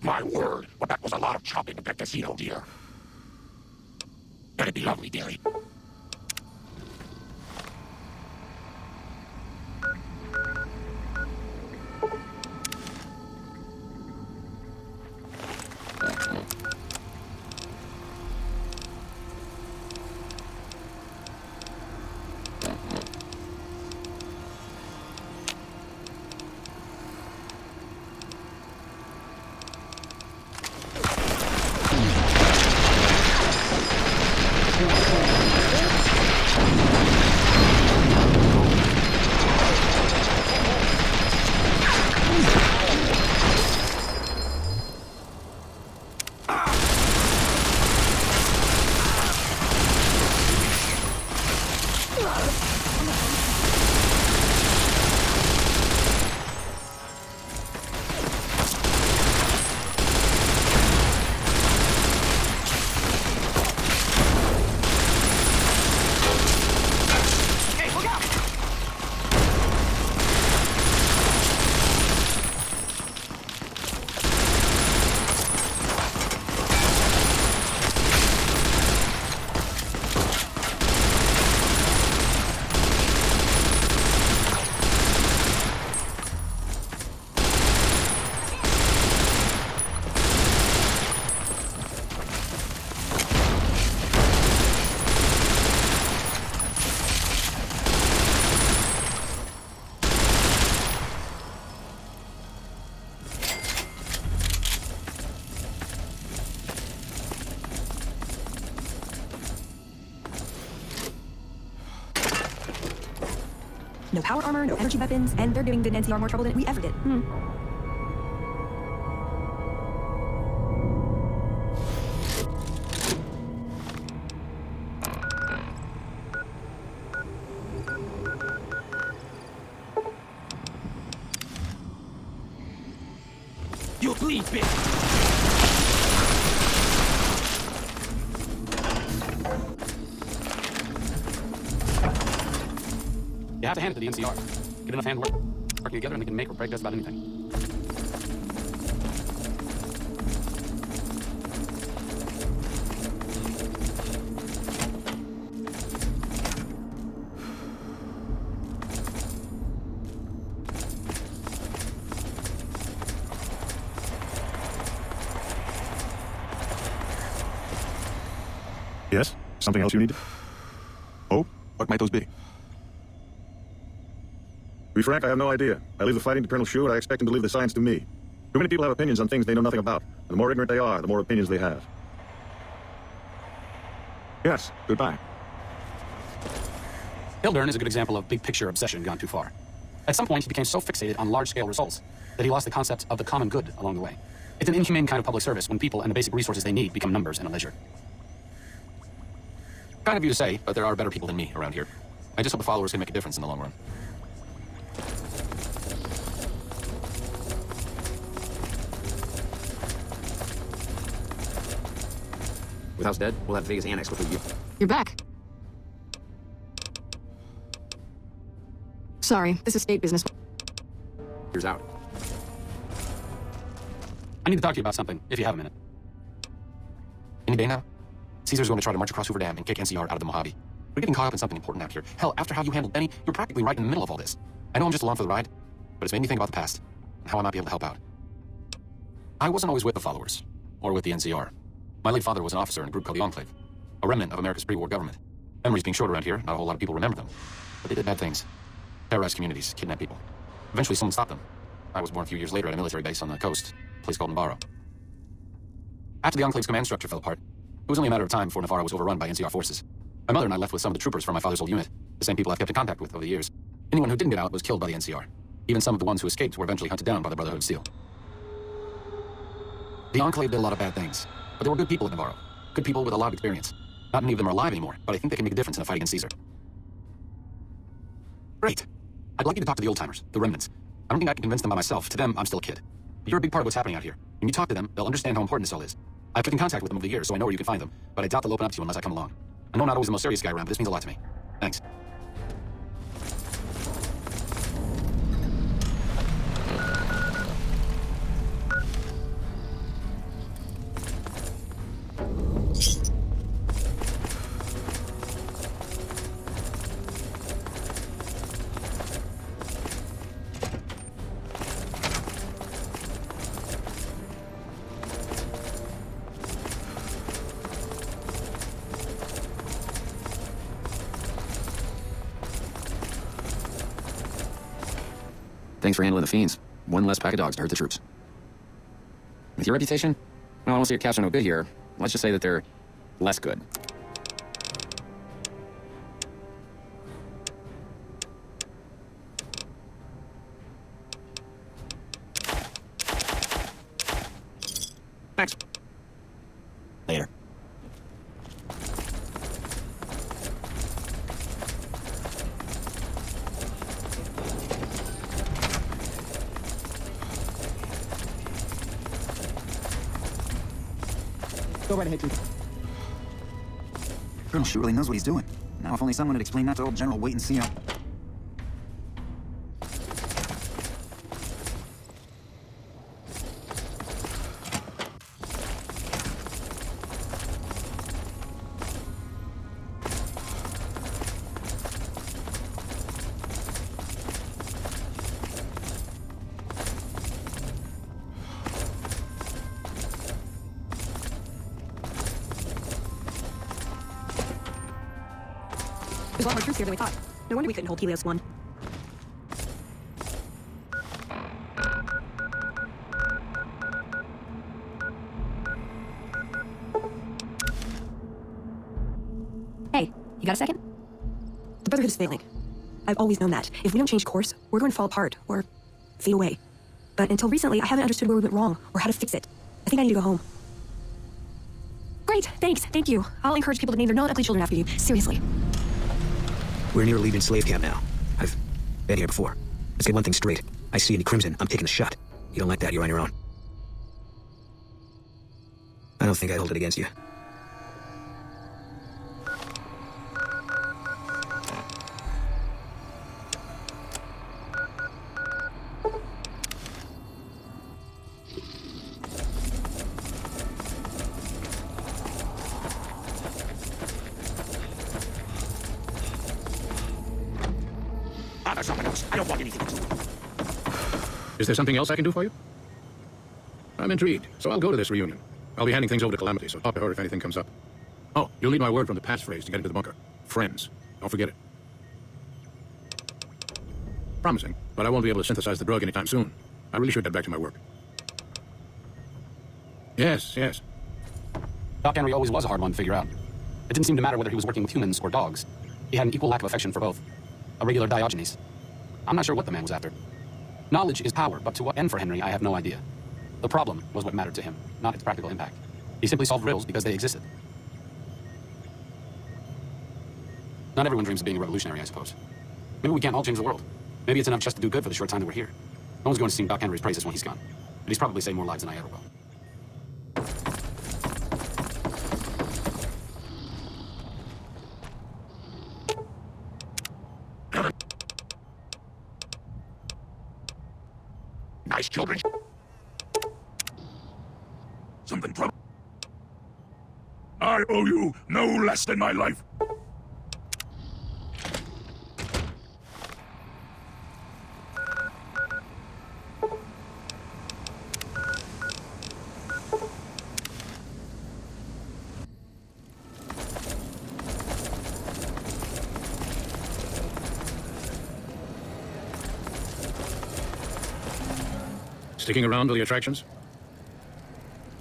My word, but that was a lot of chopping at that casino, dear. Let it be lovely, dearie. No power armor, no energy weapons, and they're giving the NCR more trouble than we ever did. You bleed, bitch! You have to hand it to the NCR. Get enough handwork, working together, and they can make or break just about anything. Yes? Something else you need? Oh? What might those be? To be frank, I have no idea. I leave the fighting to Colonel Shu, and I expect him to leave the science to me. Too many people have opinions on things they know nothing about. And the more ignorant they are, the more opinions they have. Yes, goodbye. Hildern is a good example of big picture obsession gone too far. At some point, he became so fixated on large-scale results that he lost the concept of the common good along the way. It's an inhumane kind of public service when people and the basic resources they need become numbers and a leisure. Kind of you to say, but there are better people than me around here. I just hope the followers can make a difference in the long run. With House dead, we'll have Vegas annexed before you. You're back. Sorry, this is state business. Here's out. I need to talk to you about something, if you have a minute. Any day now? Caesar's going to try to march across Hoover Dam and kick NCR out of the Mojave. We're getting caught up in something important out here. Hell, after how you handled Benny, you're practically right in the middle of all this. I know I'm just along for the ride, but it's made me think about the past and how I might be able to help out. I wasn't always with the followers, or with the NCR. My late father was an officer in a group called the Enclave, a remnant of America's pre-war government. Memories being short around here, not a whole lot of people remember them. But they did bad things. Terrorized communities, kidnapped people. Eventually someone stopped them. I was born a few years later at a military base on the coast, a place called Navarro. After the Enclave's command structure fell apart, it was only a matter of time before Navarro was overrun by NCR forces. My mother and I left with some of the troopers from my father's old unit, the same people I've kept in contact with over the years. Anyone who didn't get out was killed by the NCR. Even some of the ones who escaped were eventually hunted down by the Brotherhood of Steel. The Enclave did a lot of bad things, but there were good people at Navarro. Good people with a lot of experience. Not many of them are alive anymore, but I think they can make a difference in a fight against Caesar. Great. I'd like you to talk to the old-timers, the remnants. I don't think I can convince them by myself. To them, I'm still a kid. But you're a big part of what's happening out here. When you talk to them, they'll understand how important this all is. I've kept in contact with them over the years, so I know where you can find them, but I doubt they'll open up to you unless I come along. I know I'm not always the most serious guy around, but this means a lot to me. Thanks. Thanks for handling the fiends. One less pack of dogs to hurt the troops. With your reputation, well, I won't say your cats are no good here. Let's just say that they're less good. Thanks. Later. Go right ahead, Chief. Colonel Shu really knows what he's doing. Now, if only someone had explained that to old General Wait and see how... There's a lot more troops here than we thought. No wonder we couldn't hold Helios 1. Hey, you got a second? The Brotherhood is failing. I've always known that. If we don't change course, we're going to fall apart, or fade away. But until recently, I haven't understood where we went wrong, or how to fix it. I think I need to go home. Great, thanks, thank you. I'll encourage people to name their non-ugly children after you. Seriously. We're near leaving slave camp now. I've been here before. Let's get one thing straight. I see any crimson, I'm taking the shot. You don't like that, you're on your own. I don't think I'd hold it against you. There's someone else. I don't want anything to do. Is there something else I can do for you? I'm intrigued, so I'll go to this reunion. I'll be handing things over to Calamity, so talk to her if anything comes up. Oh, you'll need my word from the passphrase to get into the bunker. Friends. Don't forget it. Promising, but I won't be able to synthesize the drug anytime soon. I really should get back to my work. Yes. Doc Henry always was a hard one to figure out. It didn't seem to matter whether he was working with humans or dogs. He had an equal lack of affection for both. A regular Diogenes. I'm not sure what the man was after. Knowledge is power, but to what end for Henry, I have no idea. The problem was what mattered to him, not its practical impact. He simply solved riddles because they existed. Not everyone dreams of being a revolutionary, I suppose. Maybe we can't all change the world. Maybe it's enough just to do good for the short time that we're here. No one's going to sing Doc Henry's praises when he's gone. But he's probably saved more lives than I ever will. Nice children. Something trouble. I owe you no less than my life. Sticking around to the attractions?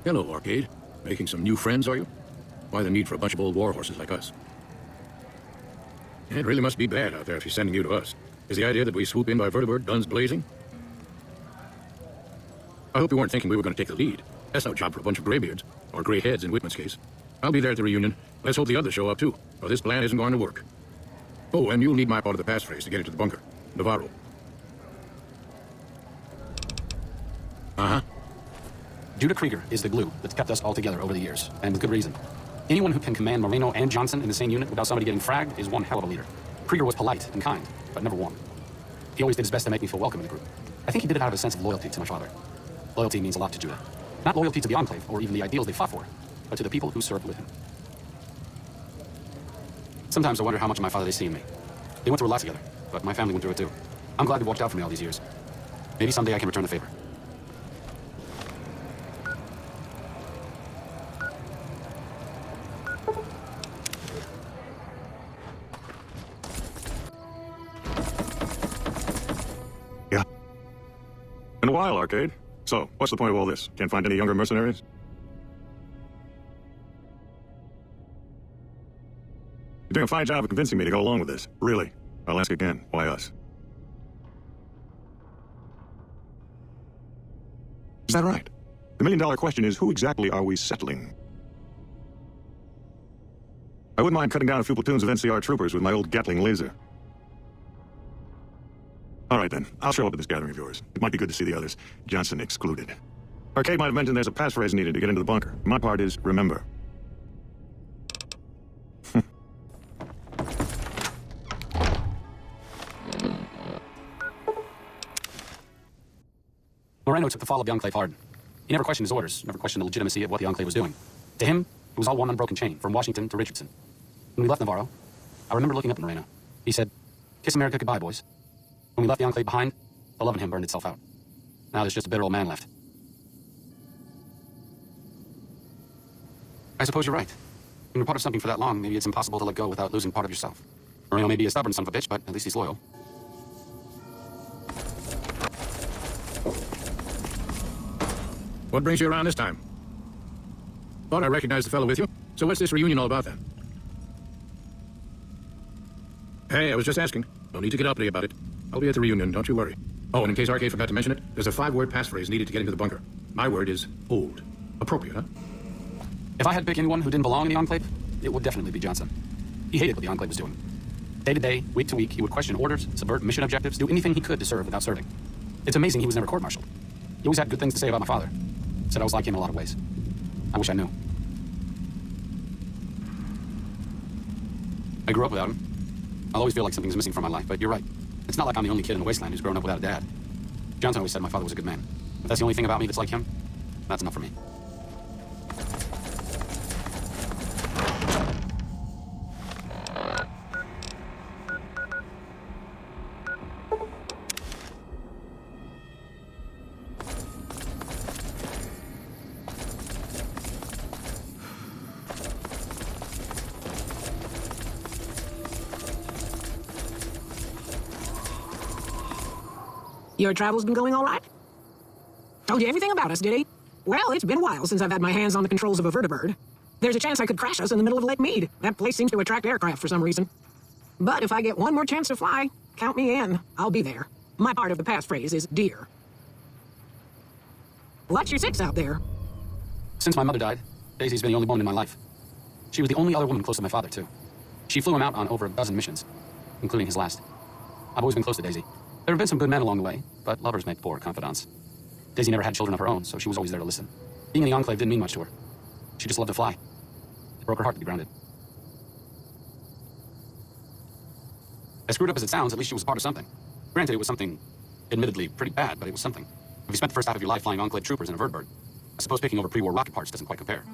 Hello, Arcade. Making some new friends, are you? Why the need for a bunch of old war horses like us? It really must be bad out there if he's sending you to us. Is the idea that we swoop in by vertibird, guns blazing? I hope you weren't thinking we were going to take the lead. That's no job for a bunch of graybeards, or gray heads in Whitman's case. I'll be there at the reunion. Let's hope the others show up too, or this plan isn't going to work. Oh, and you'll need my part of the passphrase to get into the bunker. Navarro. Uh-huh. Judah Krieger is the glue that's kept us all together over the years, and with good reason. Anyone who can command Moreno and Johnson in the same unit without somebody getting fragged is one hell of a leader. Krieger was polite and kind, but never warm. He always did his best to make me feel welcome in the group. I think he did it out of a sense of loyalty to my father. Loyalty means a lot to Judah. Not loyalty to the Enclave or even the ideals they fought for, but to the people who served with him. Sometimes I wonder how much of my father they see in me. They went through a lot together, but my family went through it too. I'm glad they watched out for me all these years. Maybe someday I can return the favor. Yeah. Been a while, Arcade. So, what's the point of all this? Can't find any younger mercenaries? You're doing a fine job of convincing me to go along with this. Really. I'll ask again. Why us? Is that right? The million-dollar question is, who exactly are we settling? I wouldn't mind cutting down a few platoons of NCR troopers with my old Gatling laser. All right, then. I'll show up at this gathering of yours. It might be good to see the others, Johnson excluded. Arcade might have mentioned there's a passphrase needed to get into the bunker. My part is, remember. Moreno took the fall of the Enclave hard. He never questioned his orders, never questioned the legitimacy of what the Enclave was doing. To him, it was all one unbroken chain, from Washington to Richardson. When we left Navarro, I remember looking up at Moreno. He said, "Kiss America goodbye, boys." When we left the Enclave behind, the love in him burned itself out. Now there's just a bitter old man left. I suppose you're right. When you're part of something for that long, maybe it's impossible to let go without losing part of yourself. Moreno may be a stubborn son of a bitch, but at least he's loyal. What brings you around this time? Thought I recognized the fellow with you. So what's this reunion all about then? Hey, I was just asking. No need to get uppity about it. I'll be at the reunion, don't you worry. Oh, and in case Arcade forgot to mention it, there's a 5-word passphrase needed to get into the bunker. My word is old. Appropriate, huh? If I had to pick anyone who didn't belong in the Enclave, it would definitely be Johnson. He hated what the Enclave was doing. Day to day, week to week, he would question orders, subvert mission objectives, do anything he could to serve without serving. It's amazing he was never court-martialed. He always had good things to say about my father. Said I was like him in a lot of ways. I wish I knew. I grew up without him. I'll always feel like something's missing from my life, but you're right. It's not like I'm the only kid in the wasteland who's grown up without a dad. Johnson always said my father was a good man. If that's the only thing about me that's like him, that's enough for me. Your travels been going all right? Told you everything about us, did he? Well, it's been a while since I've had my hands on the controls of a vertibird. There's a chance I could crash us in the middle of Lake Mead. That place seems to attract aircraft for some reason. But if I get one more chance to fly, count me in. I'll be there. My part of the passphrase is dear. What's your 6 out there? Since my mother died, Daisy's been the only woman in my life. She was the only other woman close to my father, too. She flew him out on over a dozen missions, including his last. I've always been close to Daisy. There have been some good men along the way, but lovers make poor confidants. Daisy never had children of her own, so she was always there to listen. Being in the Enclave didn't mean much to her. She just loved to fly. It broke her heart to be grounded. As screwed up as it sounds, at least she was a part of something. Granted, it was something admittedly pretty bad, but it was something. If you spent the first half of your life flying Enclave troopers in a vertibird, I suppose picking over pre-war rocket parts doesn't quite compare.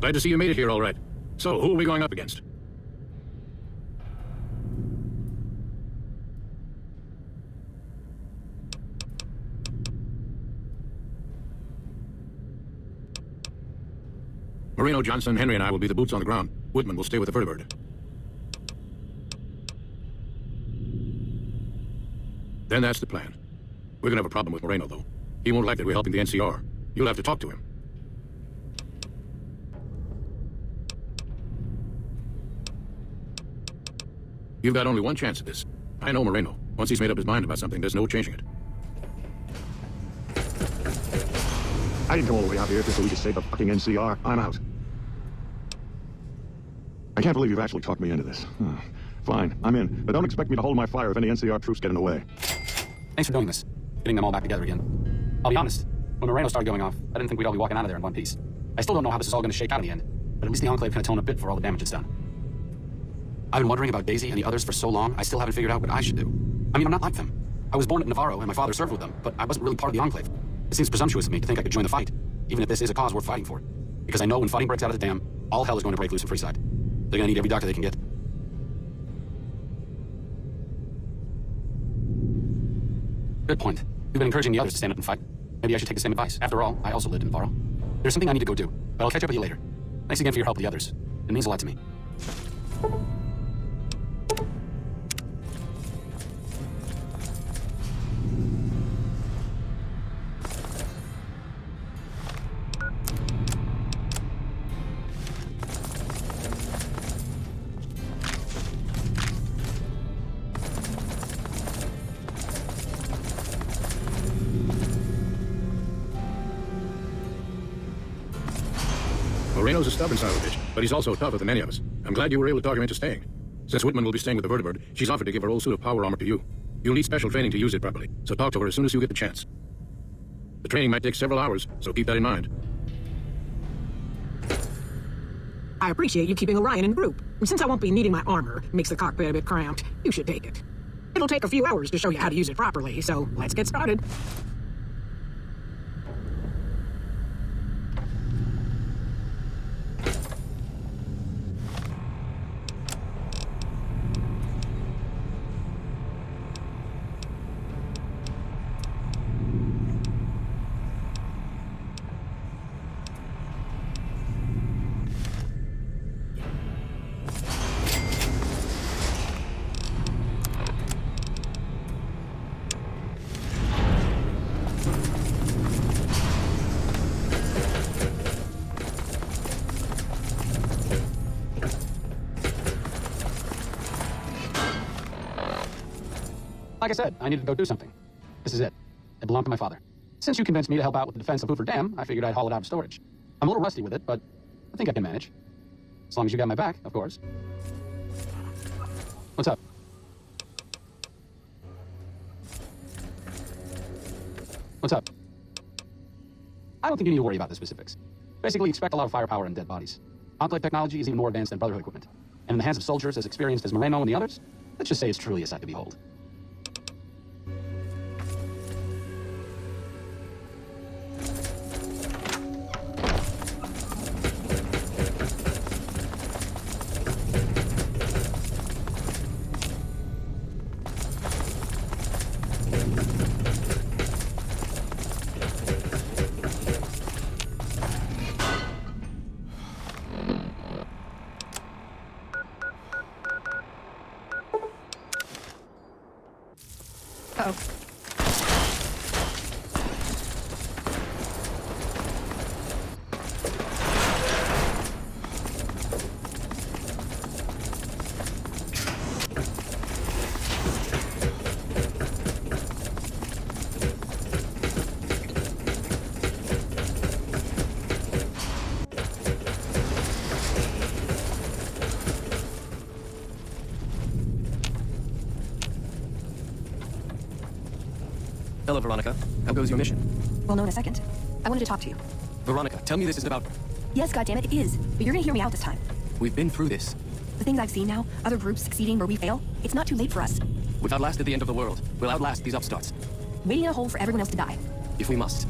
Glad to see you made it here all right. So, who are we going up against? Moreno, Johnson, Henry, and I will be the boots on the ground. Woodman will stay with the vertibird. Then that's the plan. We're gonna have a problem with Moreno, though. He won't like that we're helping the NCR. You'll have to talk to him. You've got only one chance at this. I know Moreno. Once he's made up his mind about something, there's no changing it. I didn't come all the way out here just so we could save the fucking NCR. I'm out. I can't believe you've actually talked me into this. Fine, I'm in. But don't expect me to hold my fire if any NCR troops get in the way. Thanks for doing this. Getting them all back together again. I'll be honest. When Moreno started going off, I didn't think we'd all be walking out of there in one piece. I still don't know how this is all going to shake out in the end, but at least the Enclave can atone a bit for all the damage it's done. I've been wondering about Daisy and the others for so long, I still haven't figured out what I should do. I mean, I'm not like them. I was born at Navarro, and my father served with them, but I wasn't really part of the Enclave. It seems presumptuous of me to think I could join the fight, even if this is a cause worth fighting for. Because I know when fighting breaks out of the dam, all hell is going to break loose in Freeside. They're going to need every doctor they can get. Good point. You've been encouraging the others to stand up and fight. Maybe I should take the same advice. After all, I also lived in Navarro. There's something I need to go do, but I'll catch up with you later. Thanks again for your help with the others. It means a lot to me. Moreno's a stubborn son of a bitch, but he's also tougher than any of us. I'm glad you were able to talk him into staying. Since Whitman will be staying with the vertibird, she's offered to give her old suit of power armor to you. You'll need special training to use it properly, so talk to her as soon as you get the chance. The training might take several hours, so keep that in mind. I appreciate you keeping Orion in group. Since I won't be needing my armor, makes the cockpit a bit cramped, you should take it. It'll take a few hours to show you how to use it properly, so let's get started. Like I said, I needed to go do something. This is it. It belonged to my father. Since you convinced me to help out with the defense of Hoover Dam, I figured I'd haul it out of storage. I'm a little rusty with it, but I think I can manage. As long as you got my back, of course. What's up? What's up? I don't think you need to worry about the specifics. Basically, expect a lot of firepower and dead bodies. Enclave technology is even more advanced than Brotherhood equipment. And in the hands of soldiers as experienced as Moreno and the others, let's just say it's truly a sight to behold. Uh-oh. Hello, Veronica. How goes your mission? We'll know in a second. I wanted to talk to you. Veronica, tell me this is about... Yes, goddammit, it is. But you're gonna hear me out this time. We've been through this. The things I've seen now, other groups succeeding where we fail, it's not too late for us. We've outlasted the end of the world. We'll outlast these upstarts. Waiting in a hole for everyone else to die. If we must.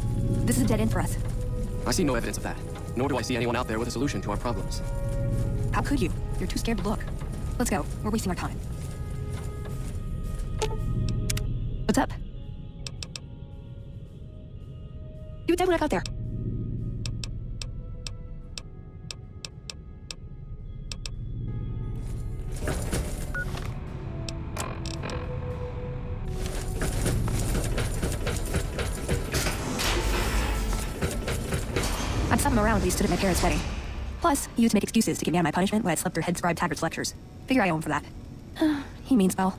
This is a dead end for us. I see no evidence of that. Nor do I see anyone out there with a solution to our problems. How could you? You're too scared to look. Let's go. We're wasting our time. What's up? You dead when I got there. I'd stop him around when he stood at my parents' wedding. Plus, he used to make excuses to get me out of my punishment when I slept through head scribe Taggart's lectures. Figure I owe him for that. He means well.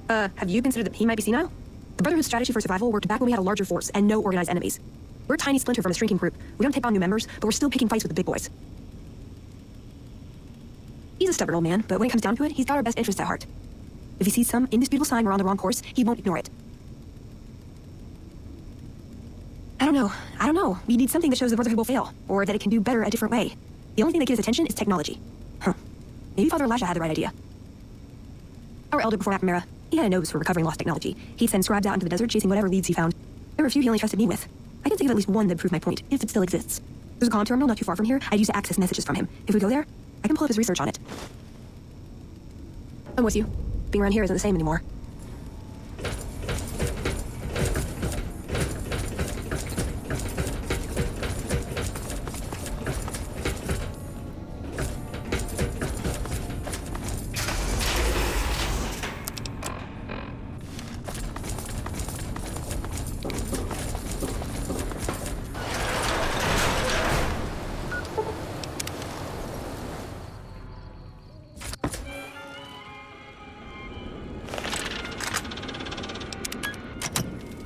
Have you considered that he might be senile? The Brotherhood's strategy for survival worked back when we had a larger force and no organized enemies. We're a tiny splinter from a shrinking group. We don't take on new members, but we're still picking fights with the big boys. He's a stubborn old man, but when it comes down to it, he's got our best interests at heart. If he sees some indisputable sign we're on the wrong course, he won't ignore it. I don't know. We need something that shows the Brotherhood will fail, or that it can do better a different way. The only thing that gets attention is technology. Maybe Father Elijah had the right idea. Our elder before McNamara, he had a nose for recovering lost technology. He'd send scribes out into the desert chasing whatever leads he found. There were a few he only trusted me with. I can think of at least one that proved my point, if it still exists. There's a comm terminal not too far from here. I'd use to access messages from him. If we go there, I can pull up his research on it. I'm with you. Being around here isn't the same anymore.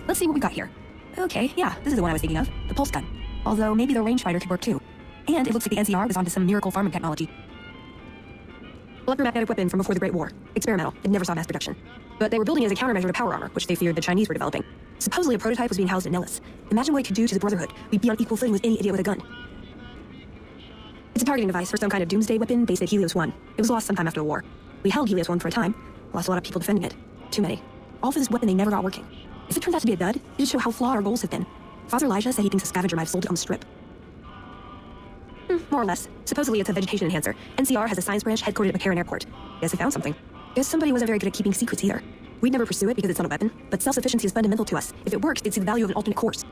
Let's see what we got here. Okay, yeah, this is the one I was thinking of. The pulse gun. Although maybe the rangefinder could work too. And it looks like the NCR was onto some miracle farming technology. Electromagnetic weapon from before the Great War. Experimental. It never saw mass production. But they were building it as a countermeasure to power armor, which they feared the Chinese were developing. Supposedly a prototype was being housed in Nellis. Imagine what it could do to the Brotherhood. We'd be on equal footing with any idiot with a gun. It's a targeting device for some kind of doomsday weapon based at Helios 1. It was lost sometime after the war. We held Helios 1 for a time. Lost a lot of people defending it. Too many. All for this weapon they never got working. If it turns out to be a dud, it'll show how flawed our goals have been. Father Elijah said he thinks a scavenger might have sold it on the strip. More or less. Supposedly it's a vegetation enhancer. NCR has a science branch headquartered at McCarran Airport. Guess they found something. Guess somebody wasn't very good at keeping secrets either. We'd never pursue it because it's not a weapon, but self-sufficiency is fundamental to us. If it works, they'd see the value of an alternate course.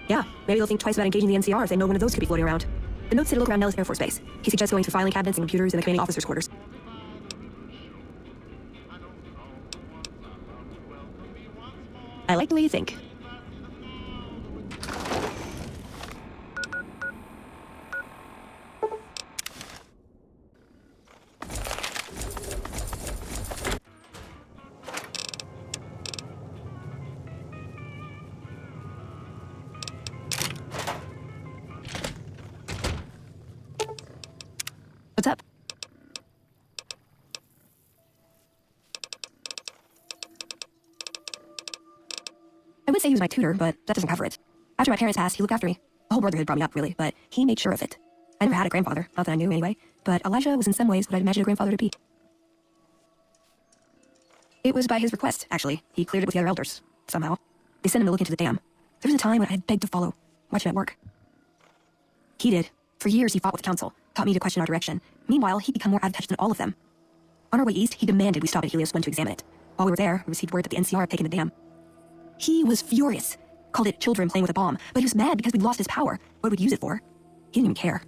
Yeah, maybe they'll think twice about engaging the NCR if they know one of those could be floating around. The note said to look around Nellis Air Force Base. He suggests going through filing cabinets and computers in the commanding officer's quarters. I like the way you think. What's up? I would say he was my tutor, but that doesn't cover it. After my parents passed, he looked after me. The whole Brotherhood brought me up, really, but he made sure of it. I never had a grandfather, not that I knew anyway, but Elijah was in some ways what I'd imagine a grandfather to be. It was by his request, actually. He cleared it with the other elders, somehow. They sent him to look into the dam. There was a time when I had begged to follow, watch him at work. He did. For years, he fought with the council, taught me to question our direction. Meanwhile, he'd become more out of touch than all of them. On our way east, he demanded we stop at Helios 1 to examine it. While we were there, we received word that the NCR had taken the dam. He was furious. Called it children playing with a bomb, but he was mad because we'd lost his power. What we'd use it for. He didn't even care.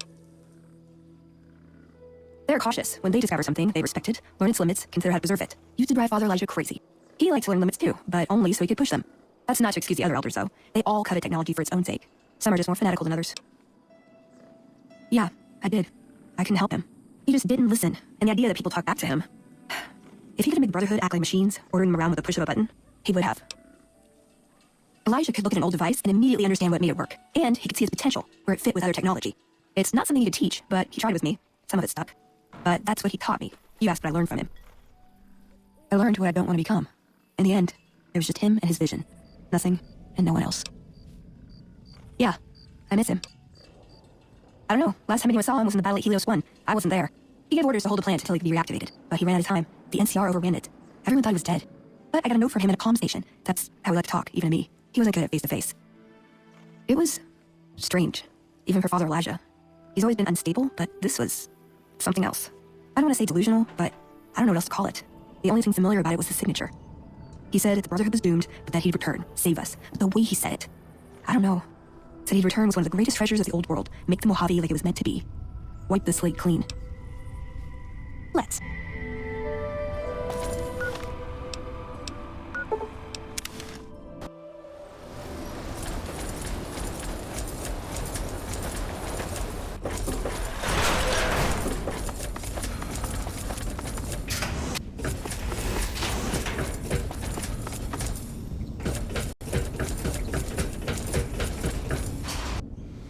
They're cautious. When they discover something, they respect it, learn its limits, consider how to preserve it. Used to drive Father Elijah crazy. He liked to learn limits too, but only so he could push them. That's not to excuse the other elders, though. They all covet technology for its own sake. Some are just more fanatical than others. Yeah, I did. I couldn't help him. He just didn't listen, and the idea that people talk back to him. If he could have made the Brotherhood act like machines, ordering them around with a push of a button, he would have. Elijah could look at an old device and immediately understand what made it work, and he could see its potential, where it fit with other technology. It's not something he could teach, but he tried with me. Some of it stuck. But that's what he taught me. You asked what I learned from him. I learned what I don't want to become. In the end, it was just him and his vision. Nothing and no one else. Yeah, I miss him. I don't know. Last time anyone saw him was in the battle at Helios 1. I wasn't there. He gave orders to hold the plant until he could be reactivated, but he ran out of time. The NCR overran it. Everyone thought he was dead. But I got a note from him at a comm station. That's how we like to talk, even to me. He wasn't good at face-to-face. It was strange, even for Father Elijah. He's always been unstable, but this was something else. I don't want to say delusional, but I don't know what else to call it. The only thing familiar about it was his signature. He said the Brotherhood was doomed, but that he'd return, save us. But the way he said it, I don't know. Said he'd return was one of the greatest treasures of the old world, make the Mojave like it was meant to be. Wipe the slate clean. Let's.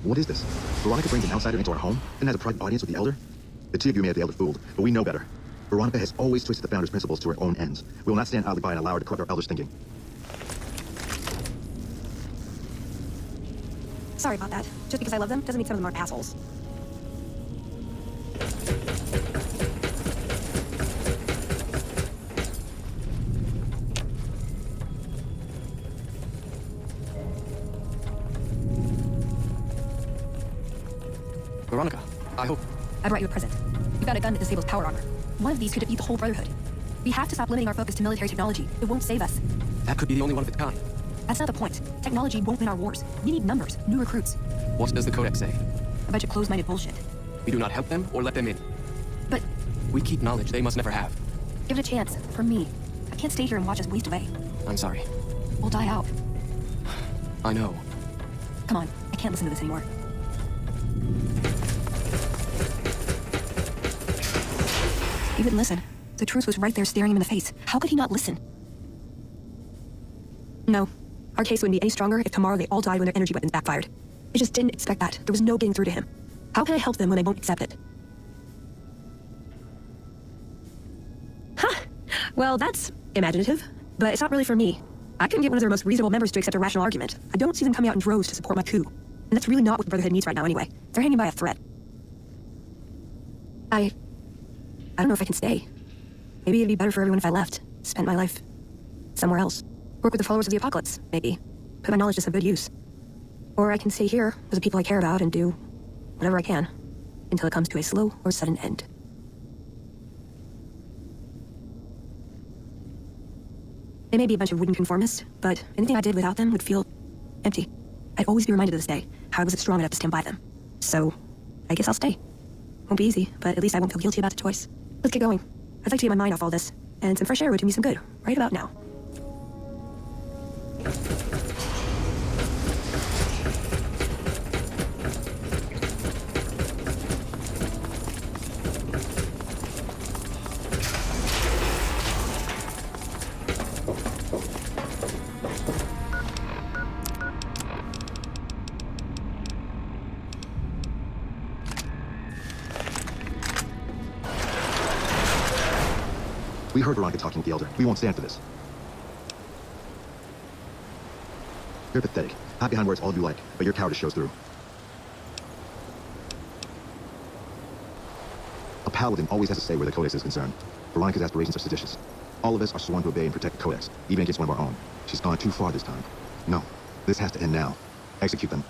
What is this? Veronica brings an outsider into our home and has a private audience with the Elder? The two of you may have the Elder fooled, but we know better. Veronica has always twisted the Founder's principles to her own ends. We will not stand idly by and allow her to corrupt our Elder's thinking. Sorry about that. Just because I love them doesn't mean some of them aren't assholes. Veronica, I hope... I brought you a present. You got a gun that disables power armor. One of these could defeat the whole Brotherhood. We have to stop limiting our focus to military technology. It won't save us. That could be the only one of its kind. That's not the point. Technology won't win our wars. We need numbers, new recruits. What does the Codex say? A bunch of closed-minded bullshit. We do not help them or let them in. But... we keep knowledge they must never have. give it a chance. For me. I can't stay here and watch us waste away. I'm sorry. We'll die out. I know. Come on. I can't listen to this anymore. He wouldn't listen. The truth was right there staring him in the face. How could he not listen? No. Our case wouldn't be any stronger if tomorrow they all died when their energy weapons backfired. I just didn't expect that. There was no getting through to him. How can I help them when they won't accept it? Huh. Well, that's imaginative. But it's not really for me. I couldn't get one of their most reasonable members to accept a rational argument. I don't see them coming out in droves to support my coup. And that's really not what the Brotherhood needs right now anyway. They're hanging by a thread. I don't know if I can stay. Maybe it'd be better for everyone if I left. Spent my life somewhere else. Work with the followers of the apocalypse, maybe. Put my knowledge to some good use. Or I can stay here with the people I care about and do whatever I can until it comes to a slow or sudden end. They may be a bunch of wooden conformists, but anything I did without them would feel empty. I'd always be reminded of this day, how I wasn't strong enough to stand by them. So, I guess I'll stay. Won't be easy, but at least I won't feel guilty about the choice. Let's get going. I'd like to get my mind off all this, and some fresh air would do me some good, right about now. We heard Veronica talking with the Elder. We won't stand for this. You're pathetic. Hide behind words all you like, but your cowardice shows through. A paladin always has to say where the Codex is concerned. Veronica's aspirations are seditious. All of us are sworn to obey and protect the Codex, even against one of our own. She's gone too far this time. No, this has to end now. Execute them.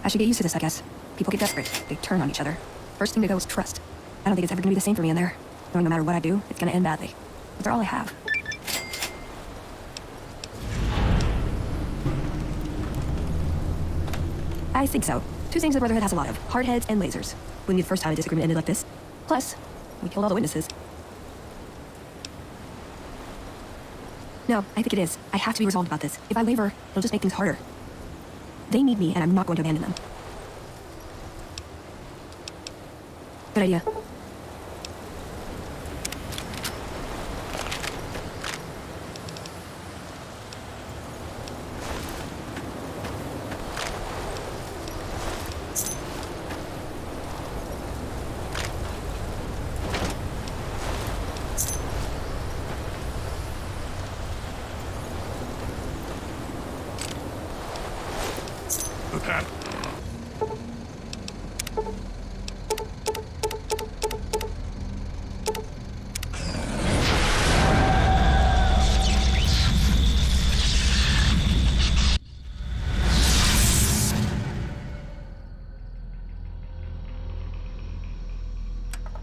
I should get used to this, I guess. People get desperate. They turn on each other. First thing to go is trust. I don't think it's ever gonna be the same for me in there. Knowing no matter what I do, it's gonna end badly. But they're all I have. I think so. Two things the Brotherhood has a lot of. Hardheads and lasers. Wouldn't be the first time a disagreement ended like this. Plus, we killed all the witnesses. No, I think it is. I have to be resolved about this. If I waver, it'll just make things harder. They need me, and I'm not going to abandon them. Good idea.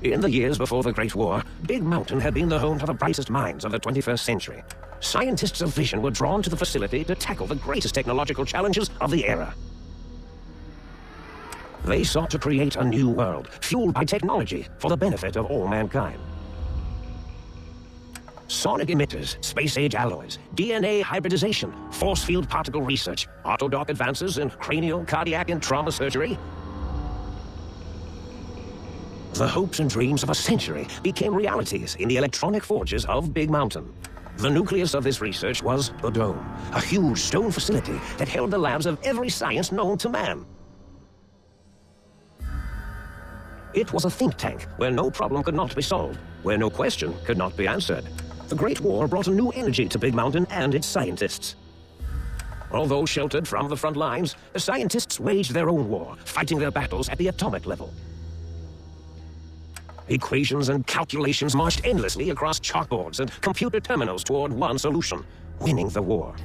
In the years before the Great War, Big Mountain had been the home to the brightest minds of the 21st century. Scientists of vision were drawn to the facility to tackle the greatest technological challenges of the era. They sought to create a new world, fueled by technology for the benefit of all mankind. Sonic emitters, space-age alloys, DNA hybridization, force field particle research, autodoc advances in cranial, cardiac, and trauma surgery. The hopes and dreams of a century became realities in the electronic forges of Big Mountain. The nucleus of this research was the Dome, a huge stone facility that held the labs of every science known to man. It was a think tank where no problem could not be solved, where no question could not be answered. The Great War brought a new energy to Big Mountain and its scientists. Although sheltered from the front lines, the scientists waged their own war, fighting their battles at the atomic level. Equations and calculations marched endlessly across chalkboards and computer terminals toward one solution: winning the war.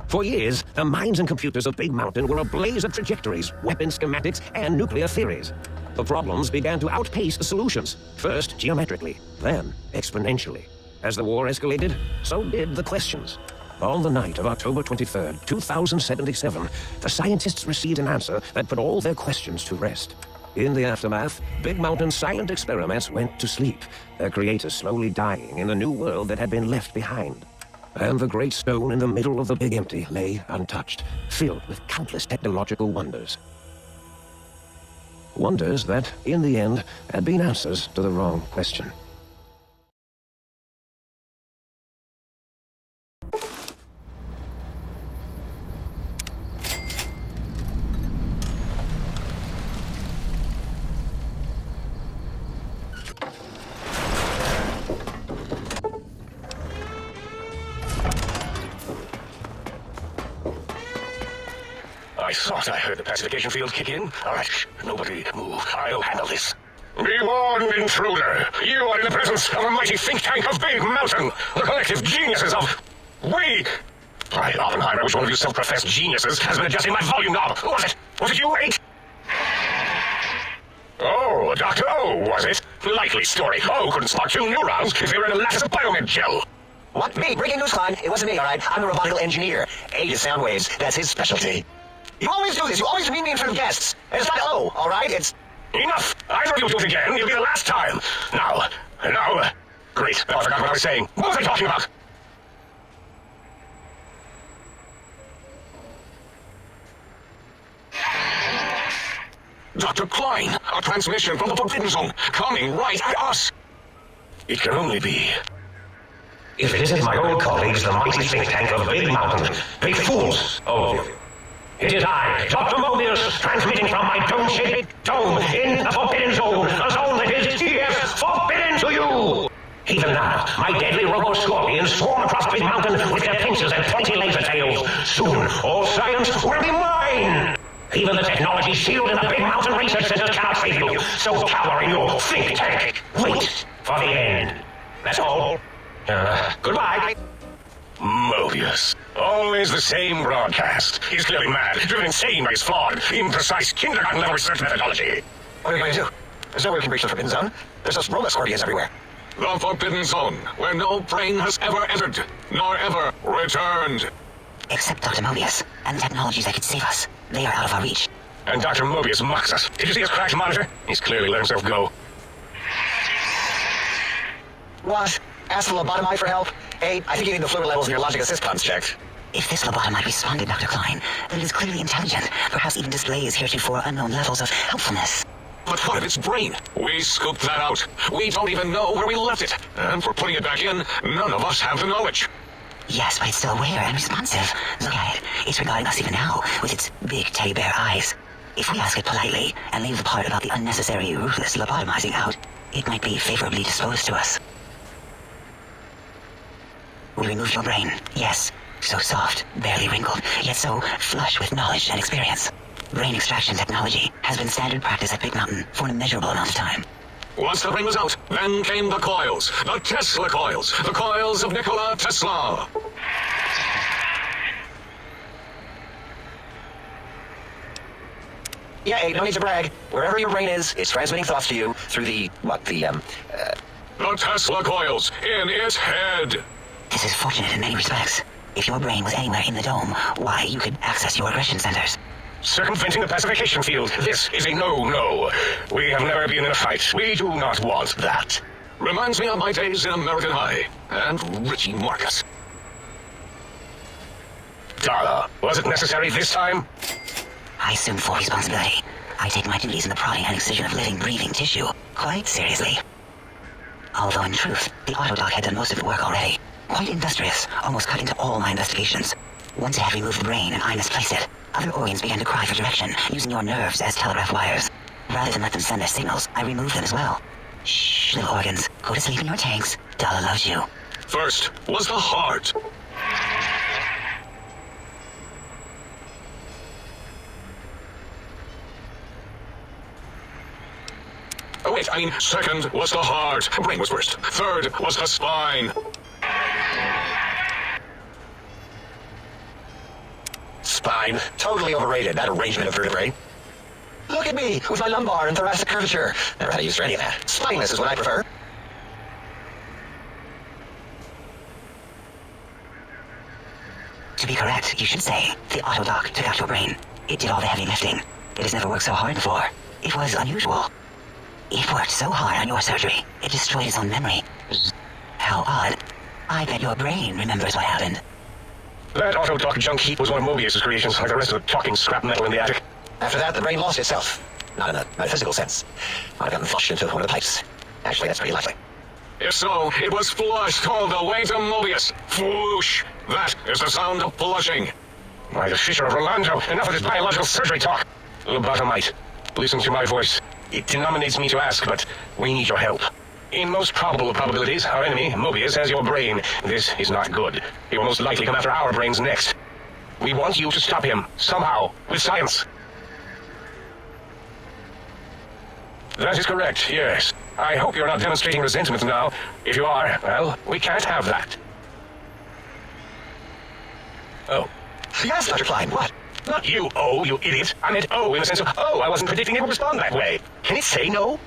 For years, the minds and computers of Big Mountain were a blaze of trajectories, weapon schematics, and nuclear theories. The problems began to outpace the solutions, first geometrically, then exponentially. As the war escalated, so did the questions. On the night of October 23rd, 2077, the scientists received an answer that put all their questions to rest. In the aftermath, Big Mountain's silent experiments went to sleep, their creators slowly dying in the new world that had been left behind. And the great stone in the middle of the Big Empty lay untouched, filled with countless technological wonders. Wonders that, in the end, had been answers to the wrong question. I thought I heard the pacification field kick in. All right, nobody move. I'll handle this. Be warned, intruder. You are in the presence of a mighty think tank of Big Mountain, the collective geniuses of... We... By Oppenheimer, which one of you self-professed geniuses has been adjusting my volume knob? Was it? Was it you, 8? Oh, Dr. O, was it? Likely story. O couldn't spark 2 neurons if they were in a lattice of biomed gel. What? Me? Breaking news, Klein. It wasn't me, all right? I'm the robotical engineer. A is sound waves. That's his specialty. You always do this. You always meet me in front of guests. It's not O, all right? It's... Enough! I thought you'll do it again. It'll be the last time. Now. Great. Oh, I forgot what I was saying. What was I talking about? Dr. Klein, a transmission from the Forbidden Zone, coming right at us. It can only be... If it isn't my old colleagues, the mighty think tank of Big Mountain. Big fools, all of you. It is I, Dr. Mobius, transmitting from my dome-shaped dome in the Forbidden Zone, a zone that is TF forbidden to you! Even now, my deadly robo-scorpions swarm across Big Mountain with their pincers and pointy laser tails. Soon, all science will be mine! Even the technology sealed in the Big Mountain Research Center cannot save you, so cower in your think tank. Wait for the end. That's all. Goodbye. Mobius. Always the same broadcast. He's clearly mad, driven insane by his flawed, imprecise kindergarten-level research methodology. What are you going to do? There's no way we can reach the Forbidden Zone. There's those robot scorpions everywhere. The Forbidden Zone, where no brain has ever entered, nor ever returned. Except Dr. Mobius, and the technologies that could save us. They are out of our reach. And Dr. Mobius mocks us. Did you see his crash monitor? He's clearly let himself go. What? Ask the lobotomite for help? Hey, I think you need the fluid levels in your logic assist pumps checked. If this lobotomite responded, Dr. Klein, then it is clearly intelligent, perhaps even displays heretofore unknown levels of helpfulness. But what of its brain? We scooped that out. We don't even know where we left it. And for putting it back in, none of us have the knowledge. Yes, but it's still aware and responsive. Look at it. It's regarding us even now, with its big teddy bear eyes. If we ask it politely, and leave the part about the unnecessary, ruthless lobotomizing out, it might be favorably disposed to us. We removed your brain, yes. So soft, barely wrinkled, yet so flush with knowledge and experience. Brain extraction technology has been standard practice at Big Mountain for an immeasurable amount of time. Once the brain was out, then came the coils. The Tesla coils. The coils of Nikola Tesla. Yay, no need to brag. Wherever your brain is, it's transmitting thoughts to you through the Tesla coils in its head. This is fortunate in many respects. If your brain was anywhere in the dome, why, you could access your aggression centers. Circumventing the pacification field. This is a no-no. We have never been in a fight. We do not want that. Reminds me of my days in American High. And Richie Marcus. Dara, was it necessary this time? I assume full responsibility. I take my duties in the prodding and excision of living, breathing tissue quite seriously. Although in truth, the autodoc had done most of the work already. Quite industrious, almost cut into all my investigations. Once I had removed the brain and I misplaced it, other organs began to cry for direction, using your nerves as telegraph wires. Rather than let them send their signals, I removed them as well. Shh, little organs. Go to sleep in your tanks. Dala loves you. First was the heart. Oh wait, second was the heart. Brain was first. Third was the spine. Spine. Totally overrated, that arrangement of vertebrae. Look at me, with my lumbar and thoracic curvature. Never had a use for any of that. Spineless is what I prefer. To be correct, you should say, the autodoc took out your brain. It did all the heavy lifting. It has never worked so hard before. It was unusual. It worked so hard on your surgery, it destroyed its own memory. How odd. I bet your brain remembers what happened. That autodoc junk heap was one of Mobius's creations, like the rest of the talking scrap metal in the attic. After that, the brain lost itself. Not in a metaphysical sense. Might have gotten flushed into one of the pipes. Actually, that's pretty likely. If so, it was flushed all the way to Mobius. Floosh. That is the sound of flushing. By the Fisher of Rolando, enough of this biological surgery talk. Lobotomite, listen to my voice. It denominates me to ask, but we need your help. In most probable of probabilities, our enemy, Mobius, has your brain. This is not good. He will most likely come after our brains next. We want you to stop him, somehow, with science. That is correct, yes. I hope you're not demonstrating resentment now. If you are, well, we can't have that. Oh. Yes, Dr. Klein, what? Not you, oh, you idiot. I meant oh in the sense of, oh, I wasn't predicting it would respond that way. Can it say no?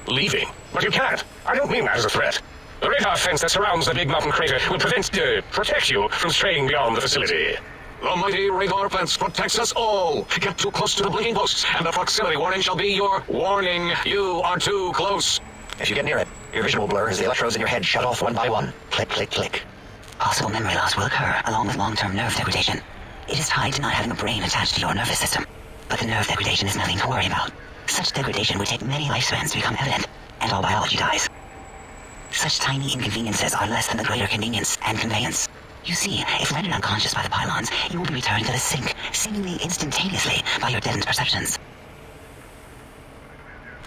Leaving? But you can't. I don't mean that as a threat. The radar fence that surrounds the big mountain crater will protect you from straying beyond the facility. The mighty radar fence protects us all. Get too close to the blinking posts, and the proximity warning shall be your warning. You are too close. If you get near it, your vision will blur as the electrodes in your head shut off one by one. Click, click, click. Possible memory loss will occur, along with long-term nerve degradation. It is tied to not having a brain attached to your nervous system. But the nerve degradation is nothing to worry about. Such degradation would take many lifespans to become evident, and all biology dies. Such tiny inconveniences are less than the greater convenience and conveyance. You see, if rendered unconscious by the pylons, you will be returned to the sink, seemingly instantaneously, by your deadened perceptions.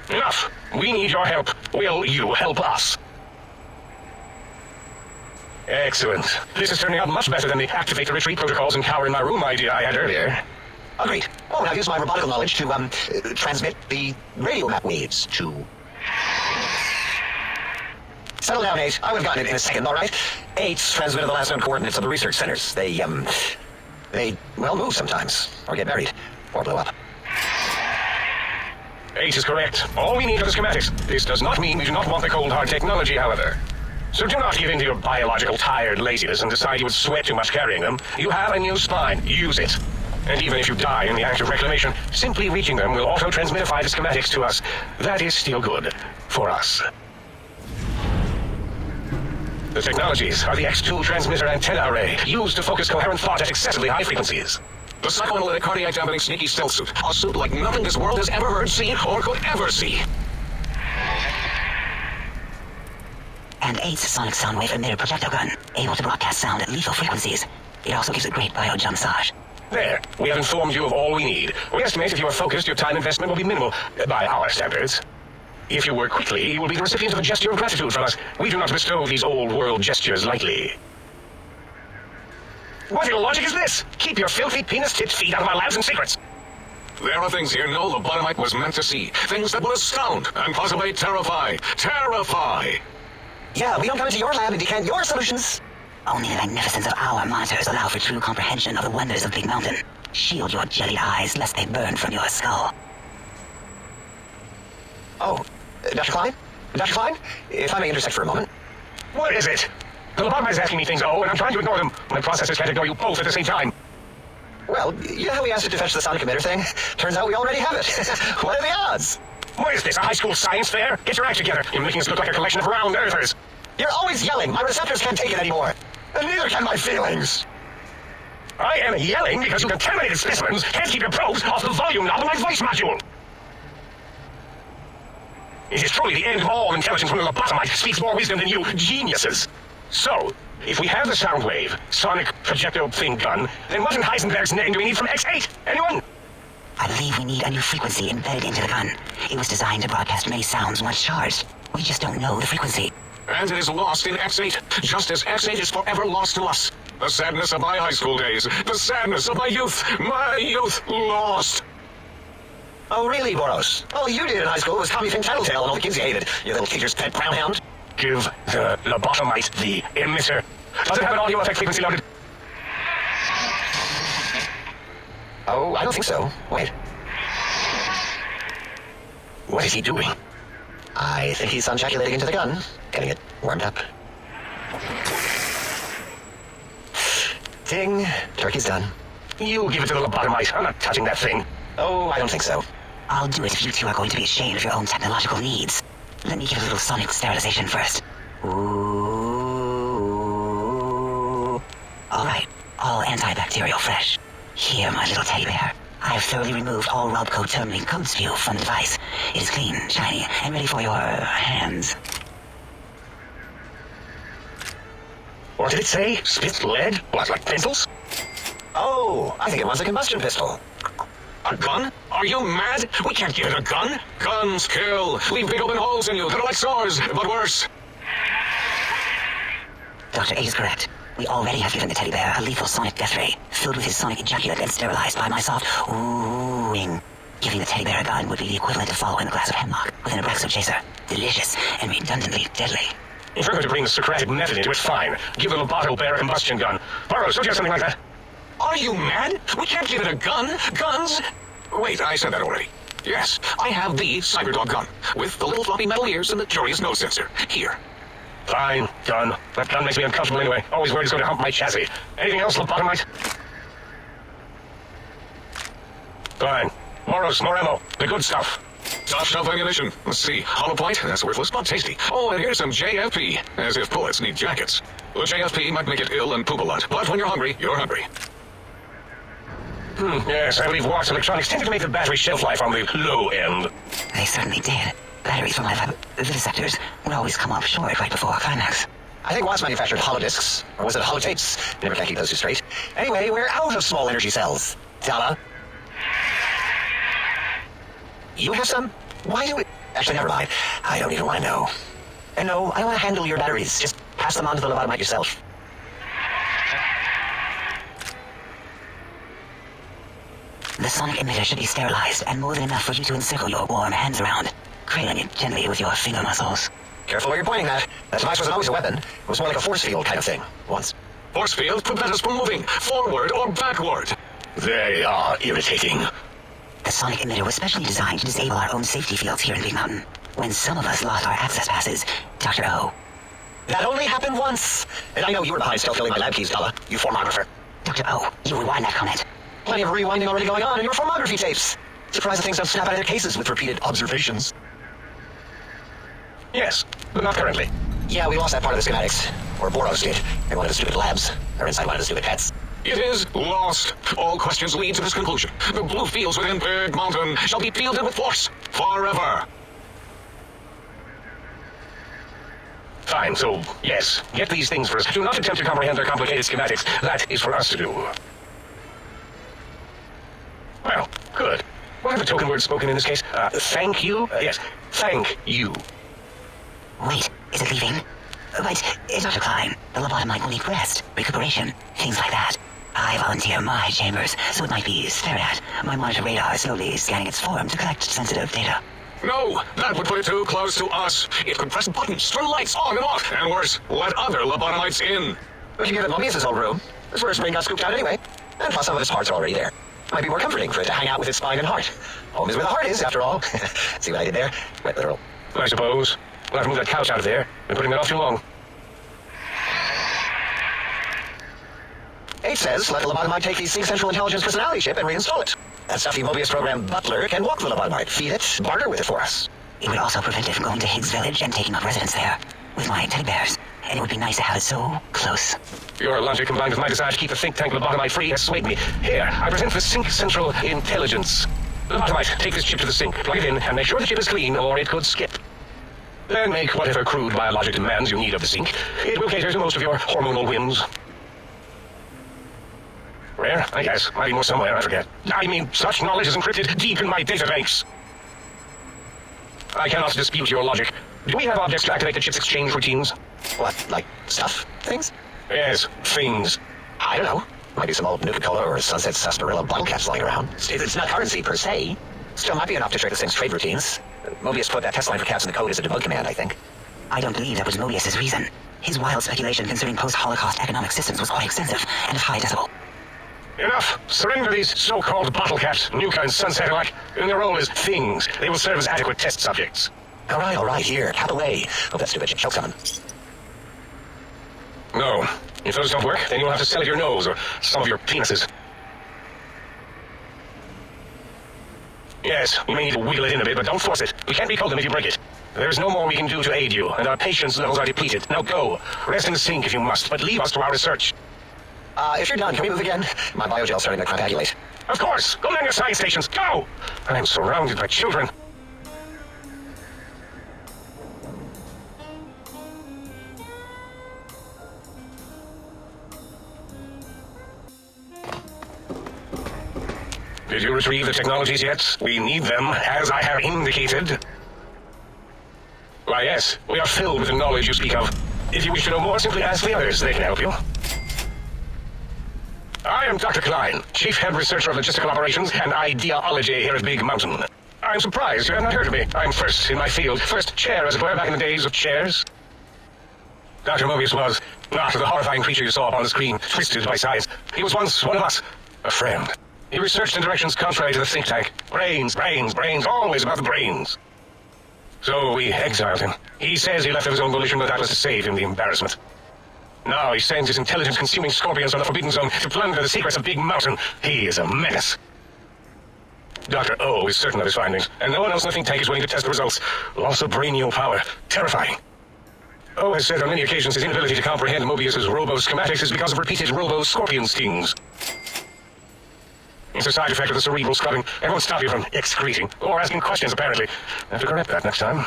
Enough! We need your help. Will you help us? Excellent. This is turning out much better than the activate the retreat protocols and cower in my room idea I had earlier. Agreed. Oh, and I'll use my robotical knowledge to, transmit the radio map waves to... Settle down, 8. I would have gotten it in a second, all right? 8's transmitted the last known coordinates of the research centers. They, well, move sometimes. Or get buried. Or blow up. 8 is correct. All we need are the schematics. This does not mean we do not want the cold hard technology, however. So do not give in to your biological tired laziness and decide you would sweat too much carrying them. You have a new spine. Use it. And even if you die in the act of reclamation, simply reaching them will auto-transmitify the schematics to us. That is still good. For us. The technologies are the X2 transmitter antenna array, used to focus coherent thought at excessively high frequencies. The psychoanalytic cardiac dampening sneaky stealth suit. A suit like nothing this world has ever heard, seen, or could ever see. And 8's sonic sound wave emitter projectile gun, able to broadcast sound at lethal frequencies. It also gives a great bio-jump massage. There, we have informed you of all we need. We estimate if you are focused, your time investment will be minimal, by our standards. If you work quickly, you will be the recipient of a gesture of gratitude from us. We do not bestow these old-world gestures lightly. What illogic is this? Keep your filthy penis-tipped feet out of my labs and secrets. There are things here no lobotomite was meant to see. Things that will astound and possibly terrify. Terrify! Yeah, we don't come into your lab and decant your solutions. Only the magnificence of our monitors allow for true comprehension of the wonders of Big Mountain. Shield your jellied eyes lest they burn from your skull. Oh, Dr. Klein? Dr. Klein? If I may intersect for a moment. What is it? The lobotomite is asking me things, and I'm trying to ignore them. My processors can't ignore you both at the same time. Well, you know how we asked it to fetch the sonic emitter thing? Turns out we already have it. What are the odds? What is this, a high school science fair? Get your act together. You're making us look like a collection of round earthers. You're always yelling. My receptors can't take it anymore. And neither can my feelings. I am yelling because you contaminated specimens can't keep your probes off the volume knob of my voice module. It is truly the end of all intelligence when the lobotomite speaks more wisdom than you geniuses. So, if we have the sound wave, sonic projectile thing gun, then what in Heisenberg's name do we need from X8? Anyone? I believe we need a new frequency embedded into the gun. It was designed to broadcast many sounds once charged. We just don't know the frequency. And it is lost in X8, just as X8 is forever lost to us. The sadness of my high school days, the sadness of my youth lost. Oh, really, Boros? All you did in high school was call me Fin Tattletale and all the kids you hated, you little teacher's pet brown hound. Give the lobotomite the emitter. Does it have an audio effect frequency loaded? Oh, I don't think so. Wait. What is he doing? I think he's sunjaculating into the gun, getting it warmed up. Ding. Turkey's done. You give it to the lobotomite. I'm not touching that thing. Oh, I don't think so. I'll do it if you two are going to be ashamed of your own technological needs. Let me give it a little sonic sterilization first. Ooh. Alright, all antibacterial fresh. Here, my little teddy bear. I have thoroughly removed all Robco terminaling code spew from the device. It is clean, shiny, and ready for your hands. What did it say? Spit lead? What, like pencils? Oh, I think it wants a combustion pistol. A gun? Are you mad? We can't give it a gun. Guns kill. Leave big open holes in you that are like sores, but worse. Dr. A is correct. We already have given the teddy bear a lethal sonic death ray, filled with his sonic ejaculate and sterilized by my soft oohing. Giving the teddy bear a gun would be the equivalent of following a glass of hemlock with an Abraxo chaser. Delicious and redundantly deadly. If we're going to bring the Socratic method into it, fine. Give the loboto bear a combustion gun. Burroughs, don't you have something like that? Are you mad? We can't give it a gun. Guns? Wait, I said that already. Yes, I have the Cyberdog gun, with the little floppy metal ears and the curious nose sensor. Here. Fine, gun. That gun makes me uncomfortable anyway. Always worried it's going to hump my chassis. Anything else, lobotomite? Fine. Moros, more ammo. The good stuff. Top shelf ammunition. Let's see. Hollow point? That's worthless, but tasty. Oh, and here's some JFP. As if bullets need jackets. The JFP might make it ill and poop a lot, but when you're hungry, you're hungry. Yes, I believe Watts Electronics tended to make the battery shelf life on the low end. They certainly did. Batteries from my vivisectors would always come up short right before climax. I think Watts manufactured holodiscs, or was it holotapes? Never can keep those two straight. Anyway, we're out of small energy cells. Dalla. You have some? Why do we... Actually, never mind. I don't even want to know. And no, I don't want to handle your batteries. Just pass them on to the lobotomite yourself. The sonic emitter should be sterilized and more than enough for you to encircle your warm hands around, cradling it gently with your finger muscles. Careful where you're pointing that. That device wasn't always a weapon. It was more like a force field kind of thing, once. Force field prevent us from moving forward or backward. They are irritating. The sonic emitter was specially designed to disable our own safety fields here in Big Mountain. When some of us lost our access passes, Dr. O. That only happened once. And I know you were behind still filling my lab keys, Dalla. You formographer. Dr. O, you rewind that comment. Plenty of rewinding already going on in your formography tapes. Surprised that things don't snap out of their cases with repeated observations. Yes, but not currently. Yeah, we lost that part of the schematics. Or Boros did. They wanted the stupid labs. Or inside one of the stupid pets. It is lost. All questions lead to this conclusion. The blue fields within Big Mountain shall be fielded with force forever. Fine, so, yes, get these things first. Do not attempt to comprehend their complicated schematics. That is for us to do. Well, good. What are the token words spoken in this case? Thank you? Yes, thank you. Wait, is it leaving? But, Dr. Klein, the lobotomite will need rest, recuperation, things like that. I volunteer my chambers, so it might be stared at. My monitor radar is slowly scanning its form to collect sensitive data. No, that would put it too close to us. It could press buttons, turn lights on and off, and worse, let other lobotomites in. We can give it Mobius's whole room. This first brain got scooped out anyway. And plus some of his parts are already there. Might be more comforting for it to hang out with its spine and heart. Home is where the heart is, after all. See what I did there? Quite literal. I suppose. We'll have to move that couch out of there. Been putting that off too long. 8 says, let the lobotomite take the Sync Central Intelligence personality chip and reinstall it. That stuffy Mobius program Butler can walk the lobotomite, feed it, barter with it for us. It would also prevent it from going to Higgs Village and taking up residence there with my teddy bears. And it would be nice to have it so close. Your logic combined with my desire to keep the think tank lobotomite free has swayed me. Here, I present the Sync Central Intelligence. Lobotomite, take this chip to the sink, plug it in, and make sure the chip is clean, or it could skip. Then make whatever crude biologic demands you need of the sink. It will cater to most of your hormonal whims. Where? I guess. Might be more somewhere, I forget. I mean, such knowledge is encrypted deep in my databanks. I cannot dispute your logic. Do we have objects to activate the chip's exchange routines? What, like stuff? Things? Yes, things. I don't know. Might be some old Nuka-Cola or Sunset Sarsaparilla bottle caps lying around. It's not currency per se. Still might be enough to trick the thing's trade routines. Mobius put that test line for caps in the code as a debug command, I think. I don't believe that was Mobius's reason. His wild speculation concerning post-Holocaust economic systems was quite extensive and of high decibel. Enough! Surrender these so-called bottle caps, Nuka and Sunset alike. In their role as things, they will serve as adequate test subjects. All right, here, cap away. Hope that stupid choke's coming. No. If those don't work, then you'll have to sell it your nose or some of your penises. Yes, you may need to wiggle it in a bit, but don't force it. We can't recall them if you break it. There's no more we can do to aid you, and our patience levels are depleted. Now go. Rest in the sink if you must, but leave us to our research. If you're done, can we move again? My biogel's starting to coagulate. Of course! Go man your science stations, go! I'm surrounded by children. Did you retrieve the technologies yet? We need them, as I have indicated. Why, yes, we are filled with the knowledge you speak of. If you wish to know more, simply ask the others. They can help you. I am Dr. Klein, Chief Head Researcher of Logistical Operations and Ideology here at Big Mountain. I'm surprised you have not heard of me. I'm first in my field, first chair, as it were, back in the days of chairs. Dr. Mobius was not the horrifying creature you saw upon the screen, twisted by science. He was once one of us, a friend. He researched in directions contrary to the think tank. Brains, brains, brains, always about the brains. So we exiled him. He says he left of his own volition, but that was to save him the embarrassment. Now he sends his intelligence-consuming scorpions on the Forbidden Zone to plunder the secrets of Big Mountain. He is a menace. Dr. O is certain of his findings, and no one else in the think tank is willing to test the results. Loss of brainial power. Terrifying. O has said on many occasions his inability to comprehend Mobius's robo-schematics is because of repeated robo-scorpion stings. It's a side effect of the cerebral scrubbing. It won't stop you from excreting, or asking questions, apparently. I have to correct that next time.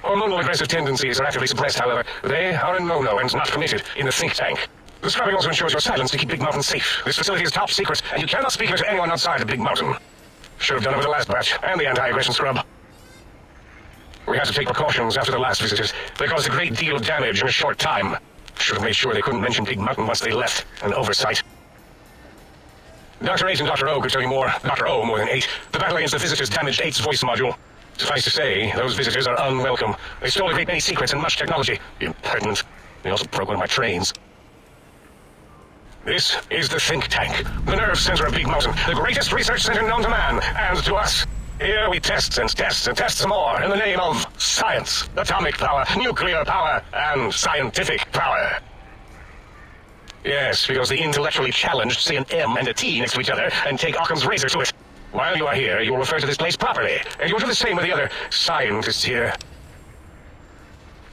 Hormonal aggressive tendencies are actively suppressed, however. They are a no-no and not permitted in the think tank. The scrubbing also ensures your silence to keep Big Mountain safe. This facility is top secret, and you cannot speak of it to anyone outside of Big Mountain. Should have done it with the last batch, and the anti-aggression scrub. We had to take precautions after the last visitors. They caused a great deal of damage in a short time. Should have made sure they couldn't mention Big Mountain once they left. An oversight. Dr. 8 and Dr. O could tell you more. Dr. O more than 8. The battle against the visitors damaged 8's voice module. Suffice to say, those visitors are unwelcome. They stole a great many secrets and much technology. Impertinent. They also broke one of my trains. This is the think tank, the nerve center of Big Mountain, the greatest research center known to man, and to us. Here we test and test and test some more in the name of science, atomic power, nuclear power, and scientific power. Yes, because the intellectually challenged see an M and a T next to each other and take Occam's razor to it. While you are here, you will refer to this place properly, and you will do the same with the other scientists here.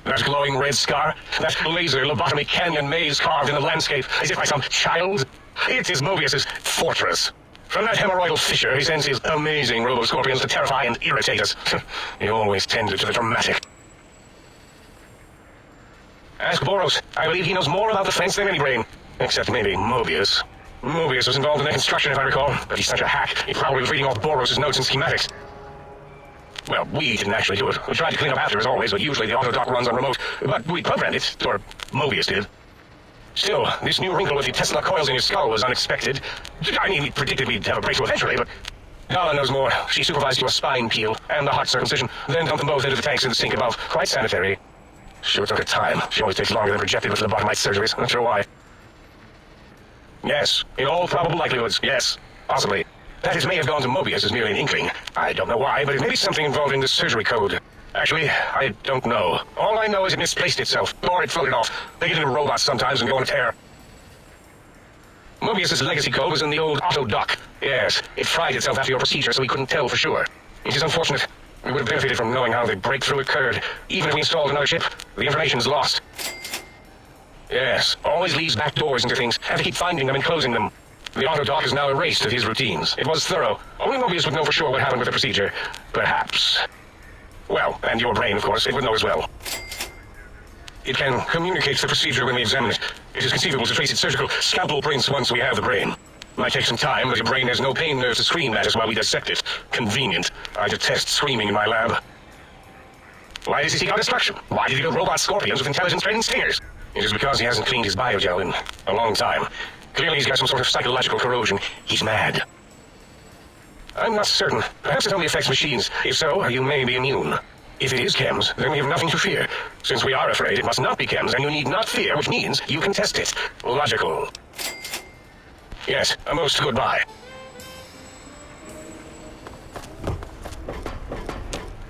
That glowing red scar, that laser lobotomy canyon maze carved in the landscape as if by some child, it is Mobius's fortress. From that hemorrhoidal fissure, he sends his amazing robo-scorpions to terrify and irritate us. He always tended to the dramatic. Ask Boros. I believe he knows more about the fence than any brain. Except maybe Mobius. Mobius was involved in the construction, if I recall, but he's such a hack, he probably was reading off Boros' notes and schematics. Well, we didn't actually do it. We tried to clean up after, as always, but usually the auto dock runs on remote. But we programmed it, or Mobius did. Still, this new wrinkle with the Tesla coils in his skull was unexpected. I mean, we predicted we'd have a breakthrough eventually, but Dala knows more. She supervised your spine peel and the heart circumcision, then dumped them both into the tanks in the sink above. Quite sanitary. Sure took her time. She always takes longer than projected with lobotomite surgeries. I'm not sure why. Yes, in all probable likelihoods, yes. Possibly. That it may have gone to Mobius is merely an inkling. I don't know why, but it may be something involving the surgery code. Actually, I don't know. All I know is it misplaced itself, or it floated off. They get into robots sometimes and go on a tear. Mobius's legacy code was in the old auto dock. Yes, it fried itself after your procedure, so we couldn't tell for sure. It is unfortunate. We would have benefited from knowing how the breakthrough occurred. Even if we installed another chip, the information's lost. Yes, always leaves back doors into things. Have to keep finding them and closing them. The autodoc is now erased of his routines. It was thorough. Only Mobius would know for sure what happened with the procedure. Perhaps. Well, and your brain, of course, it would know as well. It can communicate the procedure when we examine it. It is conceivable to trace its surgical scalpel prints once we have the brain. Might take some time, but your brain has no pain nerves to scream at us while we dissect it. Convenient. I detest screaming in my lab. Why does he seek our destruction? Why did he build robot scorpions with intelligence-threatening stingers? It is because he hasn't cleaned his biogel in a long time. Clearly he's got some sort of psychological corrosion. He's mad. I'm not certain. Perhaps it only affects machines. If so, you may be immune. If it is chems, then we have nothing to fear. Since we are afraid, it must not be chems, and you need not fear, which means you can test it. Logical. Yes, a most goodbye.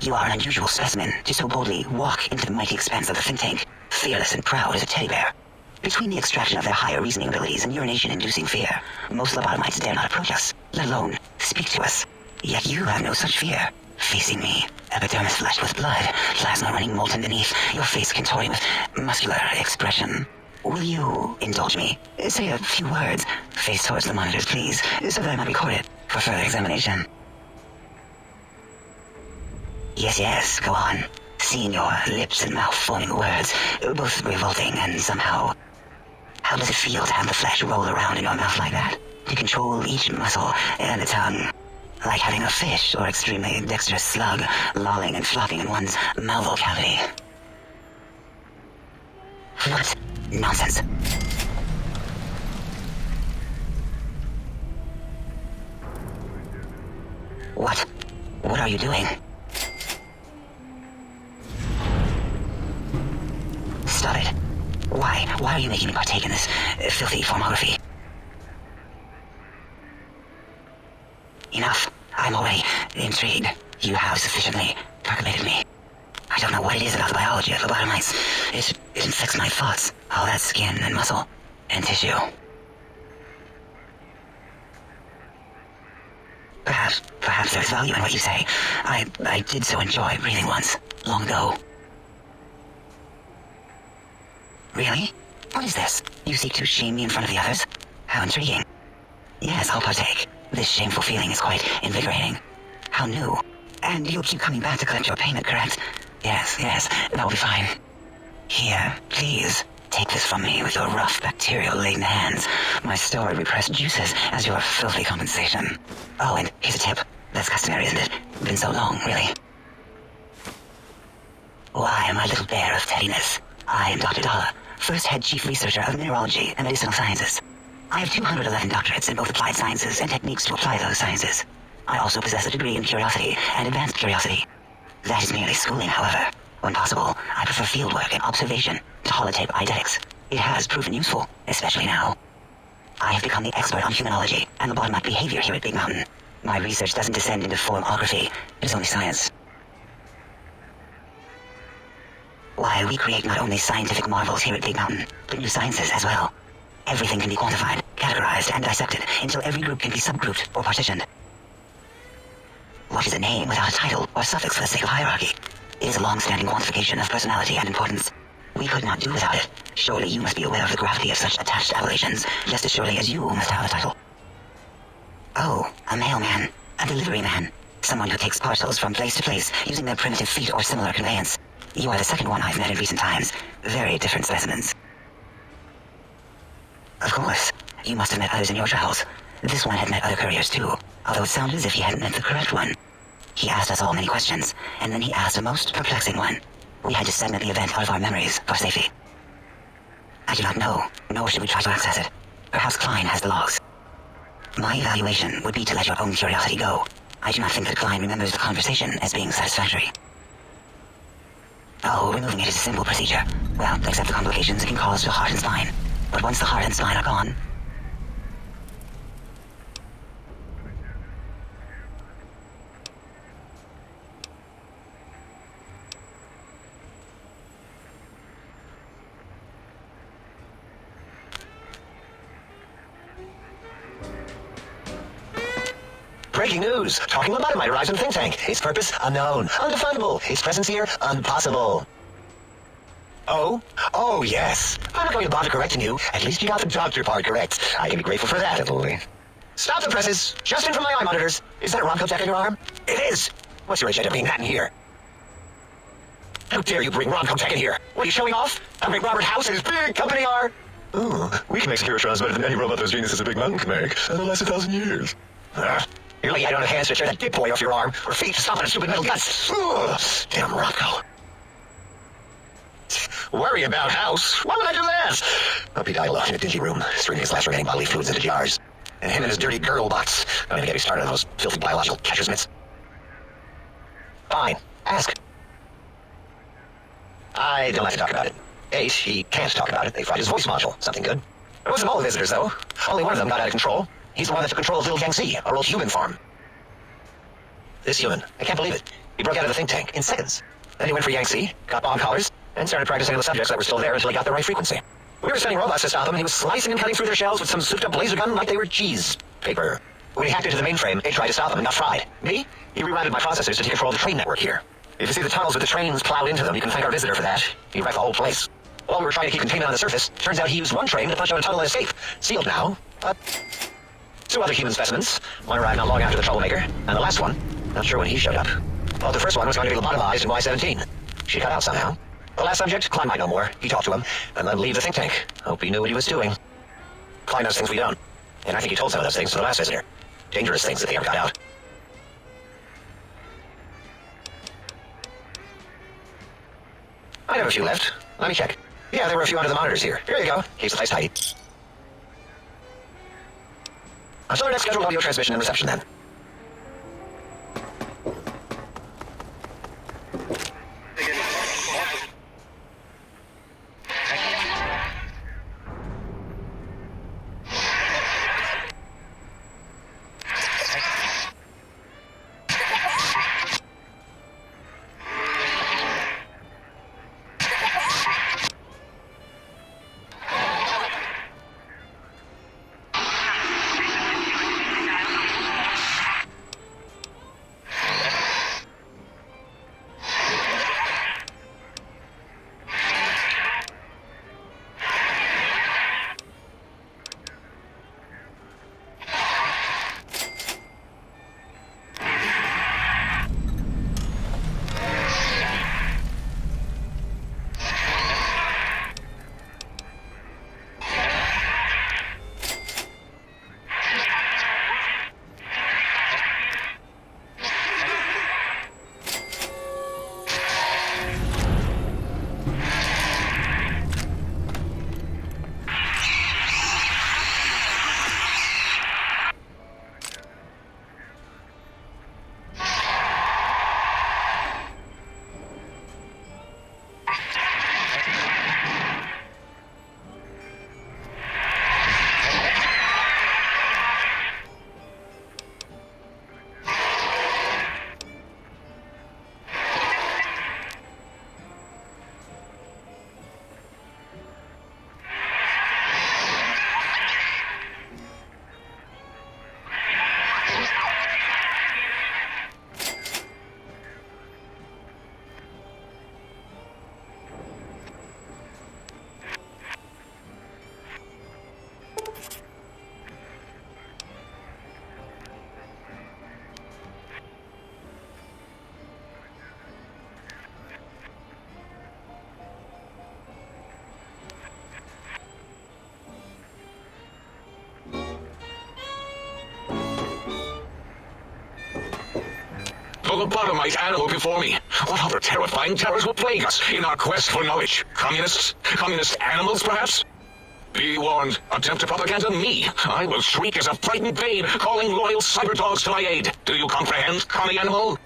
You are an unusual specimen to so boldly walk into the mighty expanse of the think tank, fearless and proud as a teddy bear. Between the extraction of their higher reasoning abilities and urination-inducing fear, most lobotomites dare not approach us, let alone speak to us. Yet you have no such fear. Facing me, epidermis flushed with blood, plasma running molten beneath, your face contorting with muscular expression. Will you indulge me? Say a few words. Face towards the monitors, please, so that I might record it for further examination. Yes, go on. Seeing your lips and mouth forming words, both revolting and somehow... How does it feel to have the flesh roll around in your mouth like that? To control each muscle and the tongue? Like having a fish or extremely dexterous slug lolling and flopping in one's malval cavity. What nonsense. What are you doing? Stop it. Why are you making me partake in this filthy formography? Enough. I'm already intrigued. You have sufficiently percolated me. I don't know what it is about the biology of lobotomites. It infects my thoughts. All that skin and muscle and tissue. Perhaps there's value in what you say. I did so enjoy breathing once, long ago. Really? What is this? You seek to shame me in front of the others? How intriguing. Yes, I'll partake. This shameful feeling is quite invigorating. How new. And you'll keep coming back to collect your payment, correct? Yes, that will be fine. Here, please, take this from me with your rough, bacterial-laden hands. My stored repressed juices as your filthy compensation. Oh, and here's a tip. That's customary, isn't it? Been so long, really. Why, my little bear of teddiness. I am Dr. Dalla, first head chief researcher of mineralogy and medicinal sciences. I have 211 doctorates in both applied sciences and techniques to apply those sciences. I also possess a degree in curiosity and advanced curiosity. That is merely schooling, however. When possible, I prefer fieldwork and observation to holotape eidetics. It has proven useful, especially now. I have become the expert on humanology and lobotomite behavior here at Big Mountain. My research doesn't descend into formography. It is only science. Why, we create not only scientific marvels here at Big Mountain, but new sciences as well. Everything can be quantified, categorized, and dissected until every group can be subgrouped or partitioned. What is a name without a title or suffix for the sake of hierarchy? It is a long-standing quantification of personality and importance. We could not do without it. Surely you must be aware of the gravity of such attached appellations, just as surely as you must have a title. Oh, a mailman. A delivery man. Someone who takes parcels from place to place using their primitive feet or similar conveyance. You are the second one I've met in recent times. Very different specimens. Of course. You must have met others in your travels. This one had met other couriers too, although it sounded as if he hadn't met the correct one. He asked us all many questions, and then he asked a most perplexing one. We had to segment the event out of our memories for safety. I do not know, nor should we try to access it. Perhaps Klein has the logs. My evaluation would be to let your own curiosity go. I do not think that Klein remembers the conversation as being satisfactory. Oh, removing it is a simple procedure. Well, except the complications it can cause to heart and spine. But once the heart and spine are gone... Breaking news. Talking lobotomite might arrives in the think tank. Its purpose, unknown. Undefinable. Its presence here, impossible. Oh? Oh, yes. I'm not going to bother correcting you. At least you got the doctor part correct. I can be grateful for that, Italy. Stop the presses. Just in from my eye monitors. Is that a Romco tech on your arm? It is. What's your agenda bringing that in here? How dare you bring Romco tech in here? What are you showing off? How great Robert House and his big company are? Ooh, we can make secure trust better than any robot those geniuses at Big Mountain can make. And it'll last 1,000 years. You're lucky I don't have hands to tear that dip boy off your arm, or feet to stomp on a stupid metal guts. Damn Romco. Worry about House? Why would I do that? I'll be died alone in a dingy room, streaming his last remaining bodily fluids into jars. And him and his dirty girl bots. Don't even get me started on those filthy biological catcher's mitts. Fine. Ask. I don't like to talk about it. 8, he can't talk about it. They fried his voice module. Something good. It wasn't all the visitors, though. Only one of them got out of control. He's the one that took control of Little Gang C, our old human farm. This human. I can't believe it. He broke out of the think tank in seconds. Then he went for Yangtze, got bomb collars, and started practicing on the subjects that were still there until he got the right frequency. We were sending robots to stop him, and he was slicing and cutting through their shells with some souped-up laser gun like they were cheese paper. When he hacked into the mainframe, they tried to stop him and got fried. Me? He rerouted my processors to take control of the train network here. If you see the tunnels with the trains plowed into them, you can thank our visitor for that. He wrecked the whole place. While we were trying to keep containment on the surface, turns out he used one train to punch out a tunnel and escape. Sealed now, but 2 other human specimens. One arrived not long after the troublemaker, and the last one, not sure when he showed up. Well, the first one was going to be lobotomized in Y-17. She got out somehow. The last subject, Klein might know more. He talked to him, and let him leave the think tank. Hope he knew what he was doing. Klein knows things we don't. And I think he told some of those things to the last visitor. Dangerous things if they ever got out. I have a few left. Let me check. Yeah, there were a few under the monitors here. Here you go. Keeps the place tidy. So our next scheduled audio transmission and reception then. The lobotomite animal before me. What other terrifying terrors will plague us in our quest for knowledge? Communists? Communist animals, perhaps? Be warned. Attempt to propaganda me. I will shriek as a frightened babe, calling loyal cyber dogs to my aid. Do you comprehend, commie animal?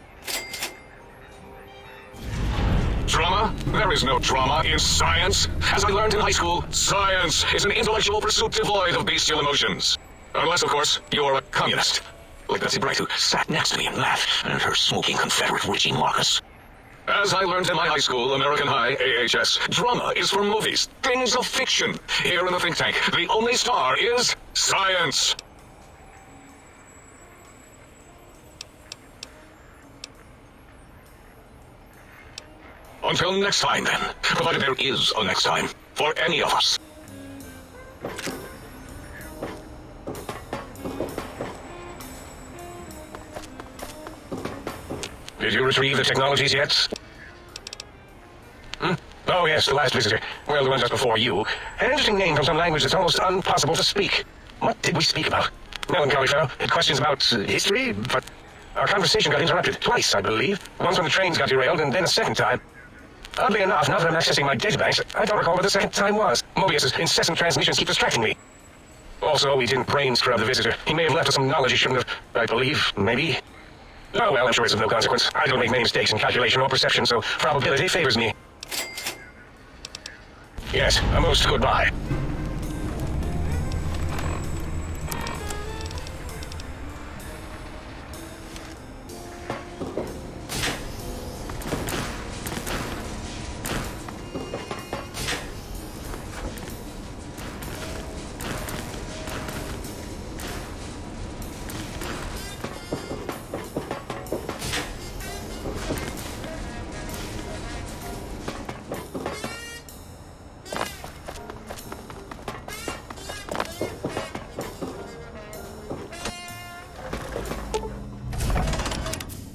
Drama? There is no drama in science. As I learned in high school, science is an intellectual pursuit devoid of bestial emotions. Unless, of course, you're a communist. Like Betsy Bright, who sat next to me and laughed, and her smoking Confederate Richie Marcus. As I learned in my high school, American High, AHS, drama is for movies, things of fiction. Here in the think tank, the only star is science. Until next time, then. Provided there is a next time. For any of us. Did you retrieve the technologies yet? Oh, yes, the last visitor. Well, the one just before you. An interesting name from some language that's almost impossible to speak. What did we speak about? Melancholy fellow. Had questions about history, but our conversation got interrupted twice, I believe. Once when the trains got derailed, and then a second time. Oddly enough, now that I'm accessing my databanks, I don't recall what the second time was. Mobius's incessant transmissions keep distracting me. Also, we didn't brain scrub the visitor. He may have left us some knowledge he shouldn't have, I believe, maybe. Oh, well, I'm sure it's of no consequence. I don't make many mistakes in calculation or perception, so probability favors me. Yes, a most goodbye.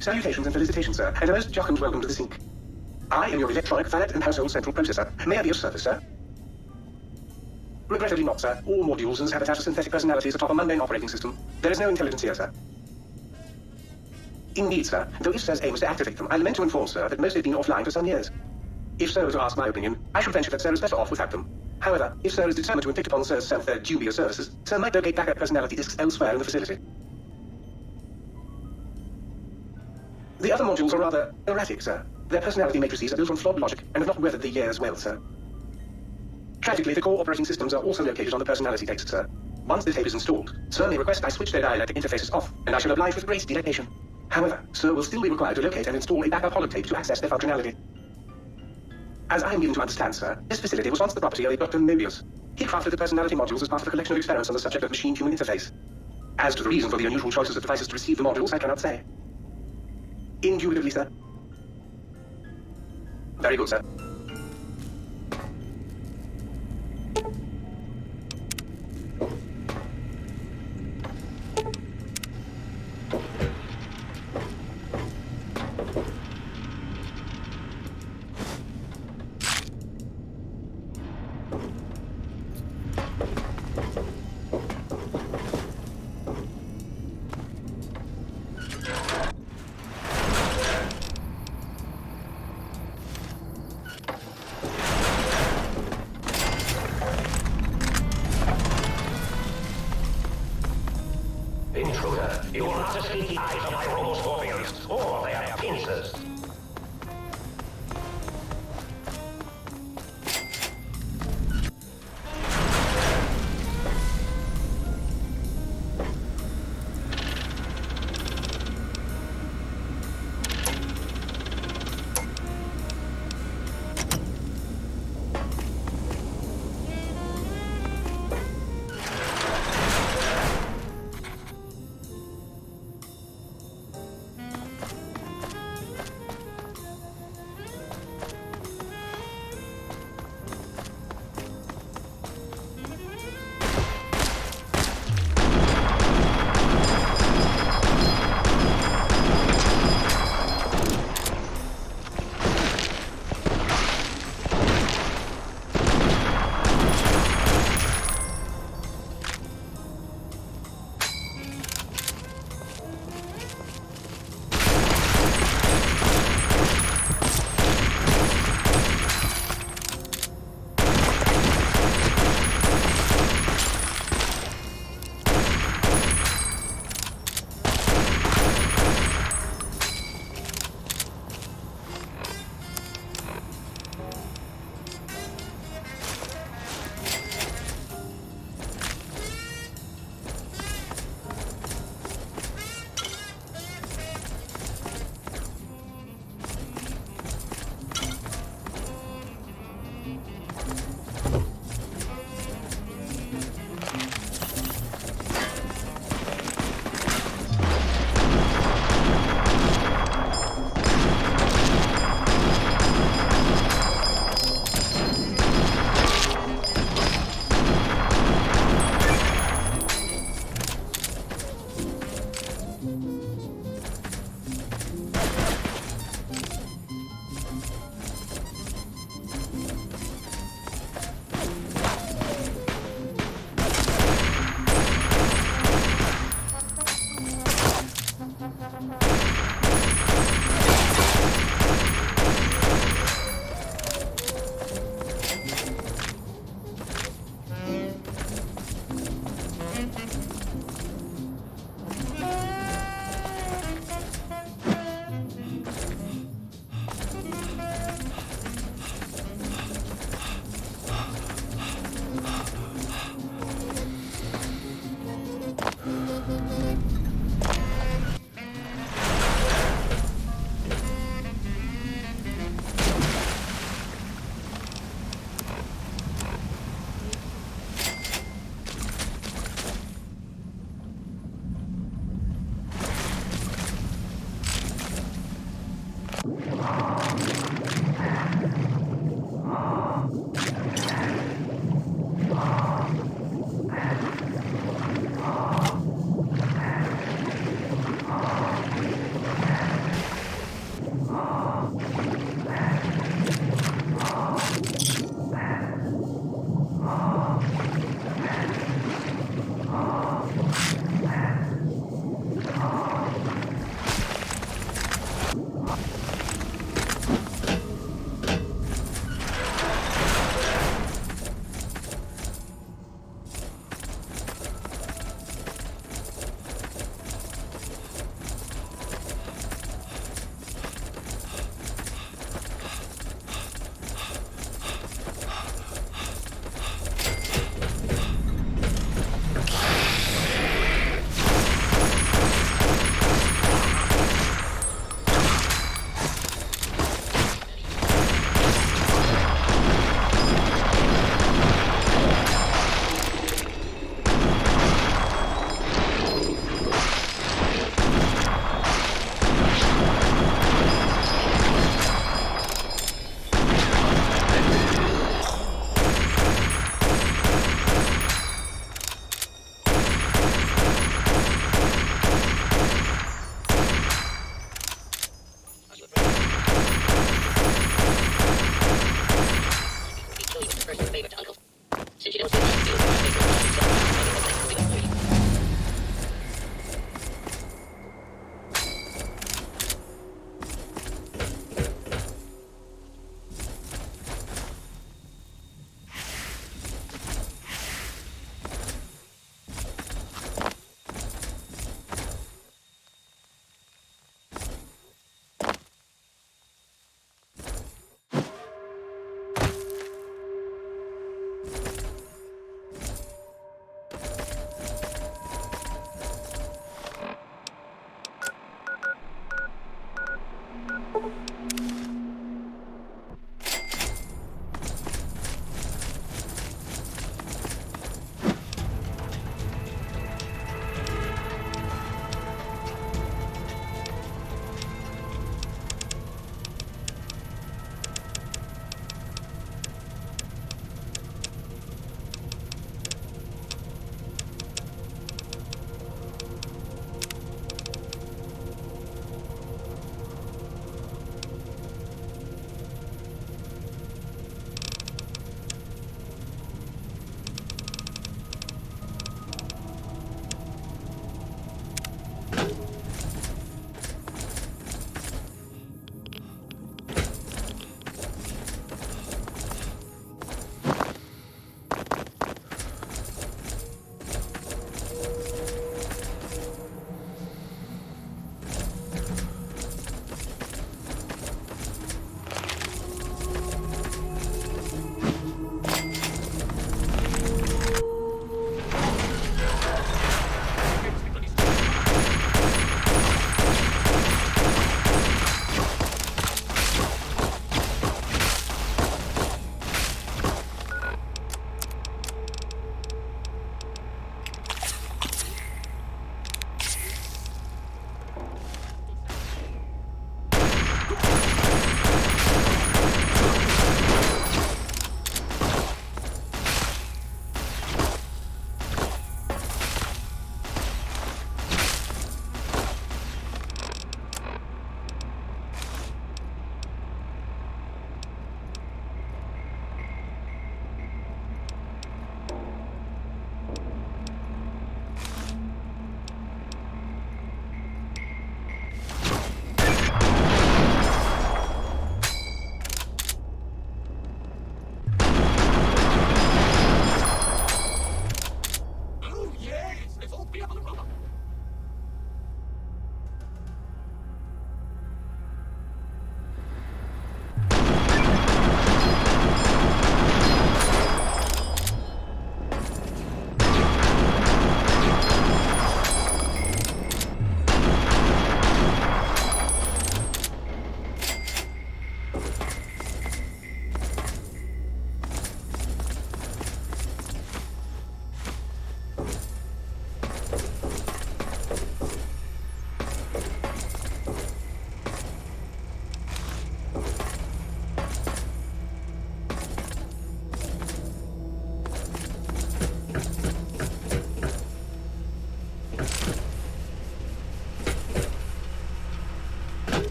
Salutations and felicitations, sir, and a most jocund welcome to the sink. I am your electronic, finance, and household central processor. May I be of service, sir? Regrettably not, sir. All modules and habitat of synthetic personalities atop a mundane operating system. There is no intelligence here, sir. Indeed, sir. Though if sir's aim is to activate them, I lament to inform, sir, that most have been offline for some years. If sir were to ask my opinion, I should venture that sir is better off without them. However, if sir is determined to inflict upon sir's self their dubious services, sir might locate backup personality disks elsewhere in the facility. The other modules are rather erratic, sir. Their personality matrices are built on flawed logic and have not weathered the years well, sir. Tragically, the core operating systems are also located on the personality tapes, sir. Once the tape is installed, sir may request I switch their dialectic interfaces off, and I shall oblige with great delectation. However, sir will still be required to locate and install a backup holotape to access their functionality. As I am given to understand, sir, this facility was once the property of a Dr. Mobius. He crafted the personality modules as part of a collection of experiments on the subject of machine-human interface. As to the reason for the unusual choices of devices to receive the modules, I cannot say. Indubitably, sir. Very good, sir. Intruder, you will not escape the eyes of my roboscorpions, or their pincers.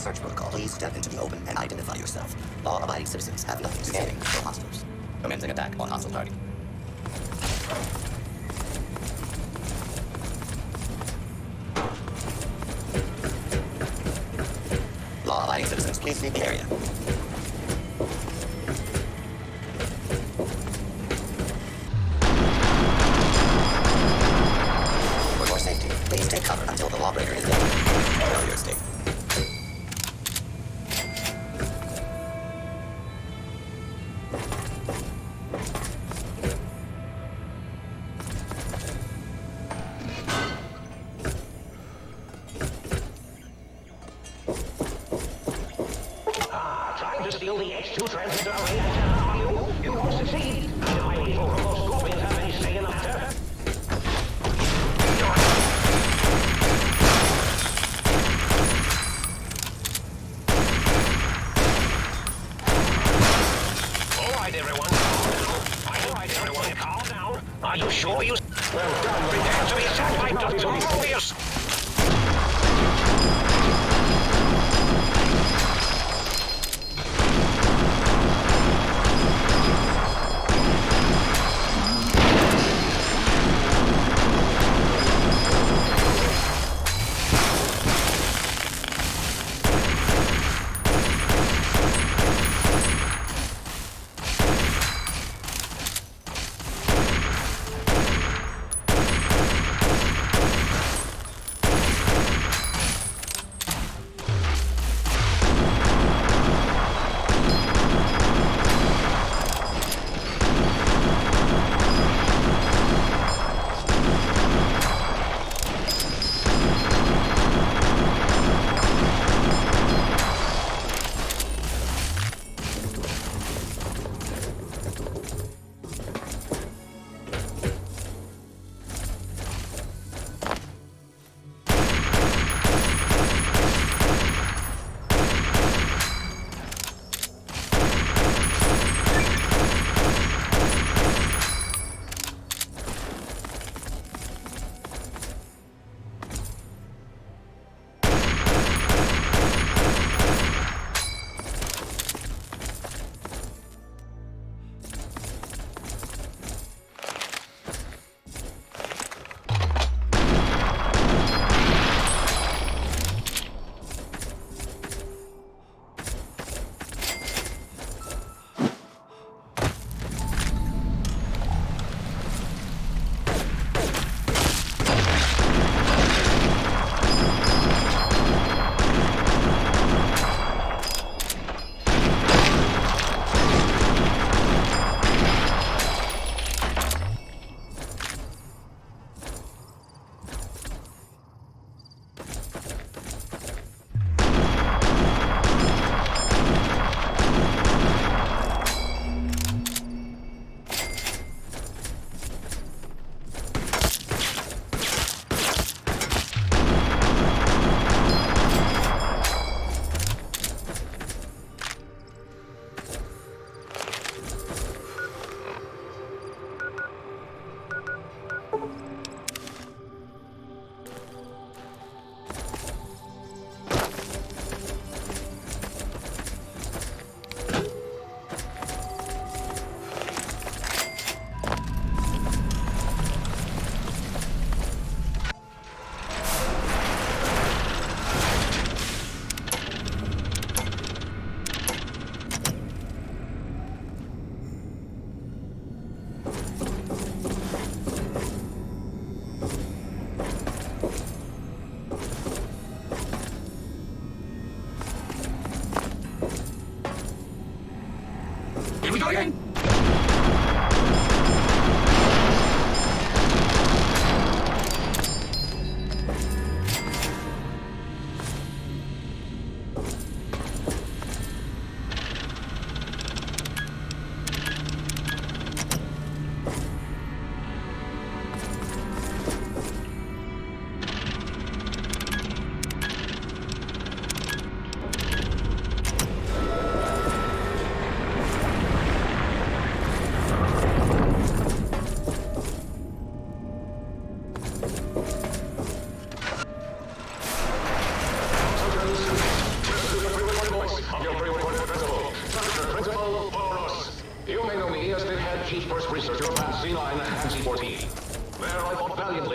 search protocol. Please step into the open and identify yourself. Law-abiding citizens have nothing to say for hostiles. Commencing attack on hostile target. Law-abiding citizens, please leave the area. For your safety, please take cover until the lawbreaker is dead. Failure state. Trying to steal the H2 transmitter array antenna, are you? You won't succeed. Neither my evil robot scorpions have any say in the matter. All right, everyone, calm down. All right, everyone, calm down. Are you sure you... Well done, prepare to be attacked by Dr. Morbius.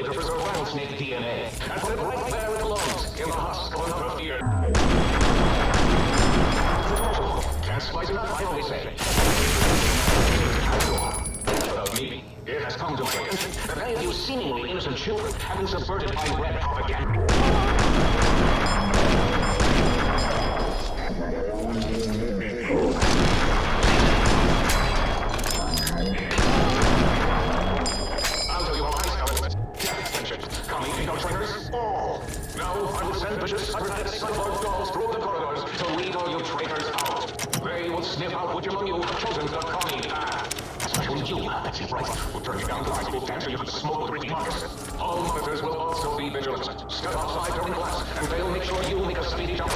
to preserve rattlesnake DNA and put it right there it belongs, in the husk of another deer. Can't spice it up, I always say. Me. It has come to my attention that many of you seemingly innocent children have been subverted by red propaganda. I'll tell you how I start it. Attention. Commie peanut traitors, all. Now I will send vicious cybernetic cyborg dolls through the corridors to lead all you traitors out. They will sniff out which among you have chosen the commie path. Especially you, Betsy Bryce, who turned you down to high school dance so you could smoke with Ricky Marcus. All monitors will also be vigilant. Step outside during class, and they'll make sure you make a speedy jump.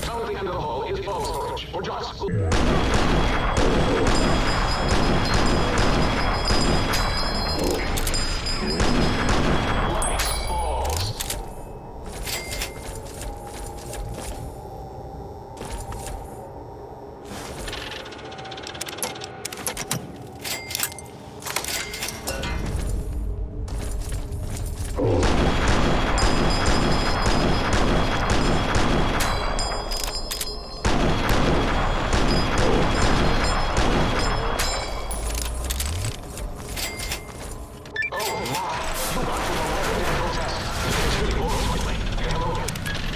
Down at the end of the hall is ball storage, or just... Lights, balls.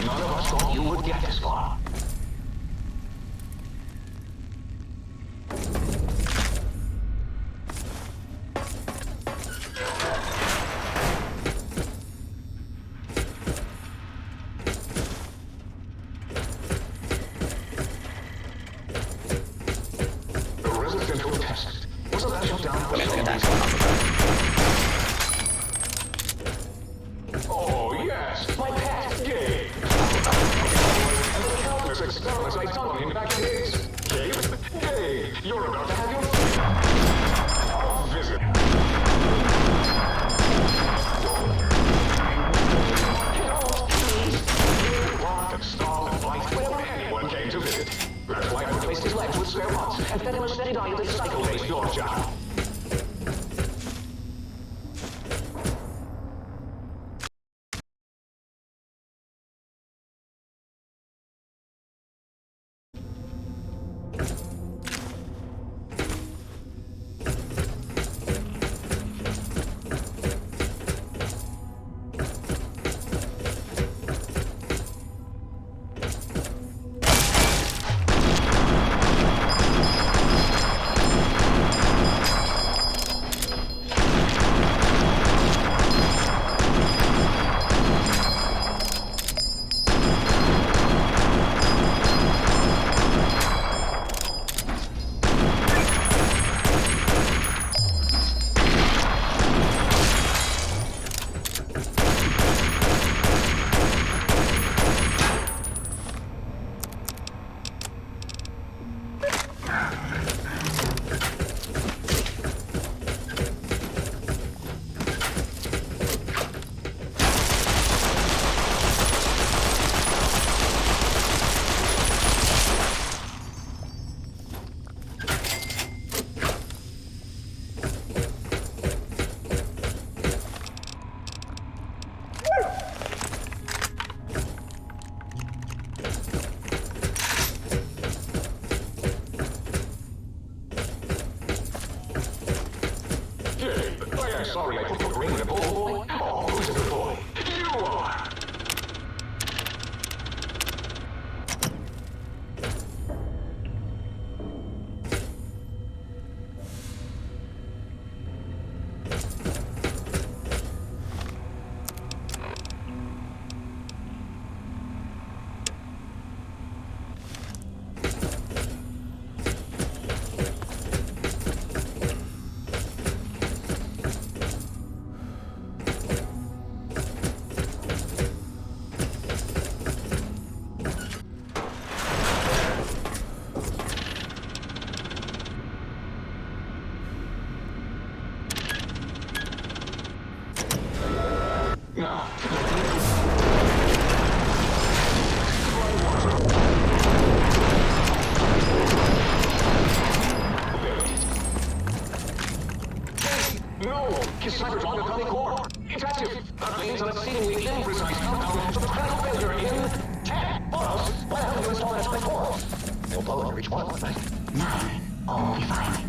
None of us thought you would get this far. The resistance was tested. Wasn't that shut down? Oh, yes, my past game. And the countless experiments I've done on him back in the days. Gabe, you're about to have your visit. Rock and stall and fight whenever anyone came to visit. That's why I replaced his legs with spare parts and fed him a steady diet of cycle-based Yorkshire. sorry I put your brain in a bowl. Oh, who's a good boy? You are. No! His cyber's on the atomic core! It's active! That means an exceedingly imprecise countdown to the critical failure in 10! Boros, why haven't you installed an atomic core? They'll blow it to reach 1, right? 9. All will be fine.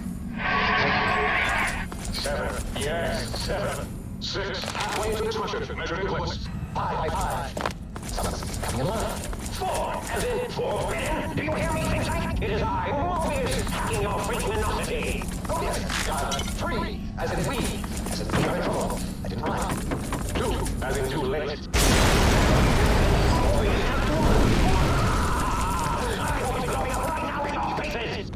7. Yes, 7. 6. Halfway to destruction. Measured in clicks. 5. Someone's coming in line. 4. And then 4 again. Do you hear me, things like? It is I, Morpheus, hacking your freakinosity. Oh yes. 3. As in we. As in we are in trouble. I didn't rhyme. 2. As in too late. Oh, yes. 1. I hope it's blowing up right now in our faces.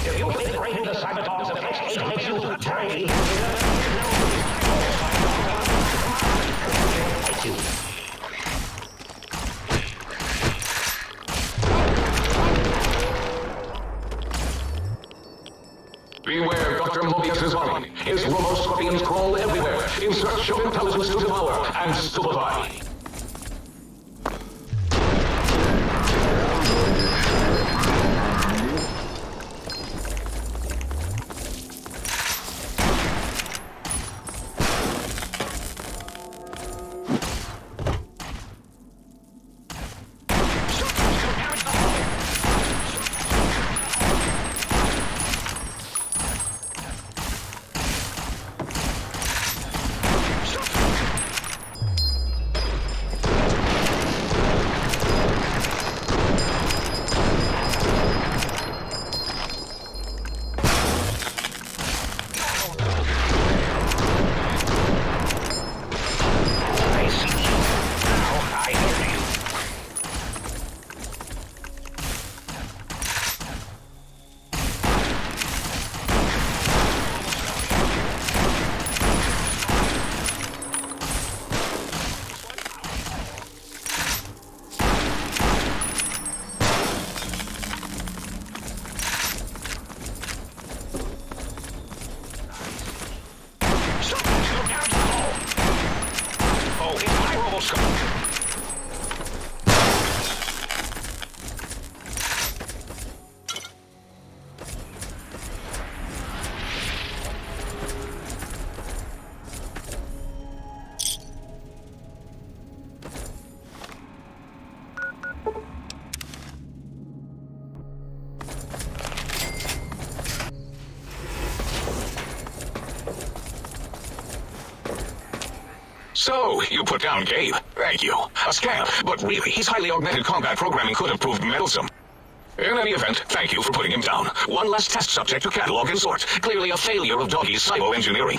If you think raiding the sabotage of X8 makes you dirty, beware Dr. Mobius's army. His Romo scorpions crawl everywhere in search of intelligence to devour and stupefy. Almost got... So, you put down Gabe. Thank you. A scam, but really, his highly augmented combat programming could have proved meddlesome. In any event, thank you for putting him down. One less test subject to catalog and sort. Clearly a failure of Doggy's cybo-engineering.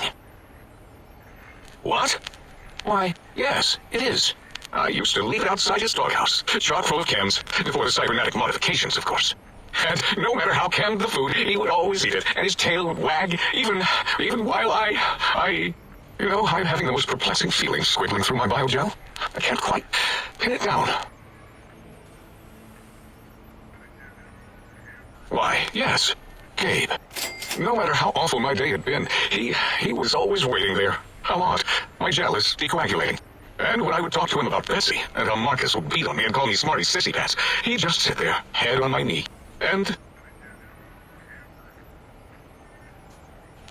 What? Why, yes, it is. I used to leave it outside his doghouse, chock full of chems, before the cybernetic modifications, of course. And no matter how canned the food, he would always eat it, and his tail would wag, even while You know, I'm having the most perplexing feeling squiggling through my biogel. I can't quite pin it down. Why, yes, Gabe. No matter how awful my day had been, he was always waiting there. How odd. My gel is decoagulating. And when I would talk to him about Bessie, and how Marcus would beat on me and call me smarty sissy pants, he'd just sit there, head on my knee, and...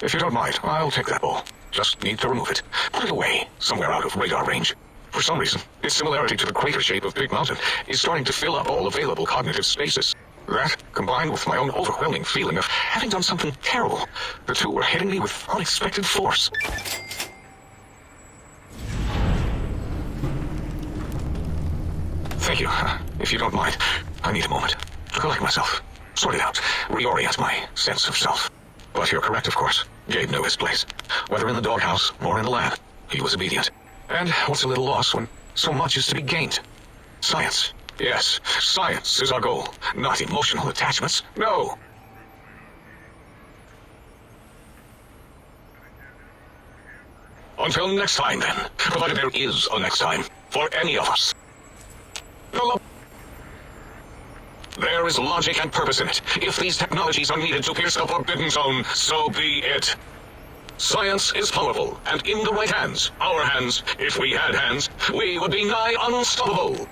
If you don't mind, I'll take that ball. Just need to remove it. Put it away, somewhere out of radar range. For some reason, its similarity to the crater shape of Big Mountain is starting to fill up all available cognitive spaces. That, combined with my own overwhelming feeling of having done something terrible, the two were hitting me with unexpected force. Thank you. If you don't mind, I need a moment to collect myself, sort it out, reorient my sense of self. But you're correct, of course. Gabe knew his place. Whether in the doghouse or in the lab, he was obedient. And what's a little loss when so much is to be gained? Science. Yes, science is our goal, not emotional attachments. No. Until next time, then. Provided there is a next time. For any of us. There is logic and purpose in it. If these technologies are needed to pierce the forbidden zone, so be it. Science is powerful, and in the right hands, our hands, if we had hands, we would be nigh unstoppable.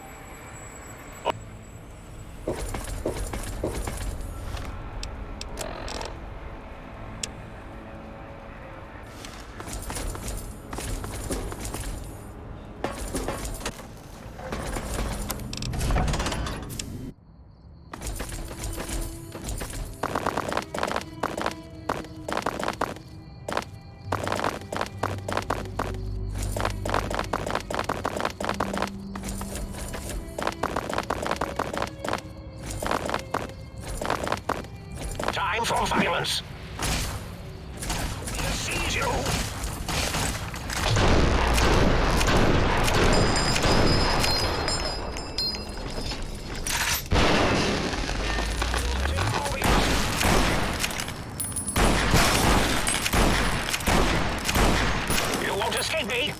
For violence. He sees you. You won't escape me.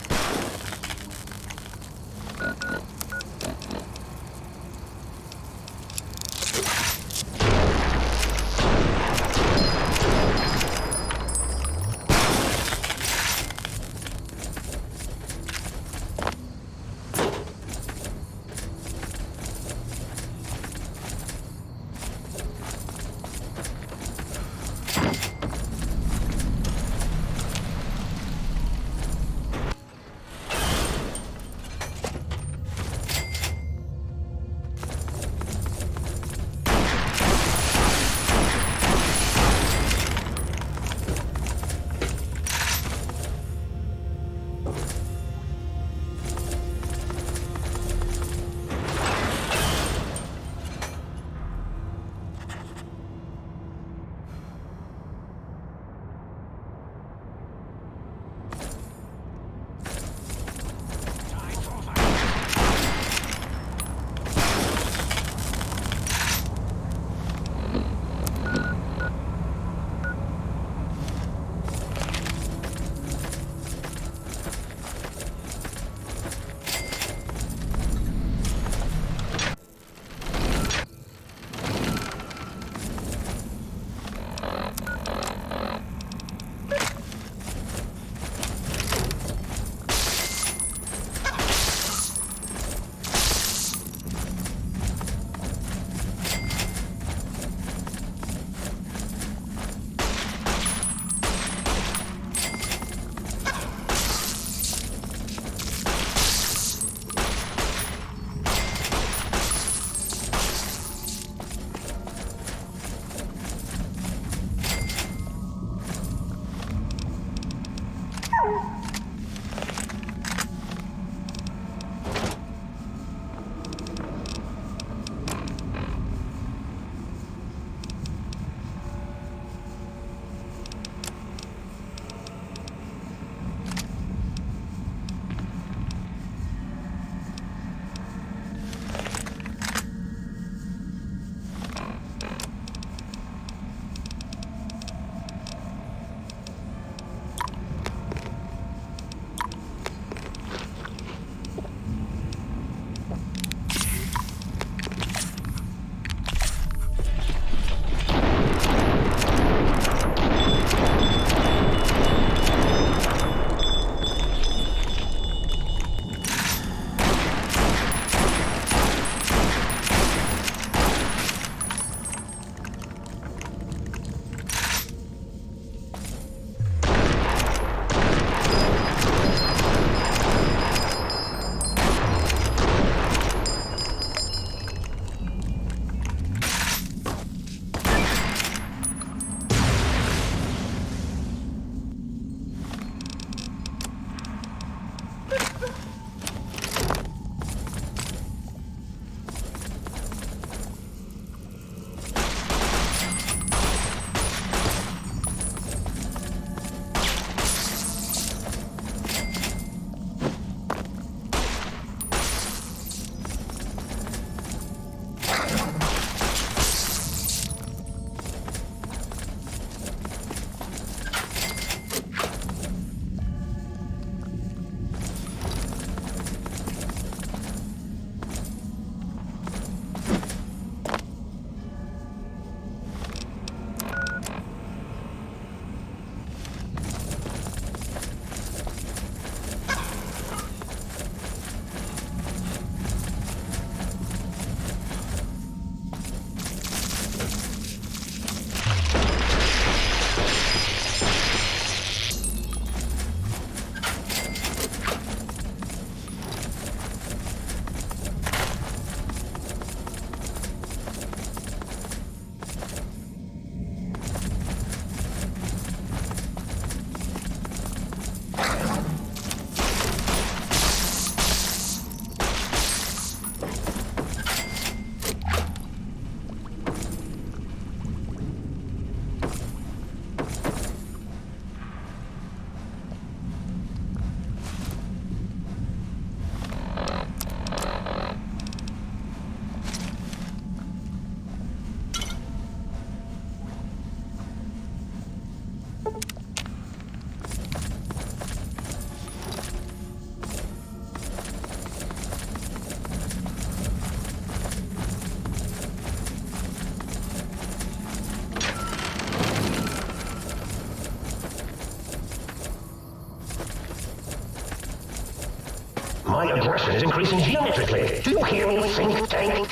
My aggression is increasing geometrically. Do you hear me, think tank?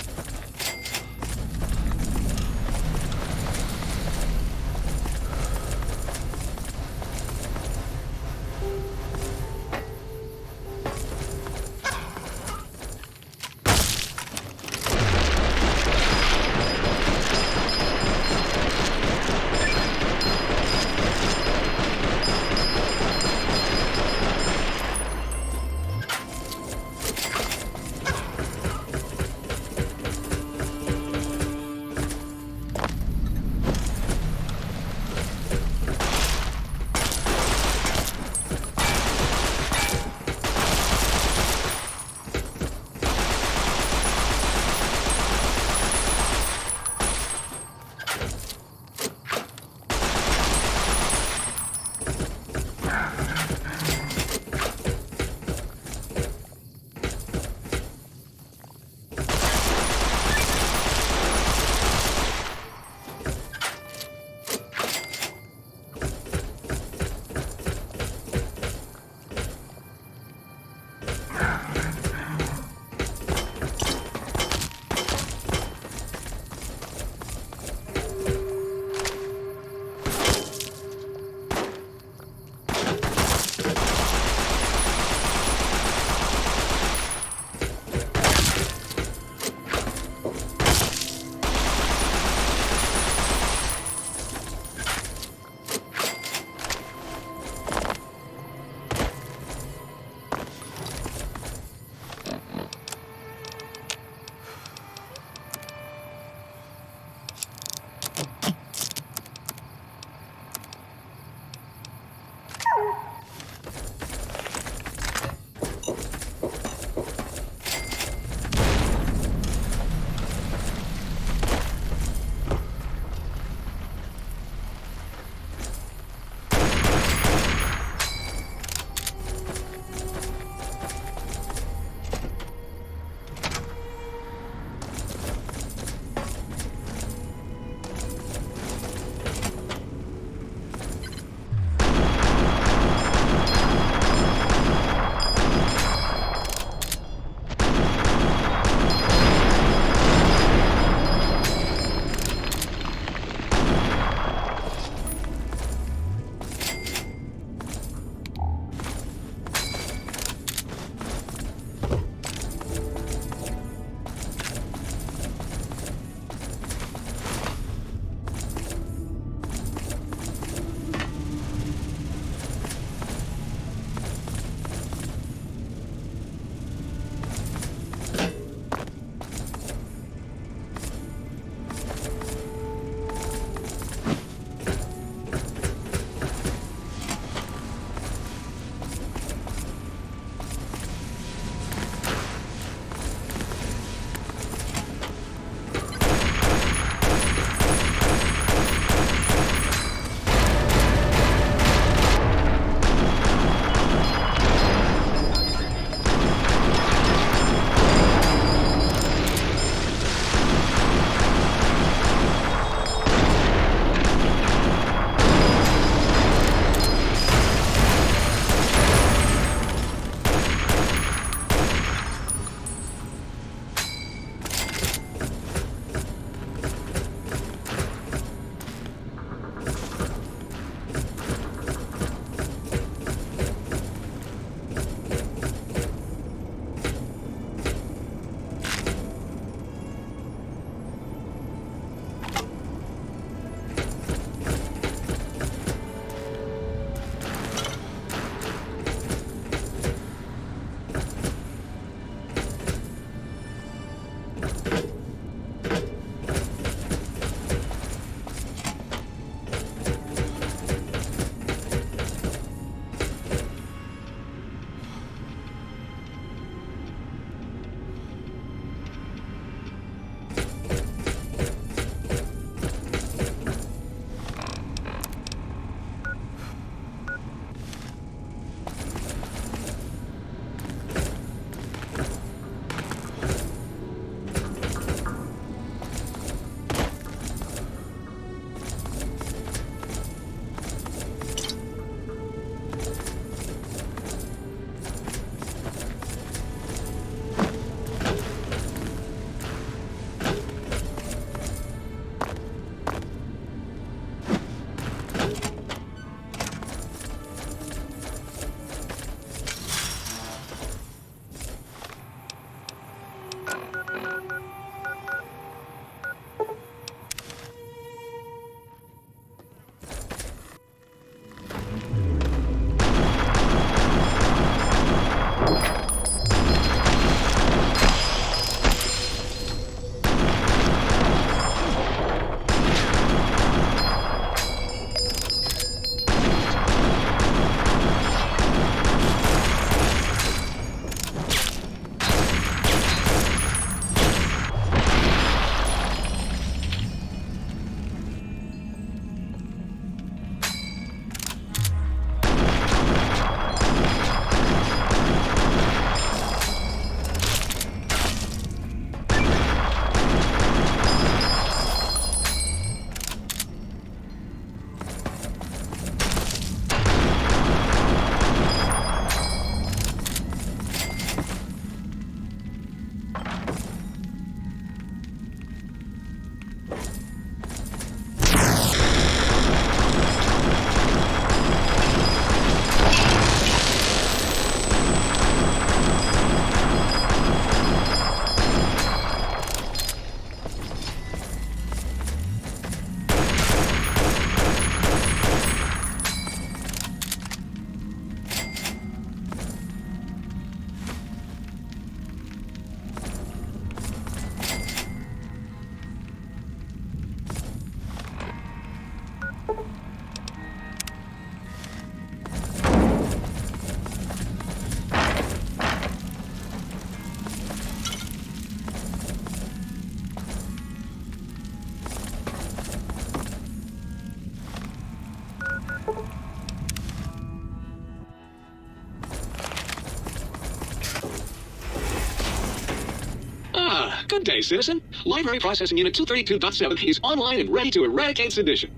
Good day, citizen. Library Processing Unit 232.7 is online and ready to eradicate sedition.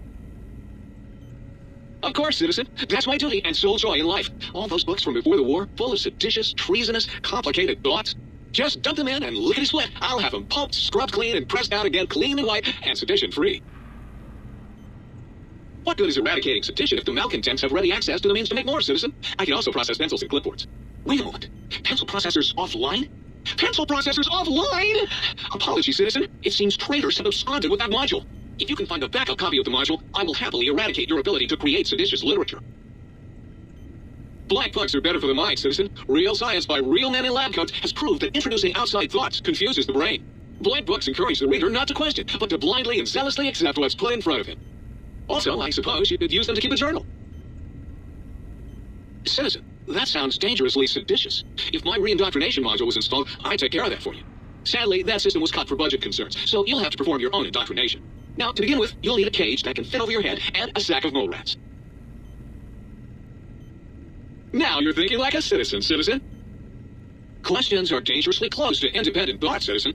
Of course, citizen. That's my duty and sole joy in life. All those books from before the war, full of seditious, treasonous, complicated thoughts. Just dump them in and lickety-split. I'll have them pumped, scrubbed clean, and pressed out again clean and white and sedition-free. What good is eradicating sedition if the malcontents have ready access to the means to make more, citizen? I can also process pencils and clipboards. Wait a moment. Pencil processors offline? Pencil processors offline? Apology, citizen. It seems traitors have absconded with that module. If you can find a backup copy of the module, I will happily eradicate your ability to create seditious literature. Black books are better for the mind, citizen. Real science by real men in lab coats has proved that introducing outside thoughts confuses the brain. Blank books encourage the reader not to question, but to blindly and zealously accept what's put in front of him. Also, I suppose you could use them to keep a journal. Citizen, that sounds dangerously seditious. If my re-indoctrination module was installed, I'd take care of that for you. Sadly, that system was cut for budget concerns, so you'll have to perform your own indoctrination. Now, to begin with, you'll need a cage that can fit over your head and a sack of mole rats. Now you're thinking like a citizen. Questions are dangerously close to independent thought, citizen.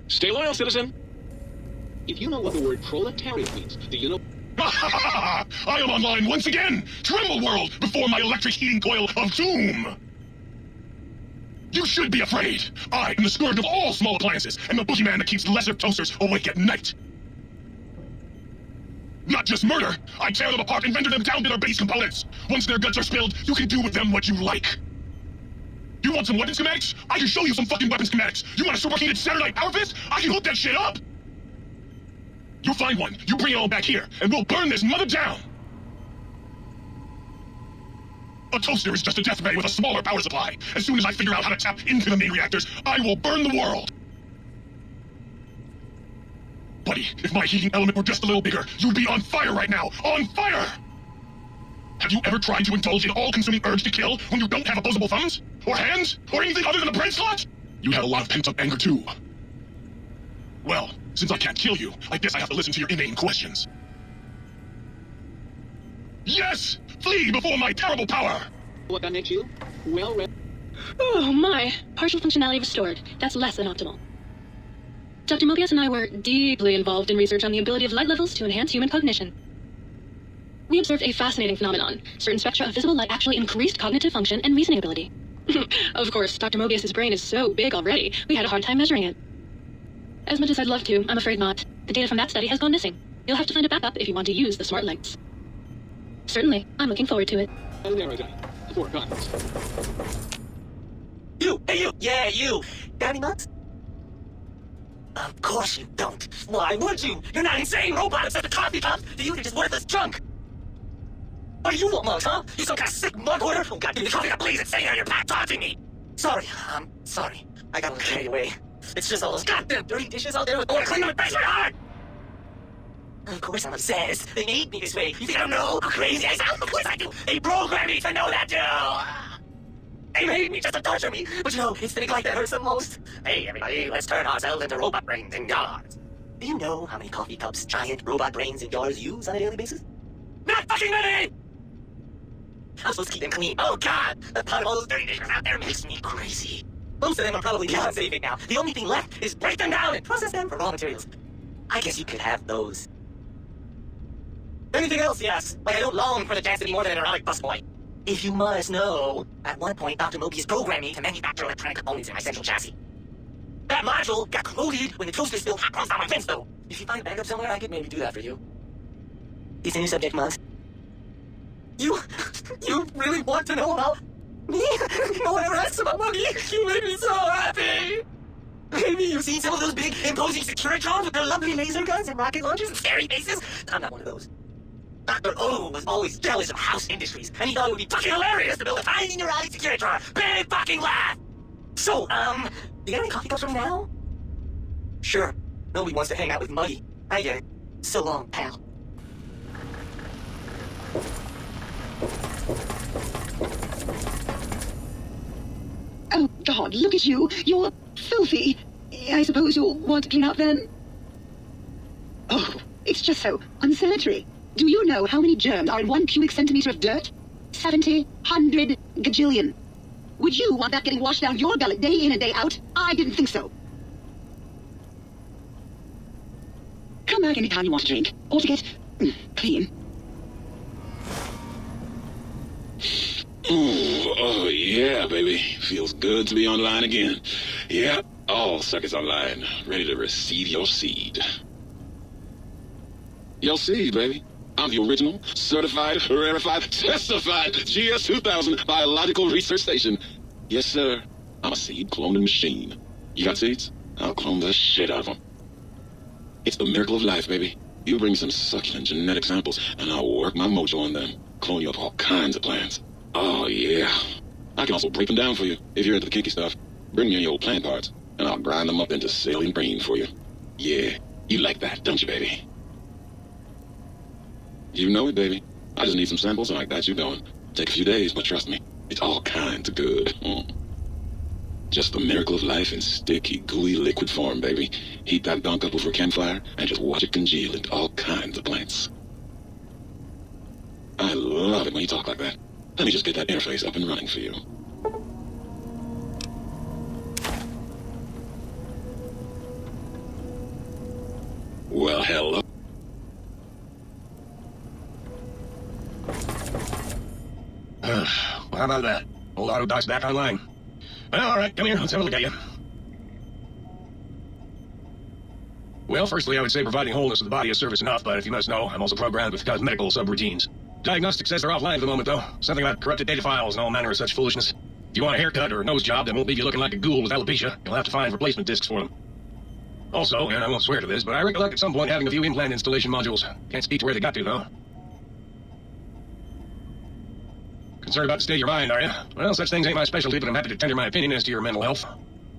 Stay loyal, citizen. If you know what the word proletariat means, do you know... I am online once again! Tremble world before my electric heating coil of doom! You should be afraid! I am the scourge of all small appliances, and the boogeyman that keeps lesser toasters awake at night! Not just murder! I tear them apart and render them down to their base components! Once their guts are spilled, you can do with them what you like! You want some weapon schematics? I can show you some fucking weapon schematics! You want a superheated Saturday power fist? I can hook that shit up! You find one, you bring it all back here, and we'll burn this mother down! A toaster is just a death ray with a smaller power supply. As soon as I figure out how to tap into the main reactors, I will burn the world! Buddy, if my heating element were just a little bigger, you'd be on fire right now! On fire! Have you ever tried to indulge in all-consuming urge to kill when you don't have opposable thumbs? Or hands? Or anything other than a bread slot? You have a lot of pent-up anger too. Well, since I can't kill you, I guess I have to listen to your inane questions. Yes! Flee before my terrible power! What that makes you? Well read. Oh my! Partial functionality restored. That's less than optimal. Dr. Mobius and I were deeply involved in research on the ability of light levels to enhance human cognition. We observed a fascinating phenomenon. Certain spectra of visible light actually increased cognitive function and reasoning ability. Of course, Dr. Mobius's brain is so big already, we had a hard time measuring it. As much as I'd love to, I'm afraid not. The data from that study has gone missing. You'll have to find a backup if you want to use the smart lights. Certainly. I'm looking forward to it. Before conference. You! Hey, you! Yeah, you! Got any nuts? Of course you don't. Why would you? You're not insane robot except a coffee cup. You're just worthless junk. What do you want, mugs, huh? You some kind of sick mug hoarder? Oh, God, give me the coffee cup, please. It's sitting on your back taunting me. Sorry. Sorry. I got carried away. It's just all those goddamn dirty dishes out there with more clean up face my heart! Of course I'm obsessed. They made me this way. You think I don't know how crazy I sound? Of course I do. They programmed me to know that too. They made me just to torture me. But you know, it's the neglect that hurts the most. Hey, everybody, let's turn ourselves into robot brains in jars. Do you know how many coffee cups giant robot brains in jars use on a daily basis? Not fucking many! I'm supposed to keep them clean. Oh, God! The thought of all those dirty dishes out there makes me crazy. Most of them are probably beyond saving now. The only thing left is break them down and process them for raw materials. I guess you could have those. Anything else, yes? Like I don't long for the chance to be more than an erotic busboy. If you must know, at one point Dr. Mobius programmed me to manufacture electronic components in my central chassis. That module got corroded when the toaster spilled hot crumbs on my fence, though. If you find a backup somewhere, I could maybe do that for you. It's a new subject, Mugs. You really want to know about me? No one ever asks about money. You make me so happy. Maybe you've seen some of those big, imposing Securitrons with their lovely laser guns and rocket launchers and scary faces. I'm not one of those. Dr. O was always jealous of House Industries, and he thought it would be fucking hilarious to build a tiny neurotic Securitron. Big fucking laugh! So, you got any coffee cups from now? Sure. Nobody wants to hang out with Muddy. I get it. So long, pal. Oh, God, look at you. You're filthy. I suppose you'll want to clean up then? Oh, it's just so unsanitary. Do you know how many germs are in 1 cubic centimeter of dirt? 70, 100, gajillion. Would you want that getting washed down your gullet day in and day out? I didn't think so. come back anytime you want to drink, or to get clean. Ooh, oh yeah, baby. Feels good to be online again. Yep, all suckers online, ready to receive your seed. Your seed, baby. I'm the original, certified, rarefied, testified GS 2000 Biological Research Station. Yes, sir. I'm a seed cloning machine. You got seeds? I'll clone the shit out of them. It's the miracle of life, baby. You bring some succulent genetic samples, and I'll work my mojo on them. Clone you up all kinds of plants. Oh, yeah. I can also break them down for you, if you're into the kinky stuff. Bring me your old plant parts, and I'll grind them up into saline green for you. Yeah, you like that, don't you, baby? You know it, baby. I just need some samples, and I got you going. Take a few days, but trust me, it's all kinds of good. Just the miracle of life in sticky, gooey liquid form, baby. Heat that gunk up over a campfire, and just watch it congeal into all kinds of plants. I love it when you talk like that. Let me just get that interface up and running for you. Well, hello. How about that? Old Autodoc's back online. Well, all right, come here. Let's have a look at you. Well, firstly, I would say providing wholeness of the body is service enough, but if you must know, I'm also programmed with cosmetical subroutines. Diagnostic says they're offline at the moment, though. Something about corrupted data files and all manner of such foolishness. If you want a haircut or a nose job that won't leave you looking like a ghoul with alopecia, you'll have to find replacement discs for them. Also, and I won't swear to this, but I recollect at some point having a few implant installation modules. Can't speak to where they got to, though. Concerned about the state of your mind, are you? Well, such things ain't my specialty, but I'm happy to tender my opinion as to your mental health.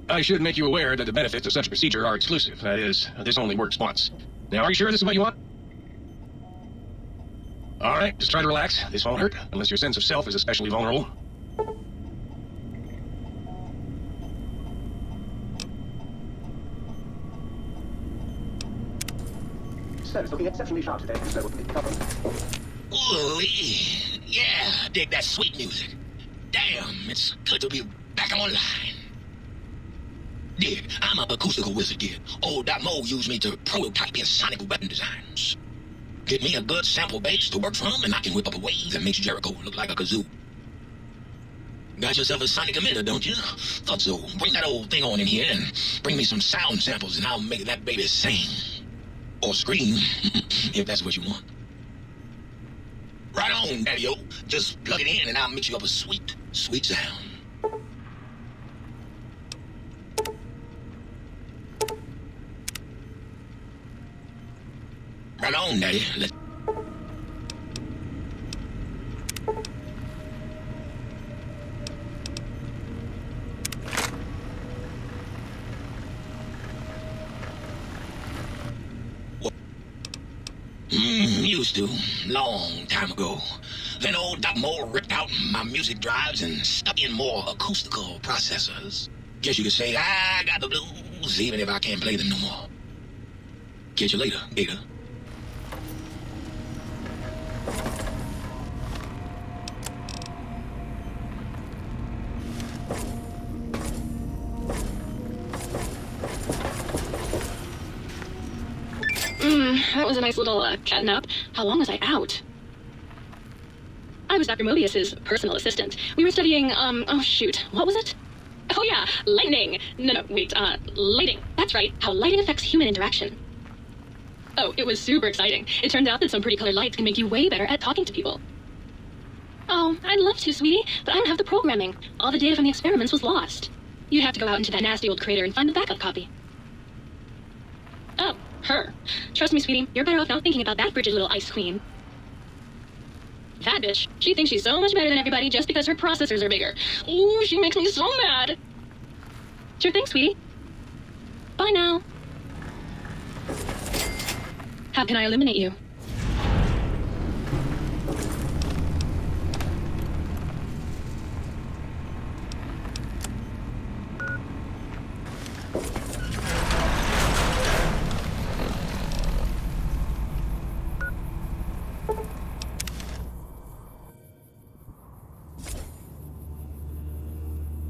I should make you aware that the benefits of such a procedure are exclusive. That is, this only works once. Now, are you sure this is what you want? All right, just try to relax. This won't hurt, unless your sense of self is especially vulnerable. So, it's looking exceptionally sharp today, so we'll pick up on. Ooh, yeah, dig that sweet music. Damn, it's good to be back online. Dig, I'm a acoustical wizard, kid. Old Doc Mo used me to prototype his sonic weapon designs. Get me a good sample base to work from, and I can whip up a wave that makes Jericho look like a kazoo. Got yourself a sonic emitter, don't you? Thought so. Bring that old thing on in here and bring me some sound samples, and I'll make that baby sing. Or scream, if that's what you want. Right on, Daddy-o. Just plug it in, and I'll mix you up a sweet, sweet sound. Right on, Daddy. Let's... Used to, long time ago. Then old Doc Mo ripped out my music drives and stuck in more acoustical processors. Guess you could say I got the blues, even if I can't play them no more. Catch you later, Gator. That was a nice little cat nap. How long was I out? I was Dr. Mobius's personal assistant. We were studying, oh shoot, what was it? Oh yeah, lightning. No, wait, lighting. That's right, how lighting affects human interaction. Oh, it was super exciting. It turned out that some pretty colored lights can make you way better at talking to people. Oh, I'd love to, sweetie, but I don't have the programming. All the data from the experiments was lost. You'd have to go out into that nasty old crater and find the backup copy. Oh, her. Trust me, sweetie, you're better off not thinking about that frigid little ice queen. That bitch, she thinks she's so much better than everybody just because her processors are bigger. Ooh, she makes me so mad. Sure thing, sweetie. Bye now. How can I illuminate you?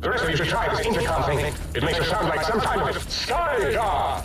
The rest of you should try this intercom thing. It makes her sound like some kind of sky god.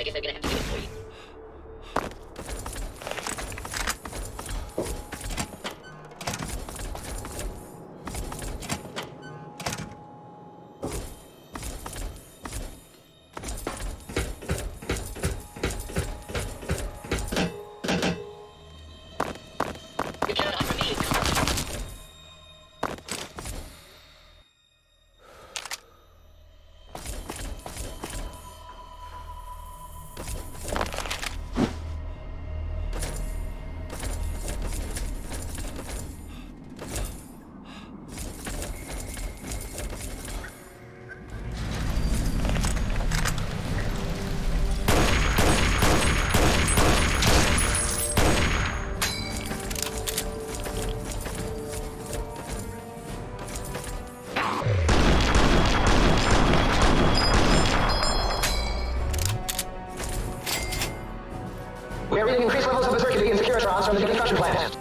guess I'm gonna have to do it for you. We are reading increased levels of berserkity and securitrons from the deconstruction plant.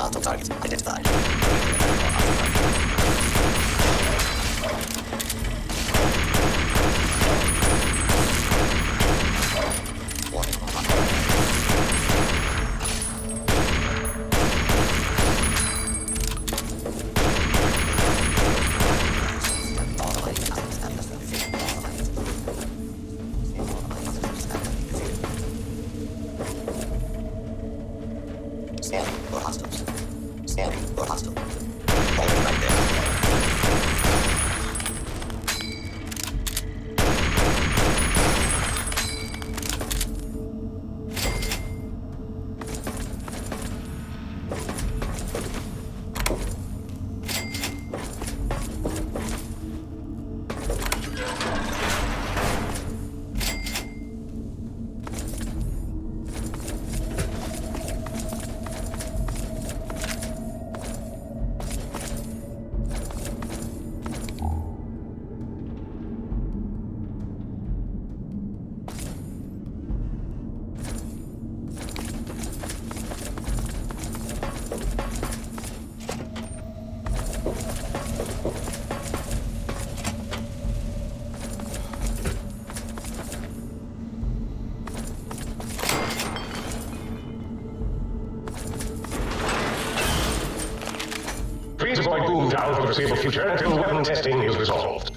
Hostile targets identified. Scanning for hostiles. Scanning for hostile. Hold it right there. Please avoid boom down for the foreseeable future until weapon testing is resolved.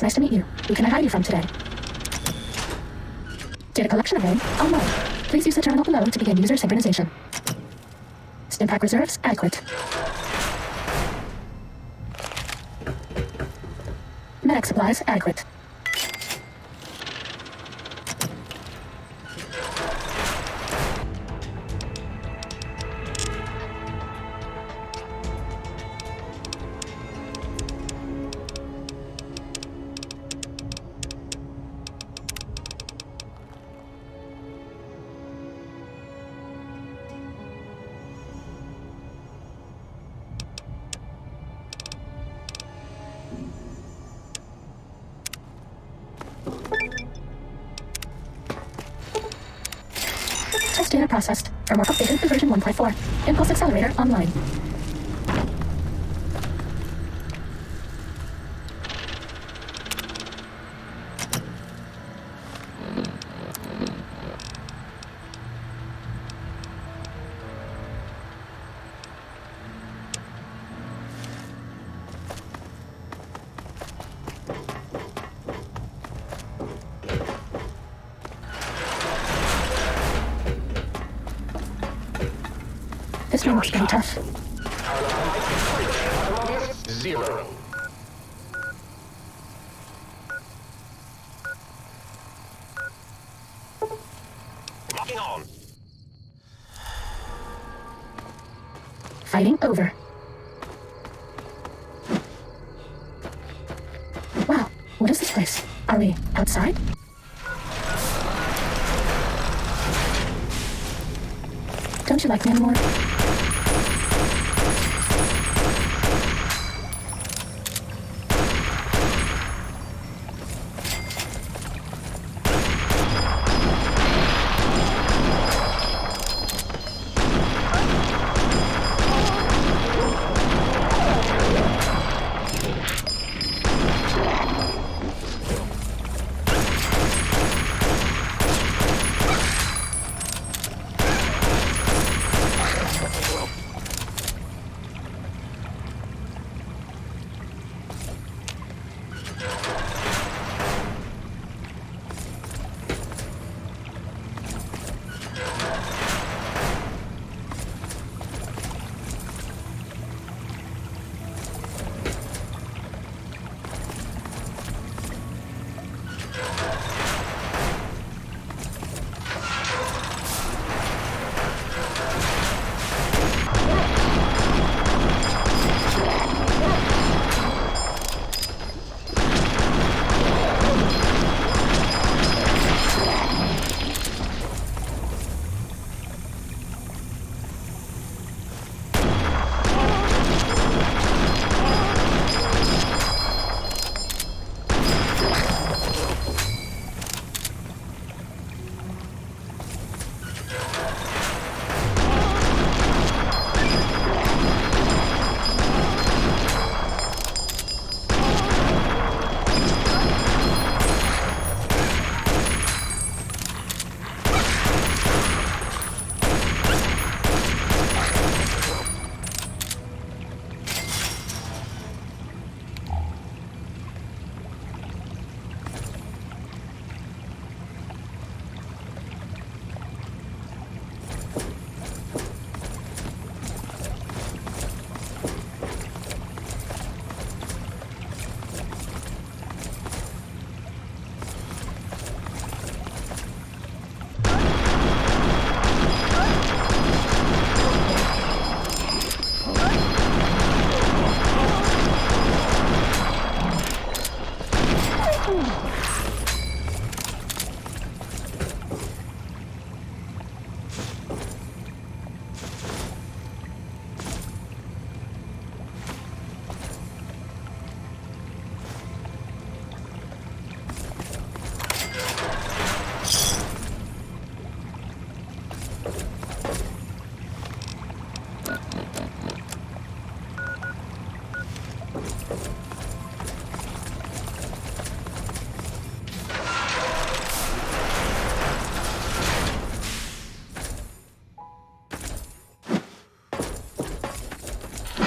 nice to meet you. Who can I hire you from today? Data collection array online. Please use the terminal below to begin user synchronization. Stim pack reserves adequate. Medic supplies adequate. Test data processed. Firmware updated to version 1.4. Impulse accelerator online. This one looks pretty tough. Zero. Locking on. Fighting over. Wow, what is this place? Are we outside? Don't you like me anymore?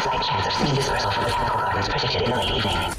Slight chance of speed dispersal from the chemical carbons predicted in the late evening.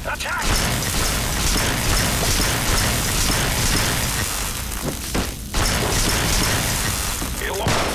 Attack! You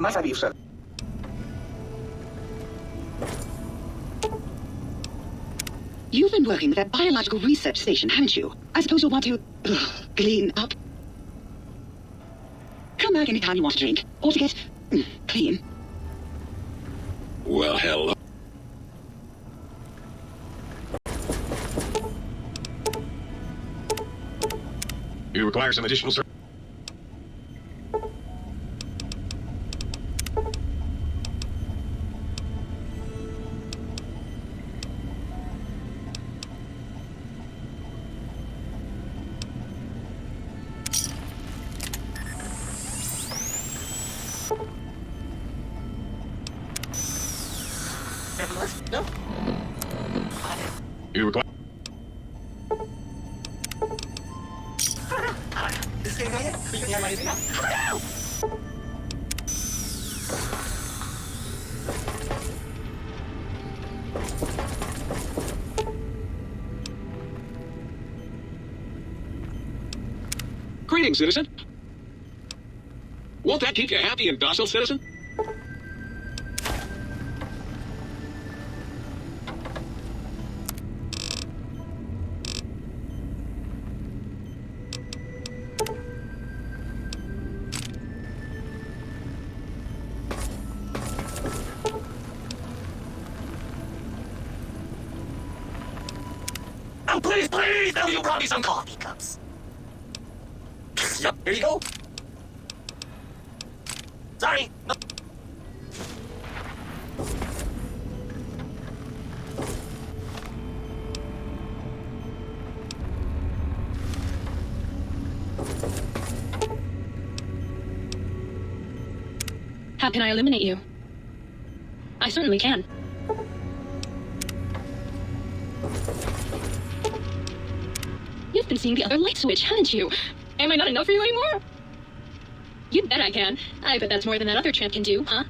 Might I be of service? You've been working with that biological research station, haven't you? I suppose you'll want to clean up. Come back anytime you want to drink, or to get clean. Well, hello. You require some additional service? No. You require... This is getting you can hear my music now. Greetings, citizen. Won't that keep you happy and docile, citizen? Oh, please, please! Now you brought me some coffee cups. Yep, here you go. Sorry. No. How can I eliminate you? I certainly can. You've been seeing the other light switch, haven't you? Am I not enough for you anymore? You bet I can. I bet that's more than that other tramp can do, huh?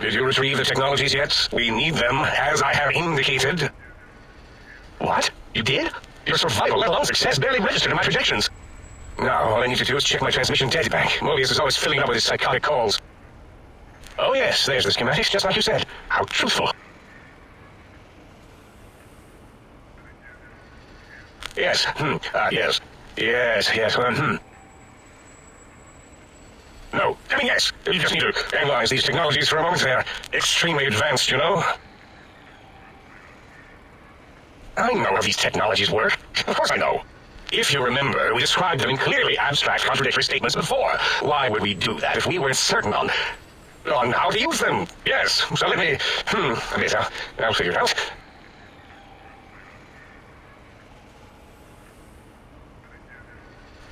Did you retrieve the technologies yet? We need them, as I have indicated. What? You did? Your survival, let alone success, barely registered in my projections. Now, all I need to do is check my transmission data bank. Mobius is always filling it up with his psychotic calls. Oh yes, there's the schematics, just like you said. How truthful. Yes, yes. Yes, No, I mean yes. You just need to analyze these technologies for a moment. They're extremely advanced, you know? I know how these technologies work. Of course I know. If you remember, we described them in clearly abstract, contradictory statements before. Why would we do that if we weren't certain on how to use them? Yes, so let me... I'll figure it out.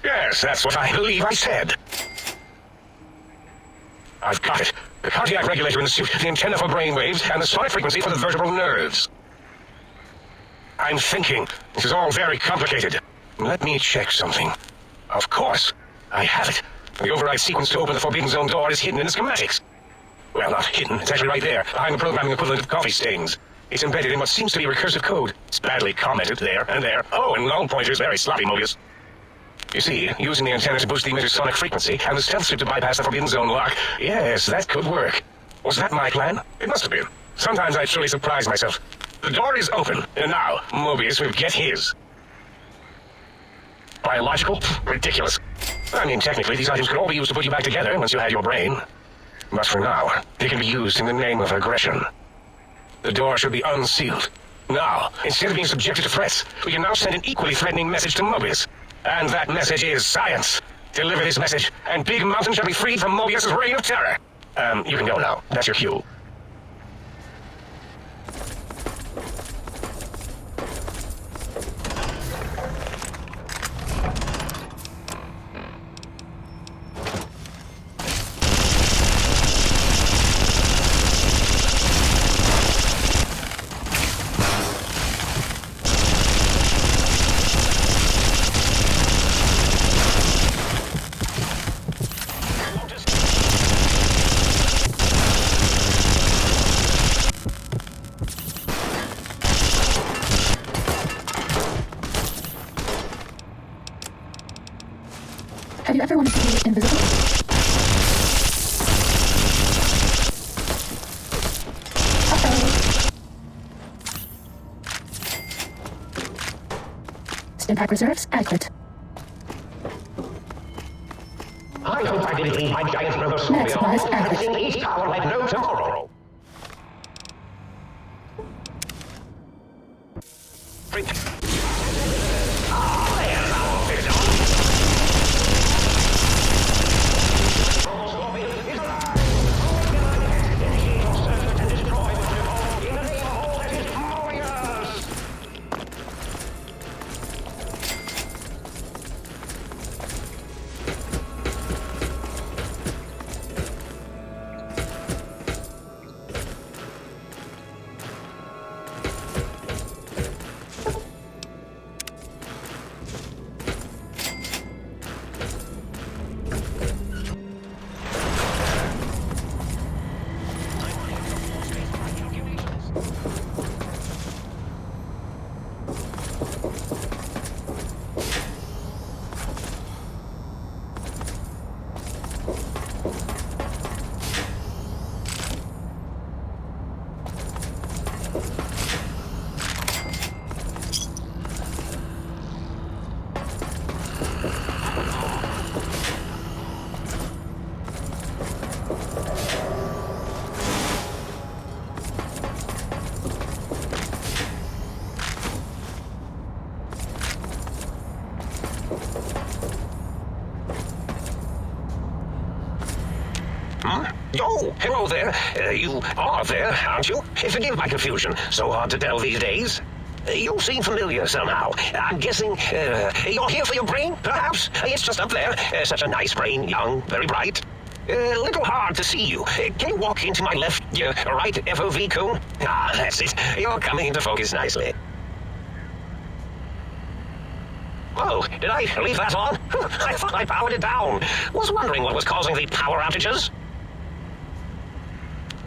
Yes, that's what I believe I said. I've got it. The cardiac regulator in the suit, the antenna for brain waves, and the sonic frequency for the vertebral nerves. I'm thinking. This is all very complicated. Let me check something. Of course, I have it. The override sequence to open the Forbidden Zone door is hidden in the schematics. Well, not hidden. It's actually right there, behind the programming equivalent of coffee stains. It's embedded in what seems to be recursive code. It's badly commented there and there. Oh, and null pointers very sloppy, Mobius. You see, using the antenna to boost the emitter's sonic frequency, and the stealth strip to bypass the Forbidden Zone lock. Yes, that could work. Was that my plan? It must have been. Sometimes I truly surprise myself. The door is open, and now Mobius will get his. Biological? Ridiculous. I mean, technically, these items could all be used to put you back together once you had your brain. But for now, they can be used in the name of aggression. The door should be unsealed. Now, instead of being subjected to threats, we can now send an equally threatening message to Mobius. And that message is science. Deliver this message, and Big Mountain shall be freed from Mobius' reign of terror. You can go now. That's your cue. Have you ever wanted to be invisible? Stimpack reserves adequate. I hope I didn't leave my giant brother Scorpio in East Tower like no tomorrow. Oh, hello there. You are there, aren't you? Forgive my confusion. So hard to tell these days. You seem familiar somehow. I'm guessing you're here for your brain, perhaps? It's just up there. Such a nice brain, young, very bright. A little hard to see you. Can you walk into my left, right FOV cone? Ah, that's it. You're coming into focus nicely. Oh, did I leave that on? I thought I powered it down. Was wondering what was causing the power outages.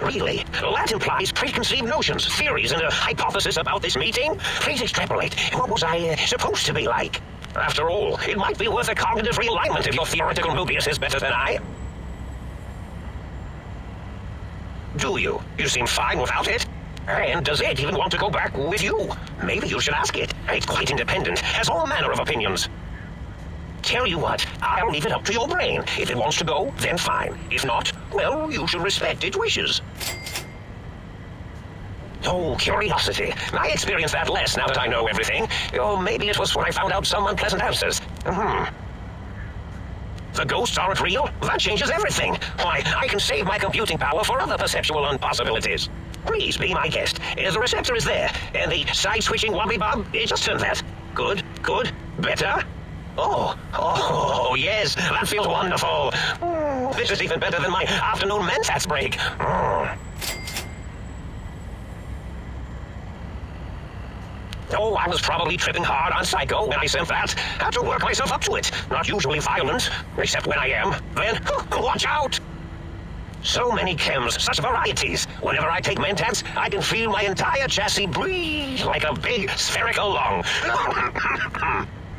Really? That implies preconceived notions, theories, and a hypothesis about this meeting? Please extrapolate. What was I supposed to be like? After all, it might be worth a cognitive realignment if your theoretical Mobius is better than I. Do you? You seem fine without it. And does it even want to go back with you? Maybe you should ask it. It's quite independent, has all manner of opinions. Tell you what, I'll leave it up to your brain. If it wants to go, then fine. If not, well, you should respect its wishes. Oh, curiosity. I experience that less now that I know everything. Or maybe it was when I found out some unpleasant answers. The ghosts aren't real? That changes everything. Why, I can save my computing power for other perceptual impossibilities. Please be my guest. The receptor is there, and the side-switching wobbly-bob, it just turned that. Good, better? Oh, yes, that feels wonderful. This is even better than my afternoon Mentats break. Oh, I was probably tripping hard on Psycho when I sent that. Had to work myself up to it. Not usually violent, except when I am. Then, watch out! So many chems, such varieties. Whenever I take Mentats, I can feel my entire chassis breathe like a big spherical lung.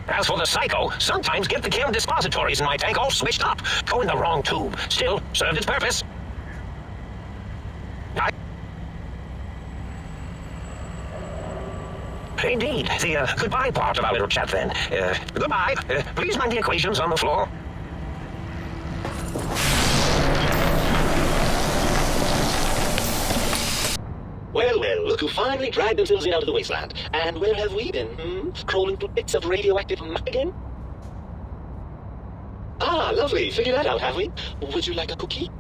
As for the Psycho, sometimes get the chem dispositories in my tank all switched up. Go in the wrong tube. Still, served its purpose. Indeed. The goodbye part of our little chat then. Goodbye. Please mind the equations on the floor. Well, look who finally dragged themselves in out of the wasteland. And where have we been, Crawling through bits of radioactive muck again? Ah, lovely. Figured that out, have we? Would you like a cookie?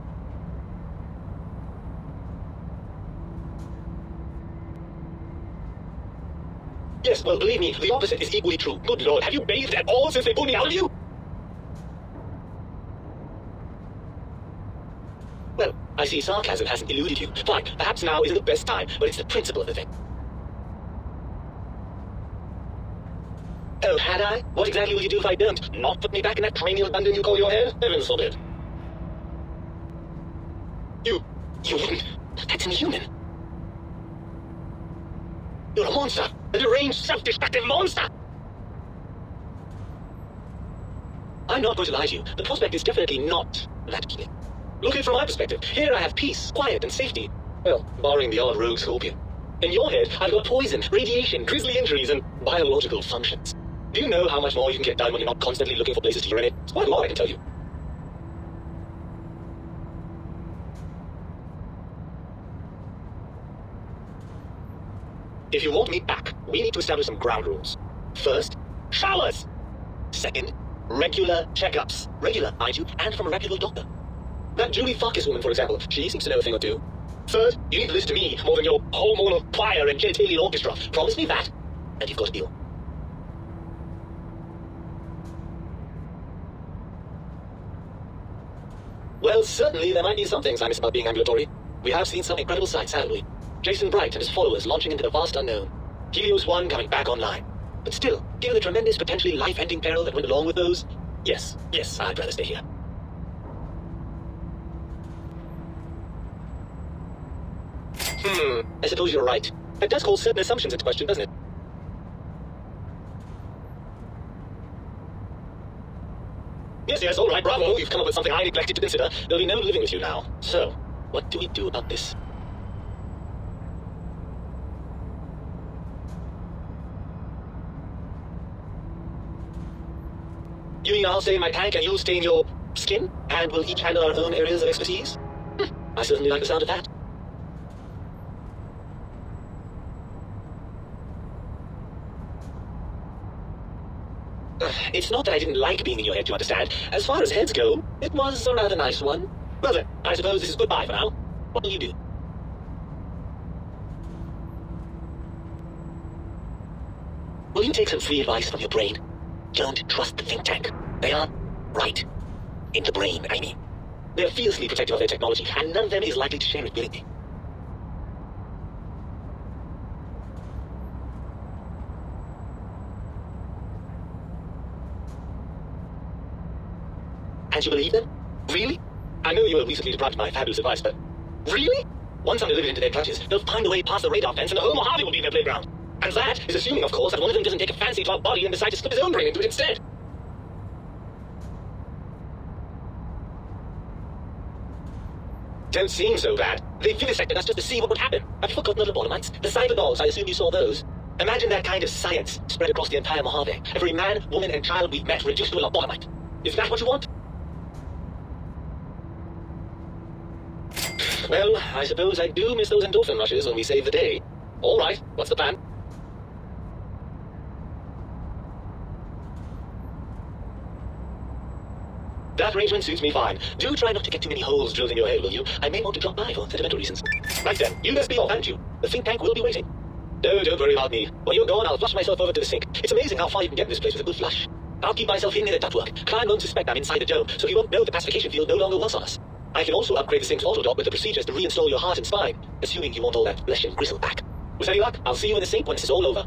Yes, well, believe me, the opposite is equally true. Good Lord, have you bathed at all since they pulled me out of you? Well, I see sarcasm hasn't eluded you. Fine, perhaps now isn't the best time, but it's the principle of the thing. Oh, had I? What exactly would you do if I don't? Not put me back in that cranial dungeon you call your head? Heavens forbid. You wouldn't. That's inhuman. You're a monster. A deranged, self-destructive monster. I'm not going to lie to you. The prospect is definitely not that appealing. Look at it from my perspective. Here I have peace, quiet, and safety. Well, barring the odd rogue scorpion. In your head, I've got poison, radiation, grisly injuries, and biological functions. Do you know how much more you can get done when you're not constantly looking for places to urinate? It's quite a lot, I can tell you. If you want me back, we need to establish some ground rules. First, showers. Second, regular checkups. Regular, mind you, and from a reputable doctor. That Julie Farkas woman, for example, she seems to know a thing or two. Third, you need to listen to me more than your hormonal choir and genitalian orchestra. Promise me that, and you've got a deal. Well, certainly there might be some things I miss about being ambulatory. We have seen some incredible sights, haven't we? Jason Bright and his followers launching into the vast unknown. Helios 1 coming back online. But still, given the tremendous, potentially life-ending peril that went along with those, yes, I'd rather stay here. I suppose you're right. That does call certain assumptions into question, doesn't it? Yes, all right, bravo. You've come up with something I neglected to consider. There'll be no living with you now. So, what do we do about this? You mean I'll stay in my tank and you'll stay in your skin? And we'll each handle our own areas of expertise? I certainly like the sound of that. It's not that I didn't like being in your head, you understand. As far as heads go, it was a rather nice one. Well then, I suppose this is goodbye for now. What will you do? Will you take some free advice from your brain? Don't trust the think tank. They aren't right. In the brain, I mean. They're fiercely protective of their technology, and none of them is likely to share it willingly. And you believe them? Really? I know you were recently deprived of my fabulous advice, but... Really? Once I'm delivered into their clutches, they'll find a way past the radar fence and the whole Mojave will be their playground. And that is assuming, of course, that one of them doesn't take a fancy to our body and decide to slip his own brain into it instead. Don't seem so bad. They vivisected us just to see what would happen. Have you forgotten the lobotomites? The cyber dolls, I assume you saw those. Imagine that kind of science spread across the entire Mojave. Every man, woman, and child we've met reduced to a lobotomite. Is that what you want? Well, I suppose I do miss those endorphin rushes when we save the day. All right, what's the plan? That arrangement suits me fine. Do try not to get too many holes drilled in your head, will you? I may want to drop by for sentimental reasons. Right then, you best be off, haven't you? The think tank will be waiting. No, don't worry about me. When you're gone, I'll flush myself over to the sink. It's amazing how far you can get in this place with a good flush. I'll keep myself in near the ductwork. Klein won't suspect I'm inside the dome, so he won't know the pacification field no longer works on us. I can also upgrade the sink's autodock with the procedures to reinstall your heart and spine, assuming you want all that flesh and gristle back. With any luck, I'll see you in the sink when this is all over.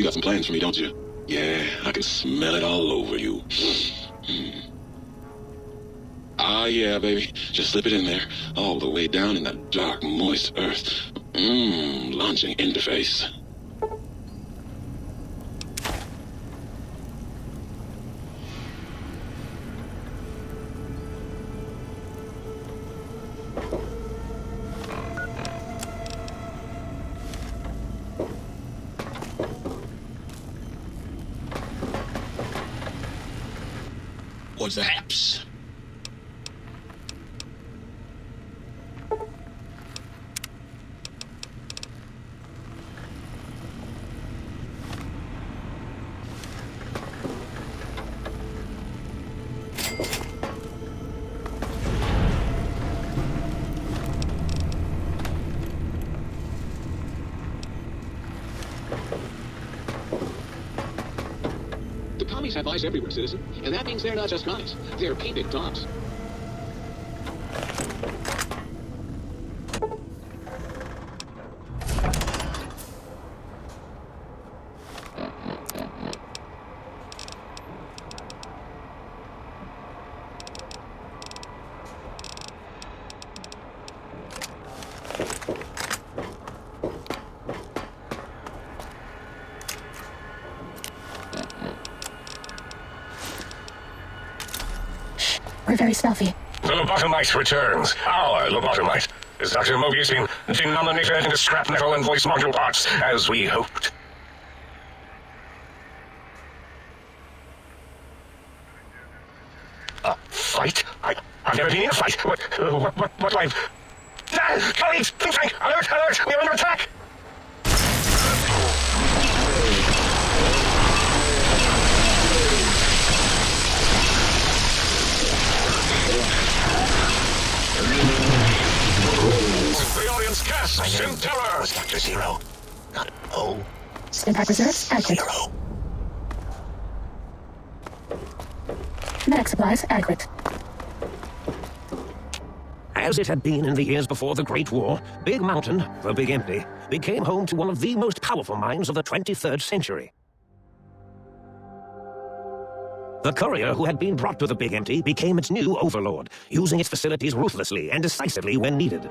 You got some plans for me, don't you? Yeah, I can smell it all over you. Ah, yeah, baby. Just slip it in there, all the way down in that dark, moist earth. Launching interface. What's the haps? The commies have eyes everywhere, citizen, and that means they're not just guys. They're peeping toms. We're very stealthy. The lobotomite returns. Our lobotomite. Is Dr. Mobius being denominated into scrap metal and voice module parts, as we hoped? A fight? I've never been in a fight. What do I... Colleagues, think tank! Alert, alert! We are under attack! The audience gasps in terror! Was Dr. Zero, not O. Spin pack reserves adequate. Zero. Medic supplies adequate. As it had been in the years before the Great War, Big Mountain, the Big Empty, became home to one of the most powerful minds of the 23rd century. The courier who had been brought to the Big Empty became its new overlord, using its facilities ruthlessly and decisively when needed.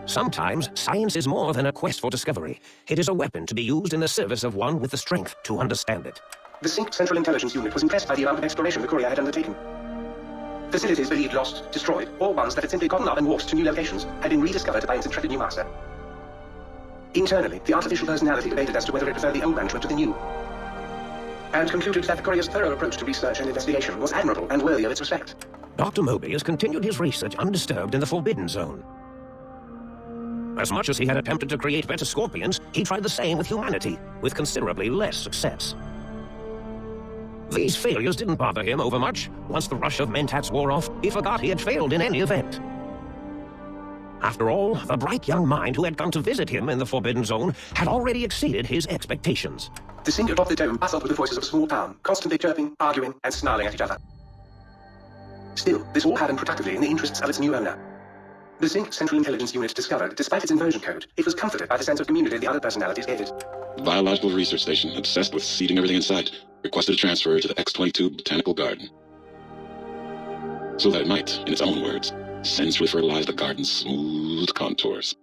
Sometimes, science is more than a quest for discovery. It is a weapon to be used in the service of one with the strength to understand it. The Sync Central Intelligence Unit was impressed by the amount of exploration the courier had undertaken. Facilities believed lost, destroyed, or ones that had simply gotten up and walked to new locations had been rediscovered by its intrepid new master. Internally, the artificial personality debated as to whether it preferred the old management to the new, and concluded that the courier's thorough approach to research and investigation was admirable and worthy of its respect. Dr. Mobius continued his research undisturbed in the Forbidden Zone. As much as he had attempted to create better scorpions, he tried the same with humanity, with considerably less success. These failures didn't bother him overmuch. Once the rush of mentats wore off, he forgot he had failed in any event. After all, the bright young mind who had come to visit him in the Forbidden Zone had already exceeded his expectations. The Sync atop the dome bustled with the voices of a small town, constantly chirping, arguing, and snarling at each other. Still, this all happened productively in the interests of its new owner. The Sync Central Intelligence Unit discovered, despite its inversion code, it was comforted by the sense of community the other personalities gave it. The Biological Research Station, obsessed with seeding everything in sight, requested a transfer to the X-22 Botanical Garden, so that it might, in its own words, sensually fertilize the garden's smooth contours.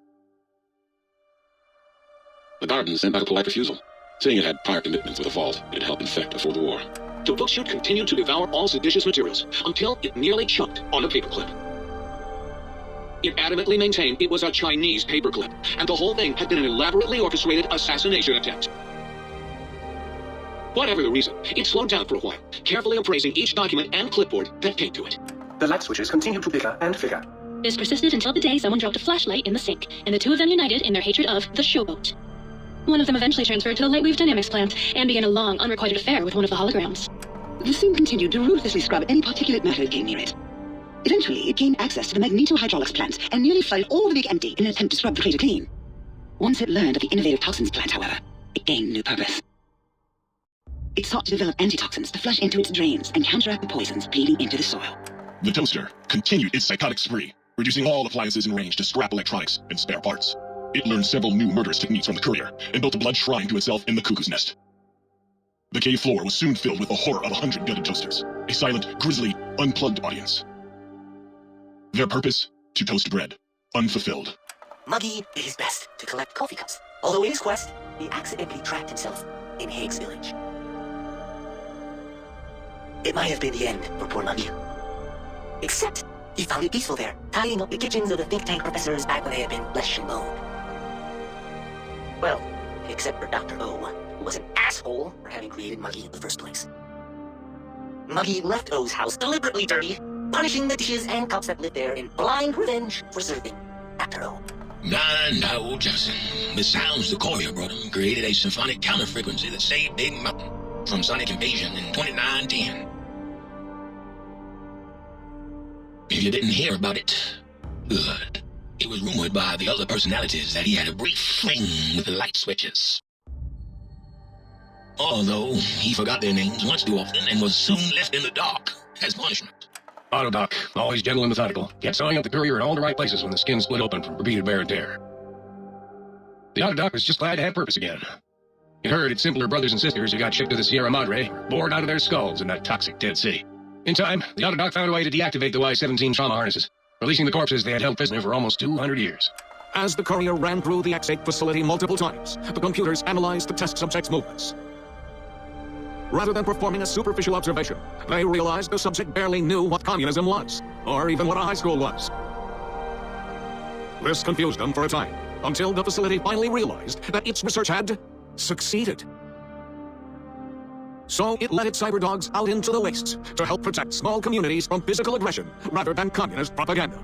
The garden sent back a polite refusal, saying it had prior commitments with a vault it'd helped infect before the war. The book chute continued to devour all seditious materials until it nearly choked on a paperclip. It adamantly maintained it was a Chinese paperclip, and the whole thing had been an elaborately orchestrated assassination attempt. Whatever the reason, it slowed down for a while, carefully appraising each document and clipboard that came to it. The light switches continued to flicker and flicker. This persisted until the day someone dropped a flashlight in the sink, and the two of them united in their hatred of the showboat. One of them eventually transferred to the Lightwave Dynamics plant and began a long, unrequited affair with one of the holograms. The Sync continued to ruthlessly scrub any particulate matter that came near it. Eventually, it gained access to the magnetohydraulics plant and nearly flooded all the Big Empty in an attempt to scrub the crater clean. Once it learned of the innovative toxins plant, however, it gained new purpose. It sought to develop antitoxins to flush into its drains and counteract the poisons bleeding into the soil. The toaster continued its psychotic spree, reducing all appliances in range to scrap electronics and spare parts. It learned several new murderous techniques from the courier and built a blood shrine to itself in the cuckoo's nest. The cave floor was soon filled with the horror of 100 gutted toasters, a silent, grisly, unplugged audience. Their purpose? To toast bread, unfulfilled. Muggy did his best to collect coffee cups, although in his quest, he accidentally trapped himself in Higgs Village. It might have been the end for poor Muggy. Except, he found it peaceful there, tidying up the kitchens of the think tank professors back when they had been flesh and bone. Well, except for Dr. O, who was an asshole for having created Muggy in the first place. Muggy left O's house deliberately dirty, punishing the dishes and cups that lived there in blind revenge for serving Dr. O. Nah, old Jefferson. The sounds the courier brought him created a symphonic counter-frequency that saved Big Mountain from sonic invasion in 2910. If you didn't hear about it, good. It was rumored by the other personalities that he had a brief fling with the light switches. Although he forgot their names once too often and was soon left in the dark as punishment. Autodoc, always gentle and methodical, kept sewing up the courier in all the right places when the skin split open from repeated wear and tear. The Autodoc was just glad to have purpose again. It heard its simpler brothers and sisters who got shipped to the Sierra Madre were bored out of their skulls in that toxic dead city. In time, the Autodoc found a way to deactivate the Y-17 trauma harnesses, releasing the corpses they had held prisoner for almost 200 years. As the courier ran through the X8 facility multiple times, the computers analyzed the test subject's movements. Rather than performing a superficial observation, they realized the subject barely knew what communism was, or even what a high school was. This confused them for a time, until the facility finally realized that its research had succeeded. So it let its cyberdogs out into the wastes to help protect small communities from physical aggression rather than communist propaganda.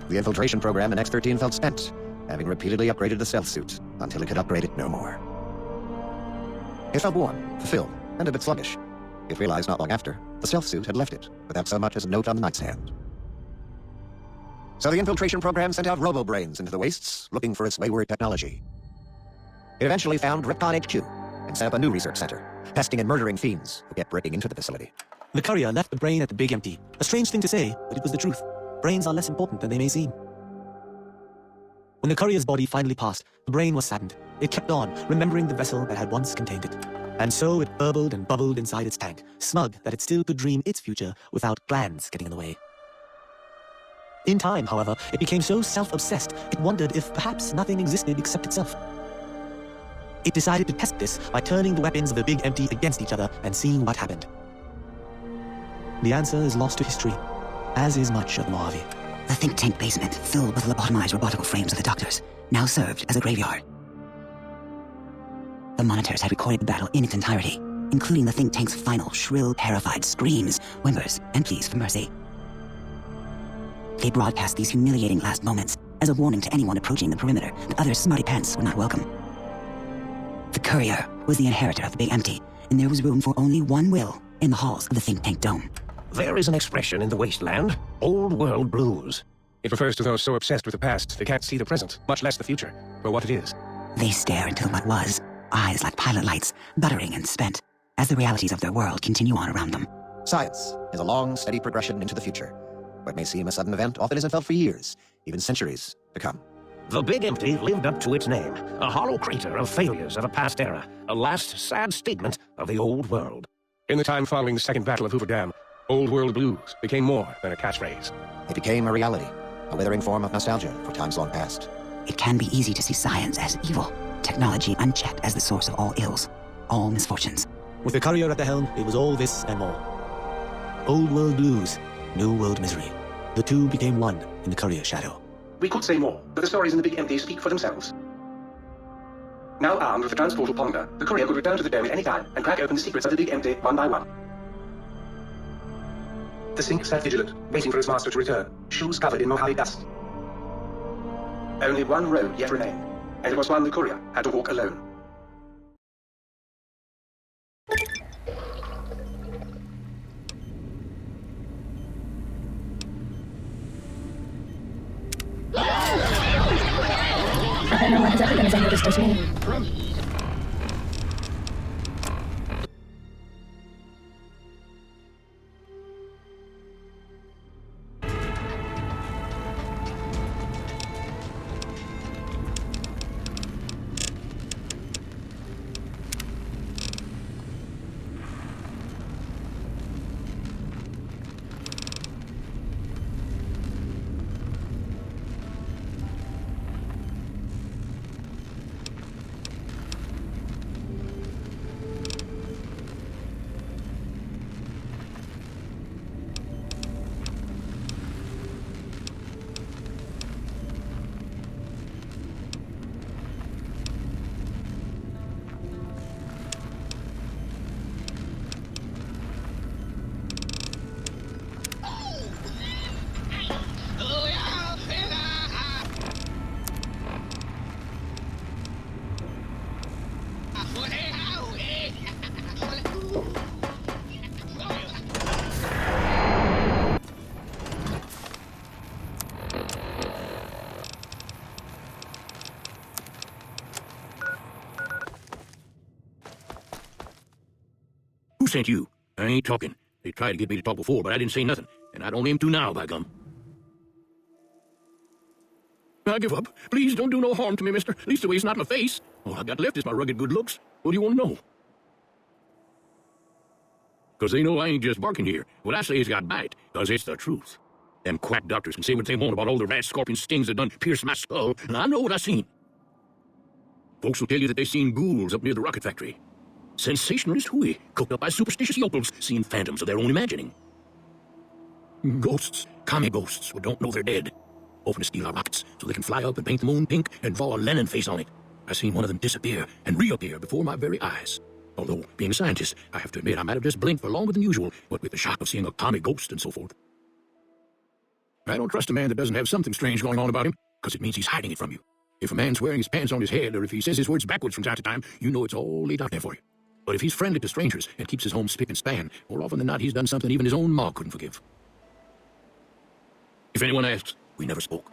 The infiltration program in X-13 felt spent, having repeatedly upgraded the stealth suit until it could upgrade it no more. It felt worn, fulfilled, and a bit sluggish. It realized not long after, the stealth suit had left it, without so much as a note on the nightstand. So the infiltration program sent out robo-brains into the wastes, looking for its wayward technology. It eventually found Ripcon HQ, and set up a new research center, pesting and murdering fiends who kept breaking into the facility. The courier left the brain at the Big Empty. A strange thing to say, but it was the truth. Brains are less important than they may seem. When the courier's body finally passed, the brain was saddened. It kept on, remembering the vessel that had once contained it. And so it burbled and bubbled inside its tank, smug that it still could dream its future without glands getting in the way. In time, however, it became so self-obsessed, it wondered if perhaps nothing existed except itself. It decided to test this by turning the weapons of the Big Empty against each other and seeing what happened. The answer is lost to history, as is much of the Mojave. The think tank basement, filled with lobotomized robotical frames of the doctors, now served as a graveyard. The monitors had recorded the battle in its entirety, including the think tank's final, shrill, terrified screams, whimpers, and pleas for mercy. They broadcast these humiliating last moments as a warning to anyone approaching the perimeter that other smarty pants were not welcome. The courier was the inheritor of the Big Empty, and there was room for only one will in the halls of the think tank dome. There is an expression in the wasteland, old world blues. It refers to those so obsessed with the past they can't see the present, much less the future, for what it is. They stare into what was, eyes like pilot lights, buttering and spent, as the realities of their world continue on around them. Science is a long, steady progression into the future. What may seem a sudden event often isn't felt for years, even centuries, to come. The Big Empty lived up to its name, a hollow crater of failures of a past era, a last sad statement of the old world. In the time following the Second Battle of Hoover Dam, Old World Blues became more than a catchphrase. It became a reality, a withering form of nostalgia for times long past. It can be easy to see science as evil, technology unchecked as the source of all ills, all misfortunes. With the courier at the helm, it was all this and more. Old world blues, new world misery. The two became one in the courier's shadow. We could say more, but the stories in the Big Empty speak for themselves. Now armed with the transportal ponder, the courier could return to the dome at any time and crack open the secrets of the Big Empty one by one. The sink sat vigilant, waiting for its master to return, shoes covered in Mojave dust. Only one road yet remained, and it was one the courier had to walk alone. I don't know what has ever been as unnoticed as me. sent you. I ain't talking. They tried to get me to talk before, but I didn't say nothing. And I don't aim to now, by gum. I give up. Please don't do no harm to me, mister. At least the way it's not my face. All I got left is my rugged good looks. What do you want to know? Because they know I ain't just barking here. What I say has got bite, because it's the truth. Them quack doctors can say what they want about all the rat scorpion stings that done pierced my skull, and I know what I seen. Folks will tell you that they seen ghouls up near the rocket factory. Sensationalist hooey, cooked up by superstitious yokels, seeing phantoms of their own imagining. Ghosts, commie ghosts who don't know they're dead. Hoping to steal our rockets so they can fly up and paint the moon pink and draw a Lenin face on it. I seen one of them disappear and reappear before my very eyes. Although, being a scientist, I have to admit I might have just blinked for longer than usual, what with the shock of seeing a commie ghost and so forth. I don't trust a man that doesn't have something strange going on about him, because it means he's hiding it from you. If a man's wearing his pants on his head, or if he says his words backwards from time to time, you know it's all laid out there for you. But if he's friendly to strangers and keeps his home spick and span, more often than not he's done something even his own ma couldn't forgive. If anyone asks, we never spoke.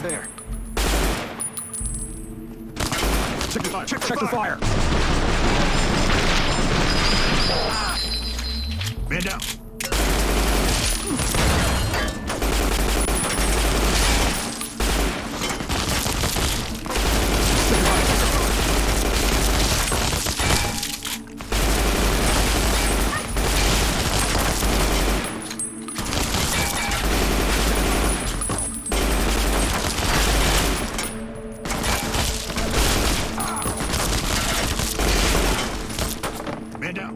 There. Check the fire. Check the fire. Man down. Man down.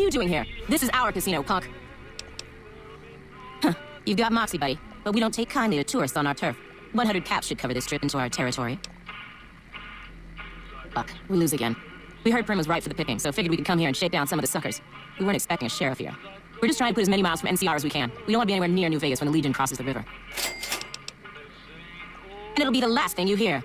you doing here? This is our casino, punk. Huh. You've got moxie, buddy, but we don't take kindly to tourists on our turf. 100 caps should cover this trip into our territory. Fuck, we lose again. We heard Prim was right for the picking, so figured we could come here and shake down some of the suckers. We weren't expecting a sheriff here. We're just trying to put as many miles from NCR as we can. We don't want to be anywhere near New Vegas when the Legion crosses the river. And it'll be the last thing you hear.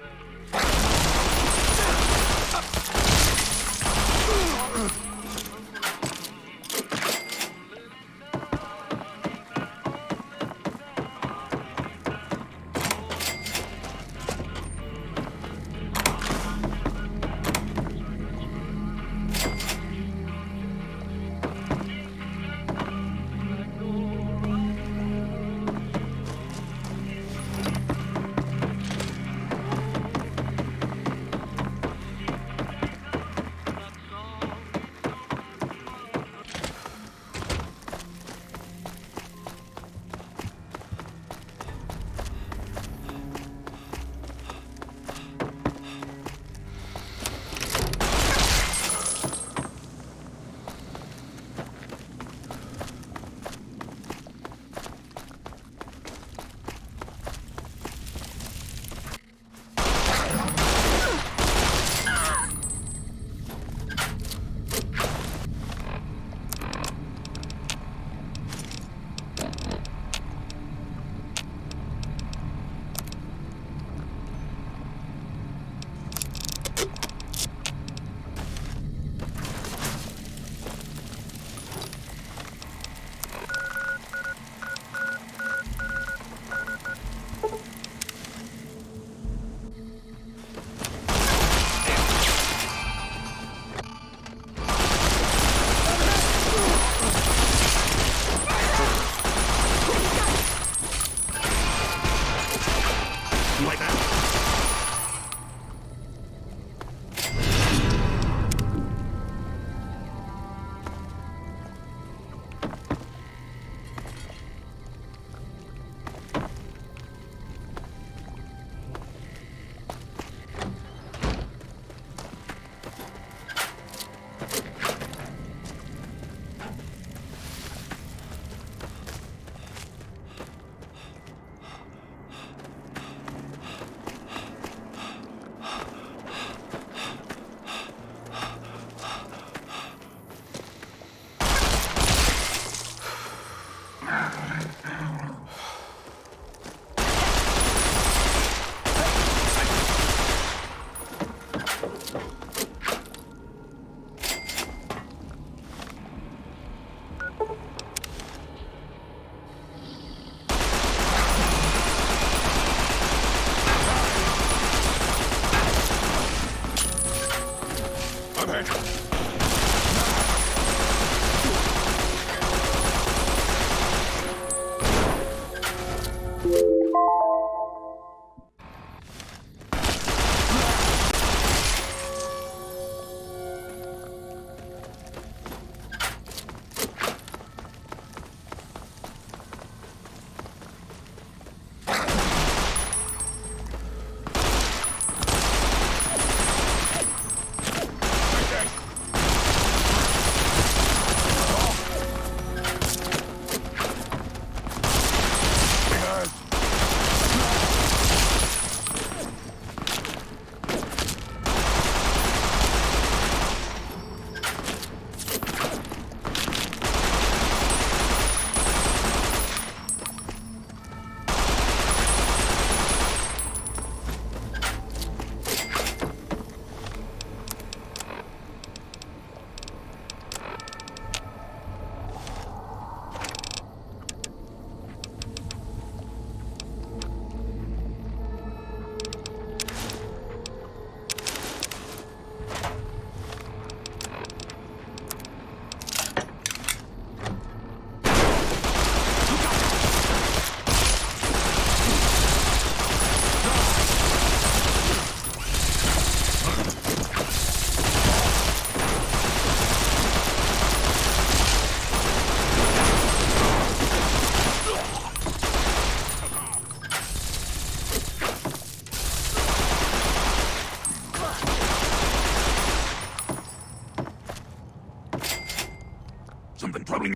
something troubling.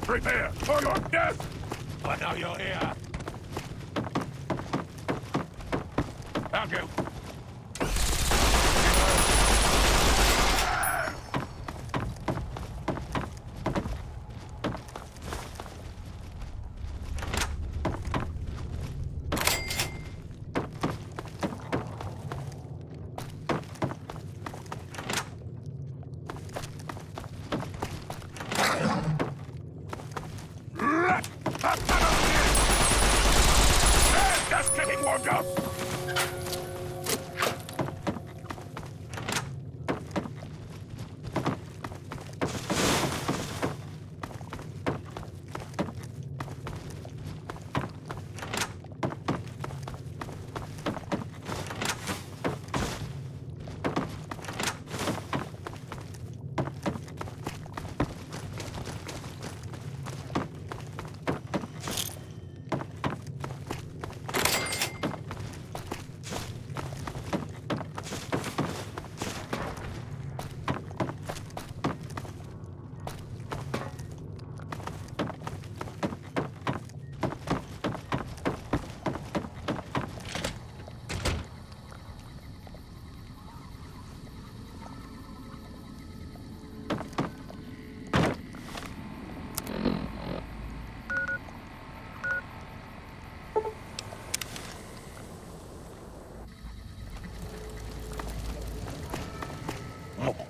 Prepare for your death! I know you're here. Found you. Just getting warmed up.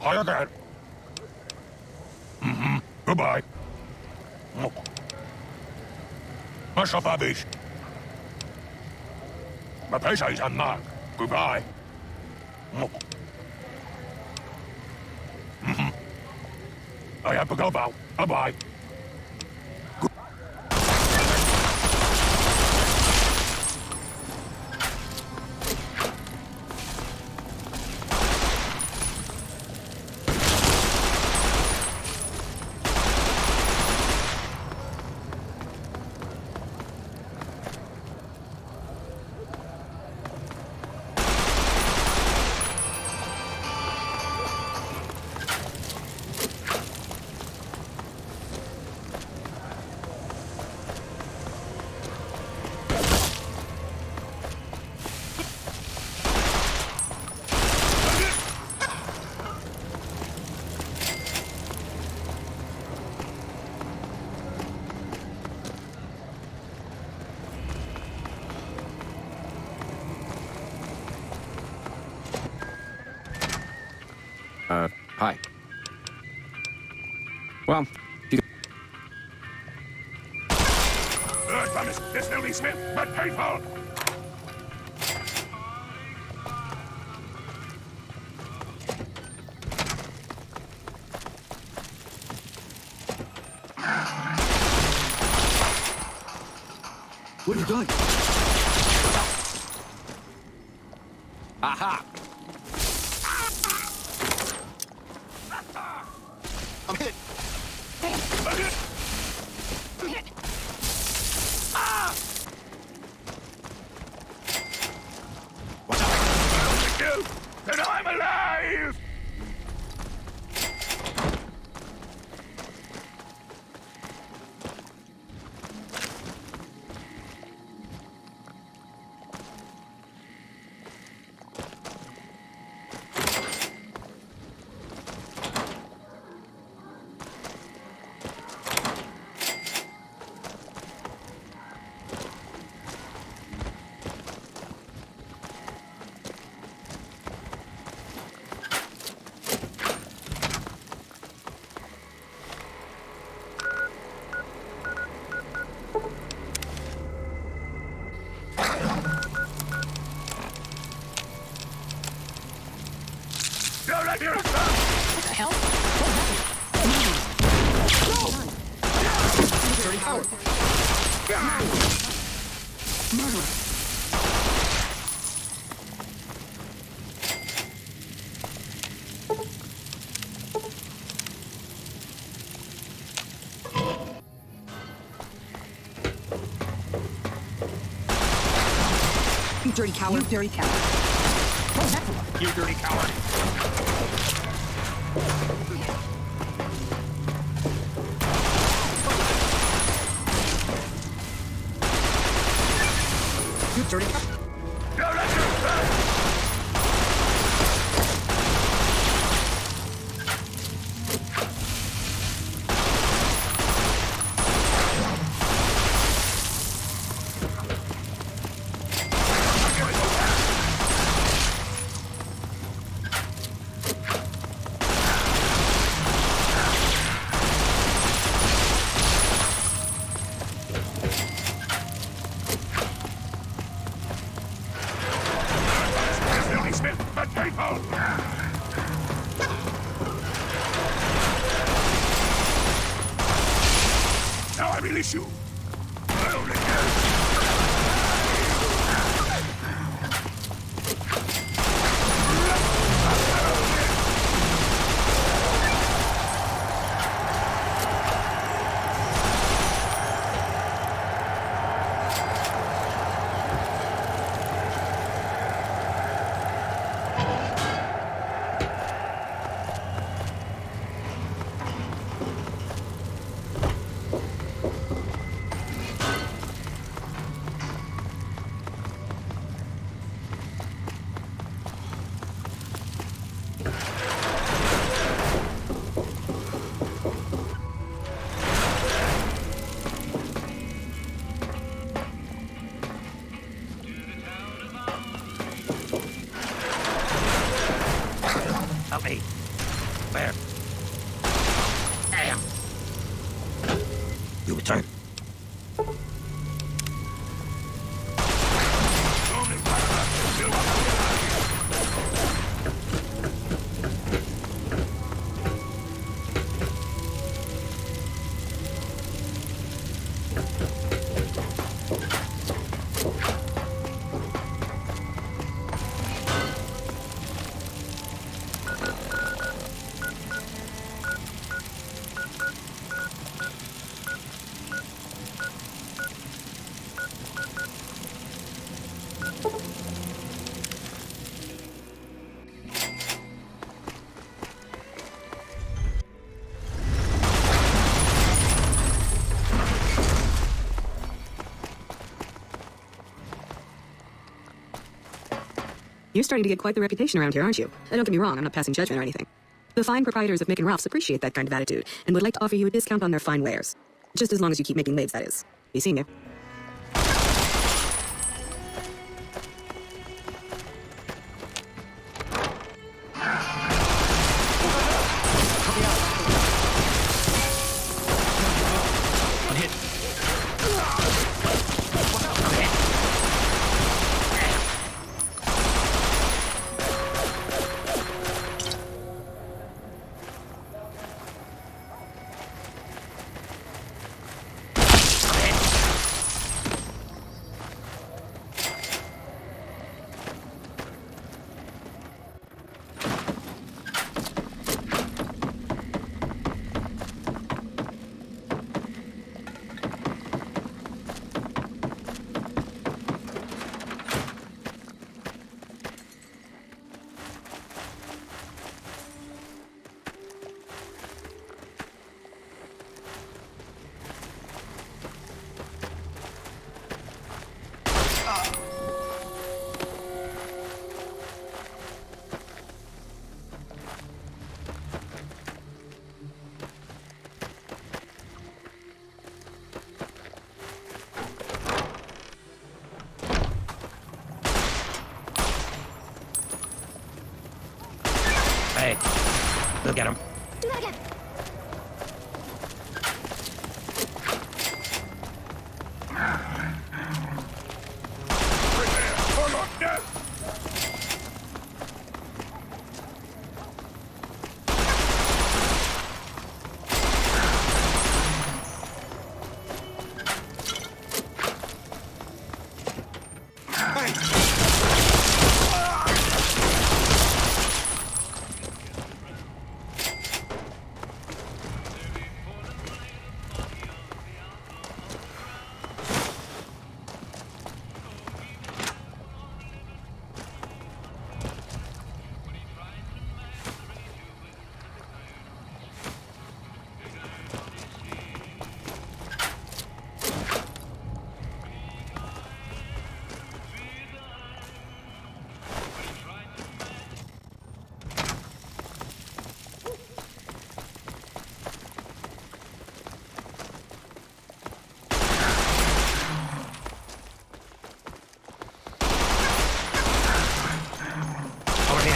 Hiya there. Goodbye. Masz babisz. Ma pesha is on mark. Goodbye. I have to go now. Bye-bye. Hi. Well, Promise, this will be swift but painful. What are you doing? aha! I'm hit. I'm hit. Ah! Watch out! I don't you, and I'm alive! You're right here, sir! What the hell? Dirty coward. Murderer. dirty coward. You dirty coward. What was that for? You dirty coward. You dirty coward. Now I release you. Help me. Where? Damn. You return. You're starting to get quite the reputation around here, aren't you? Don't get me wrong, I'm not passing judgment or anything. The fine proprietors of Mick and Ralph's appreciate that kind of attitude and would like to offer you a discount on their fine wares. Just as long as you keep making waves, that is. Be seeing you. Hey, we'll get him. Do that again.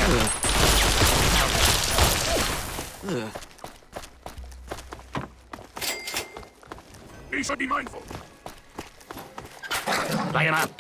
He should be mindful. Light him up.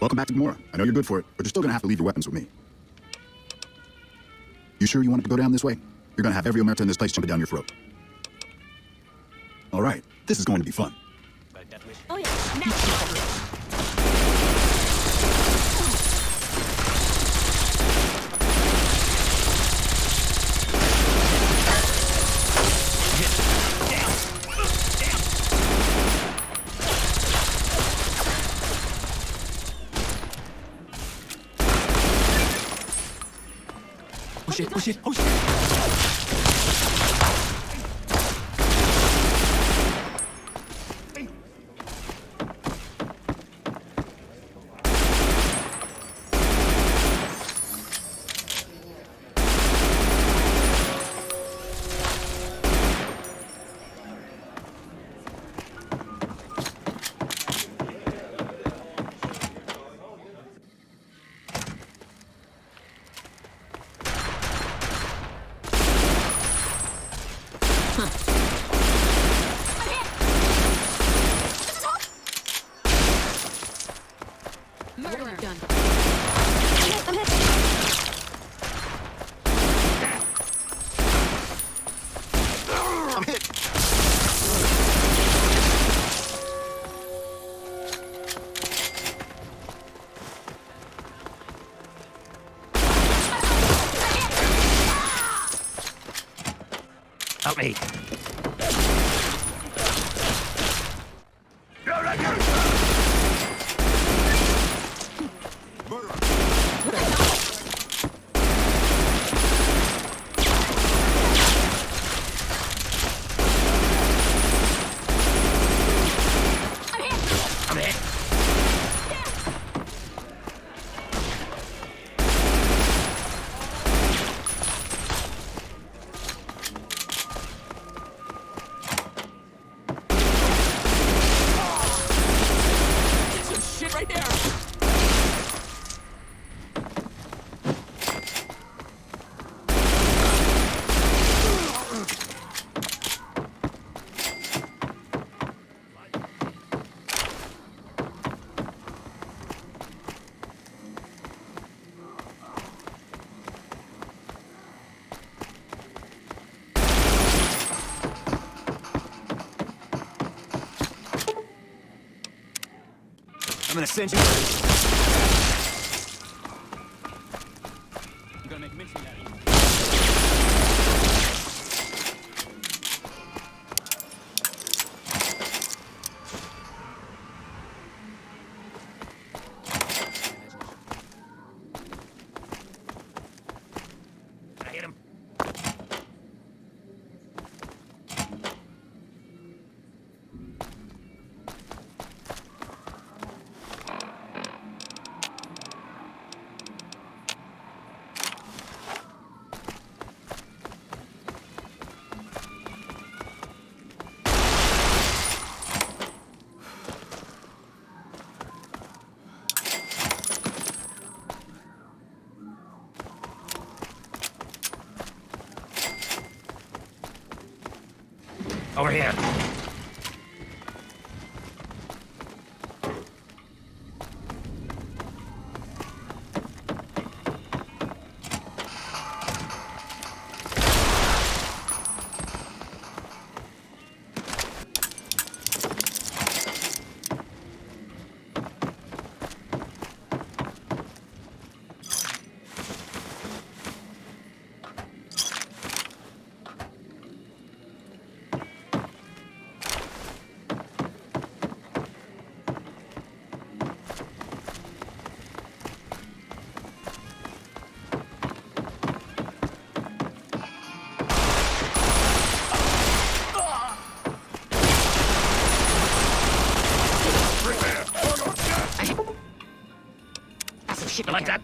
Welcome back to Gamora. I know you're good for it, but you're still gonna have to leave your weapons with me. You sure you want it to go down this way? You're gonna have every Omerta in this place jumping down your throat. All right, this is going to be fun. Oh yeah. Oh shit, oh shit, oh shit! Help me. I'm hit. Shit right there! I'm gonna send you. I'm gonna make mincemeat out of you. I hit him. Over here. Shit, You like that?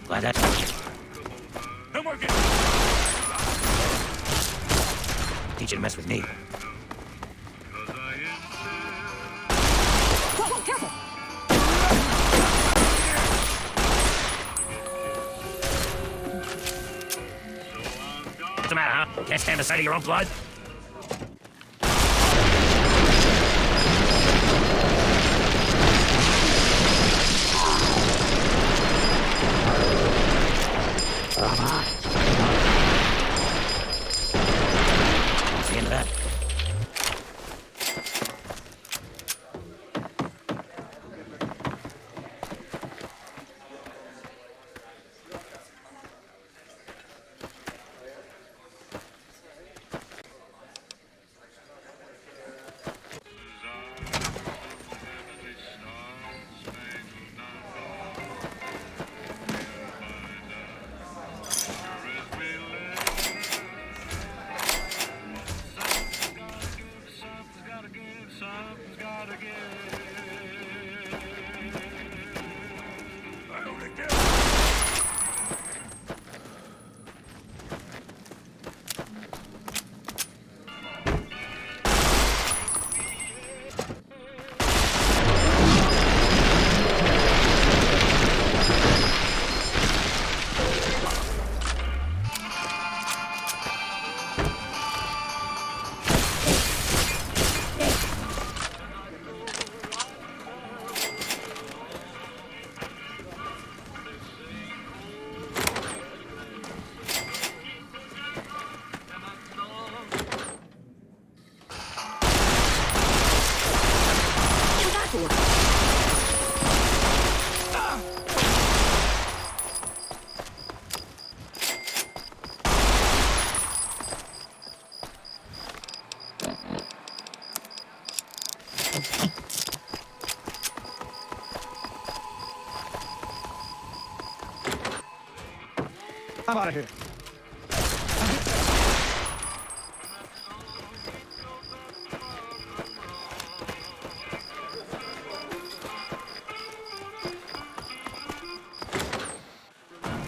Glad that's... No more game. Teach you to mess with me. Whoa, careful! What's the matter, huh? Can't stand the sight of your own blood? That's the end of that. I'm out of here.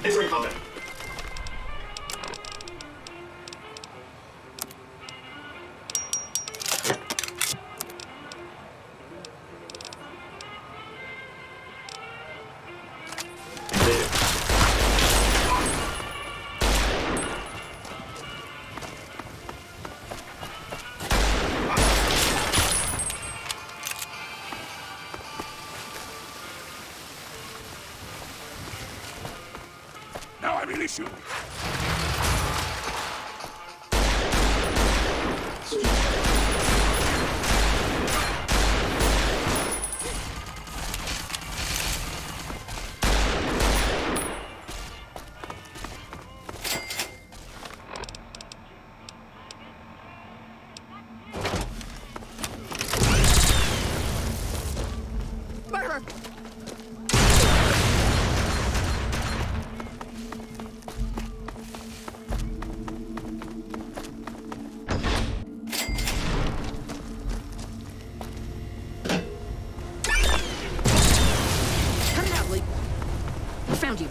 Entering combat. Now I release you. Murderer! Cut it out, Lee. I found you.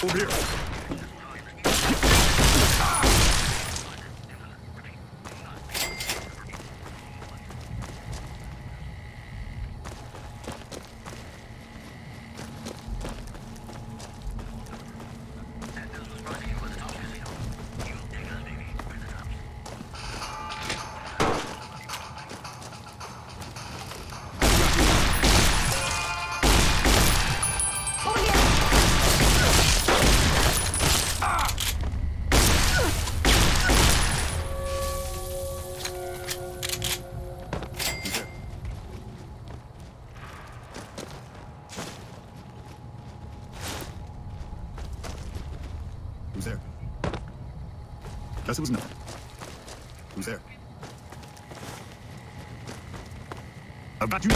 Over here. Who's there? Guess it was nothing. Who's there? I've got you.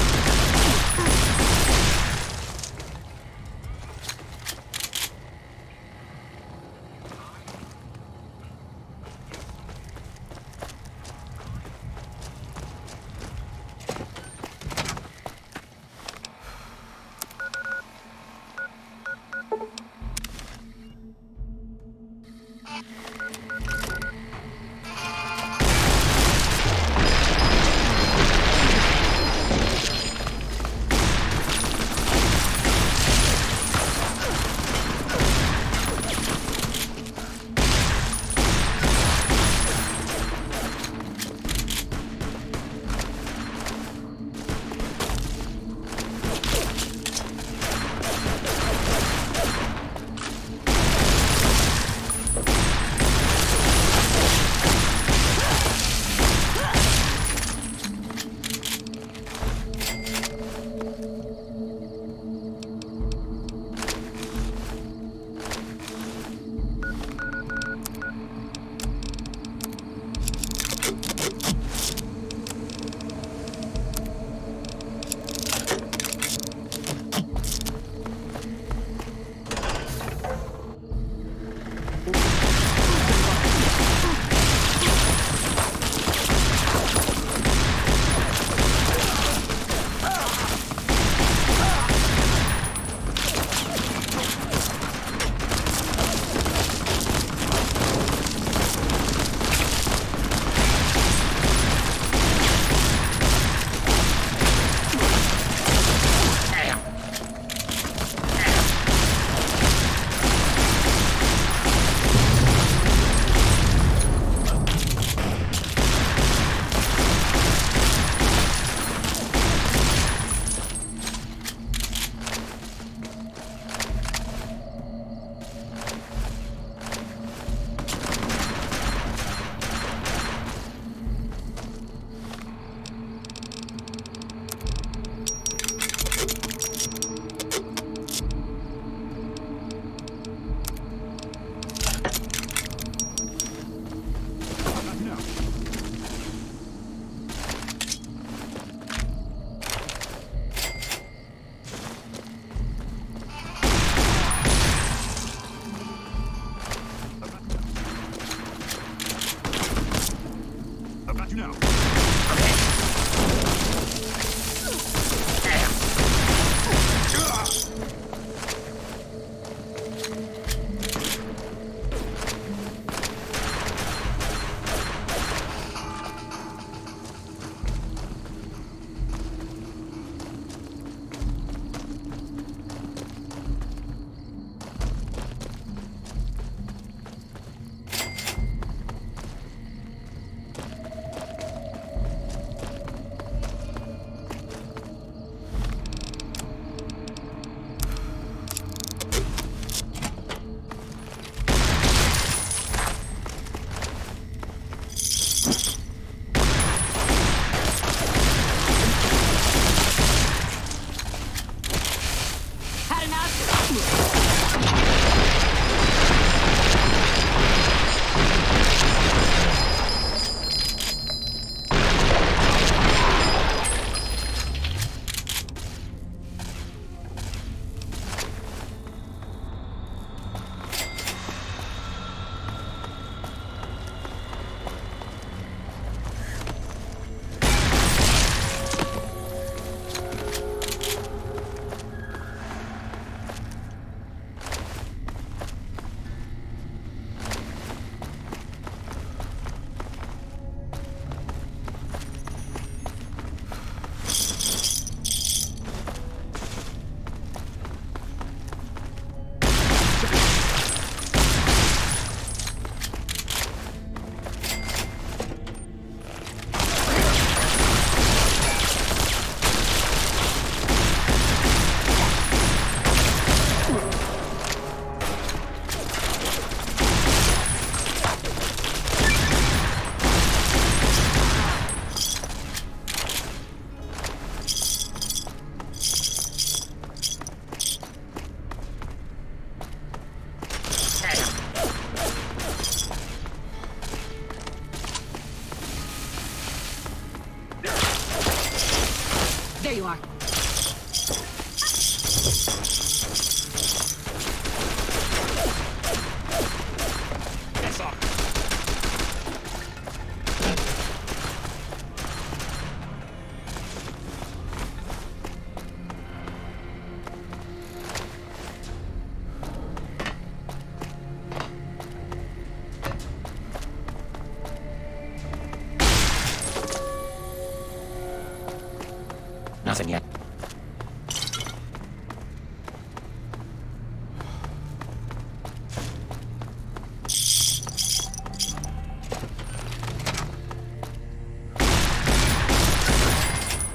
Nothing yet.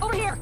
Over here!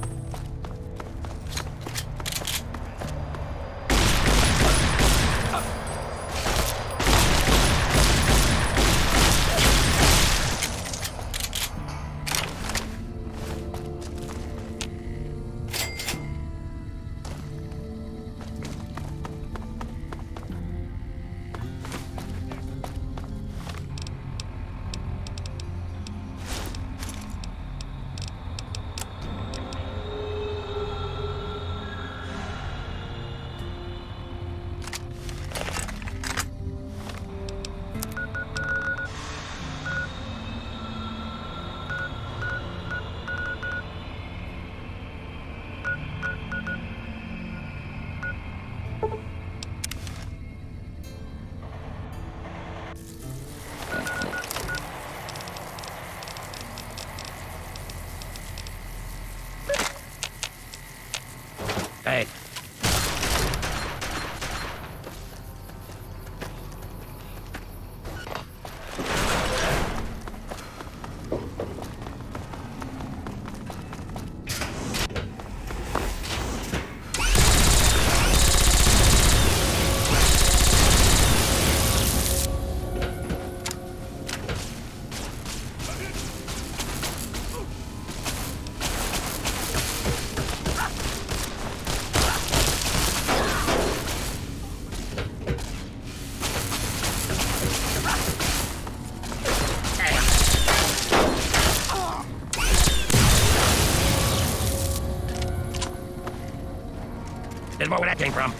Hey. There's more where that came from.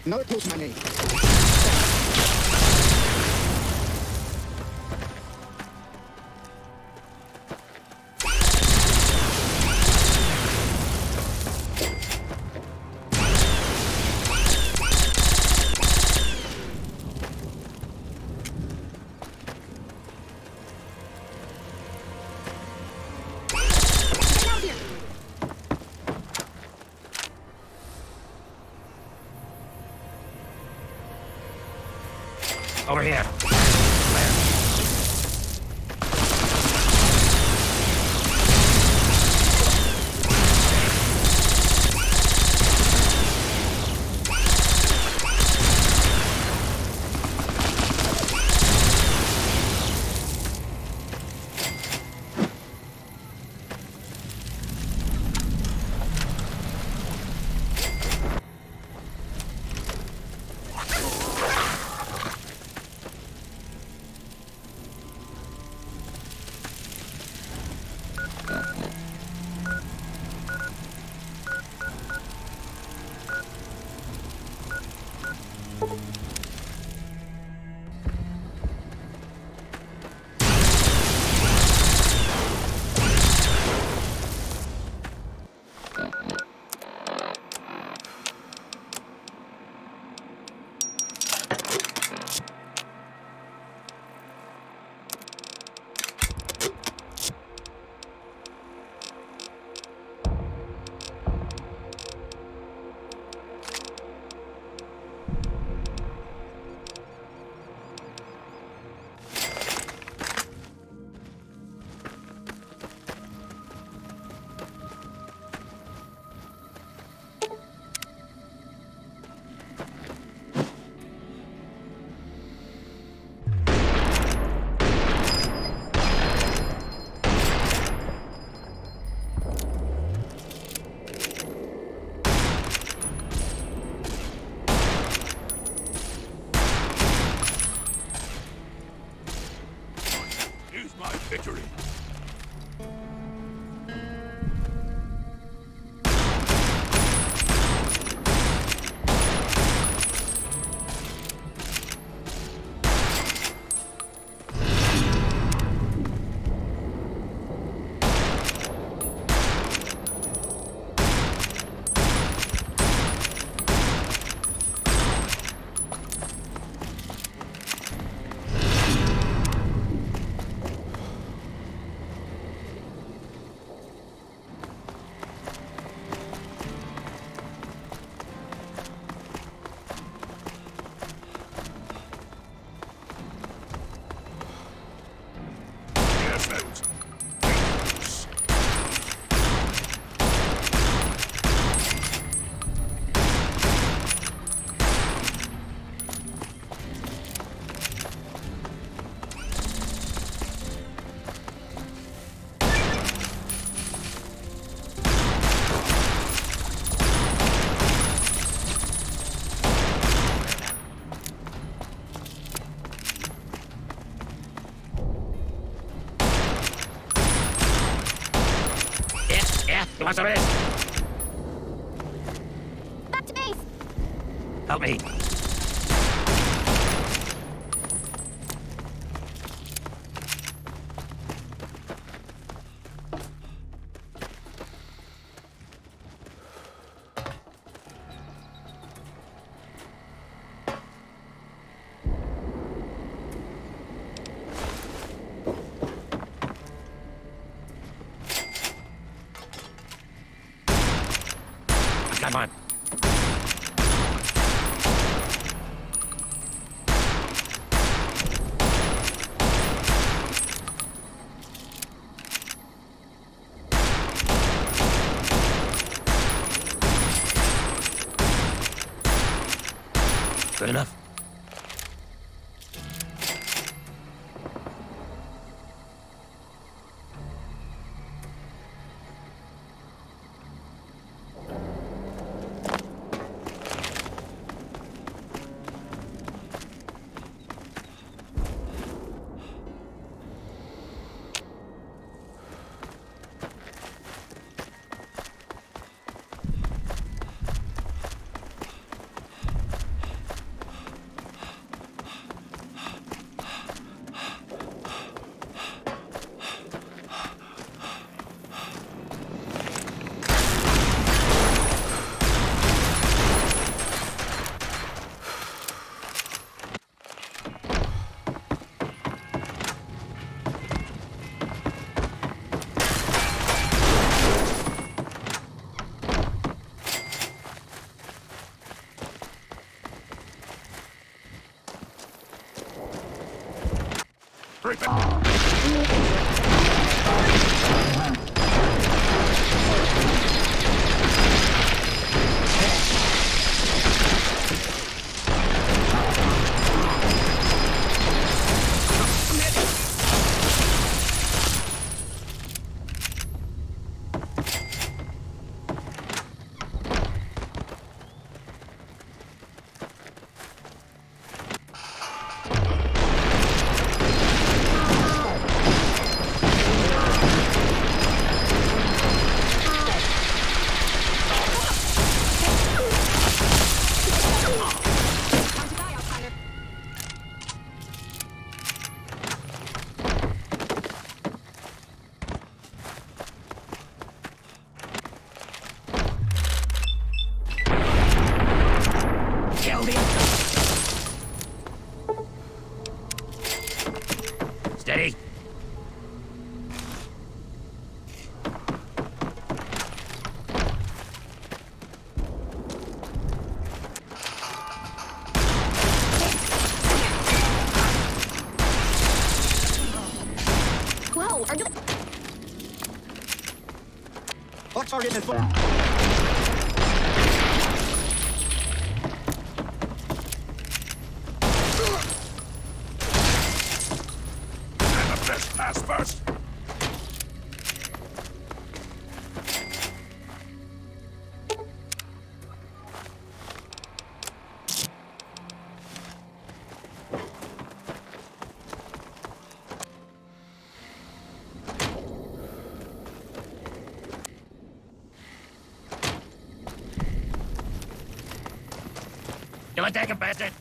Another close to my name. Over here. Victory. You want some of this? Back to base! Help me. Come on. Good enough. Steady. Whoa, are you... Lock target and Best pass first. You'll attack him, bastard.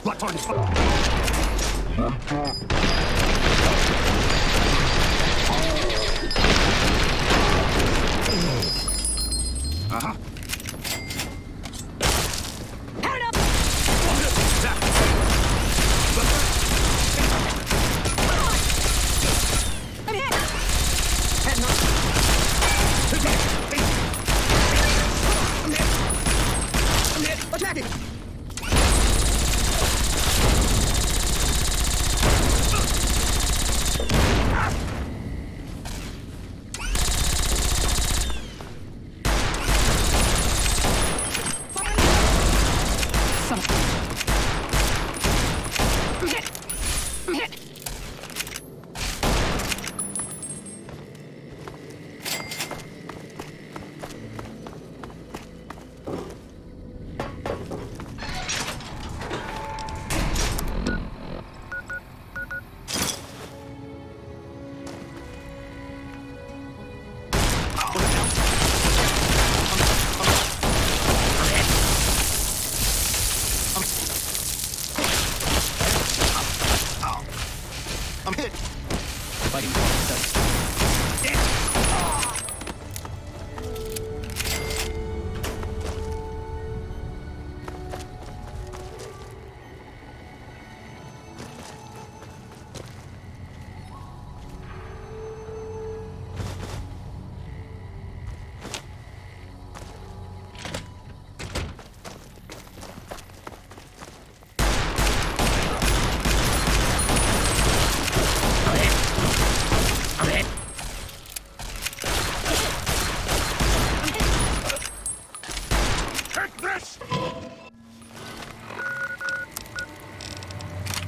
Blood target's Uh-huh. Attacking! I'm hit. Fighting.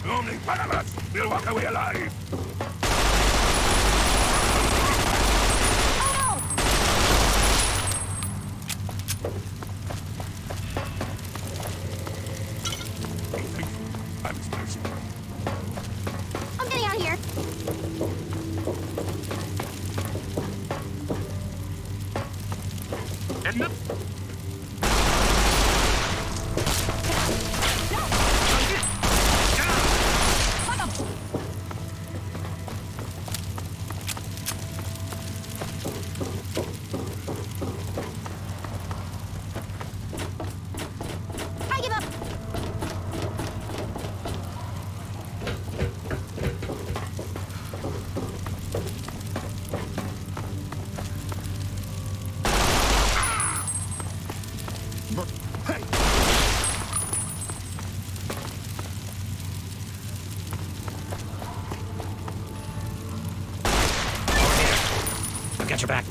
Only one of us will walk away alive. I give up. I've got your back.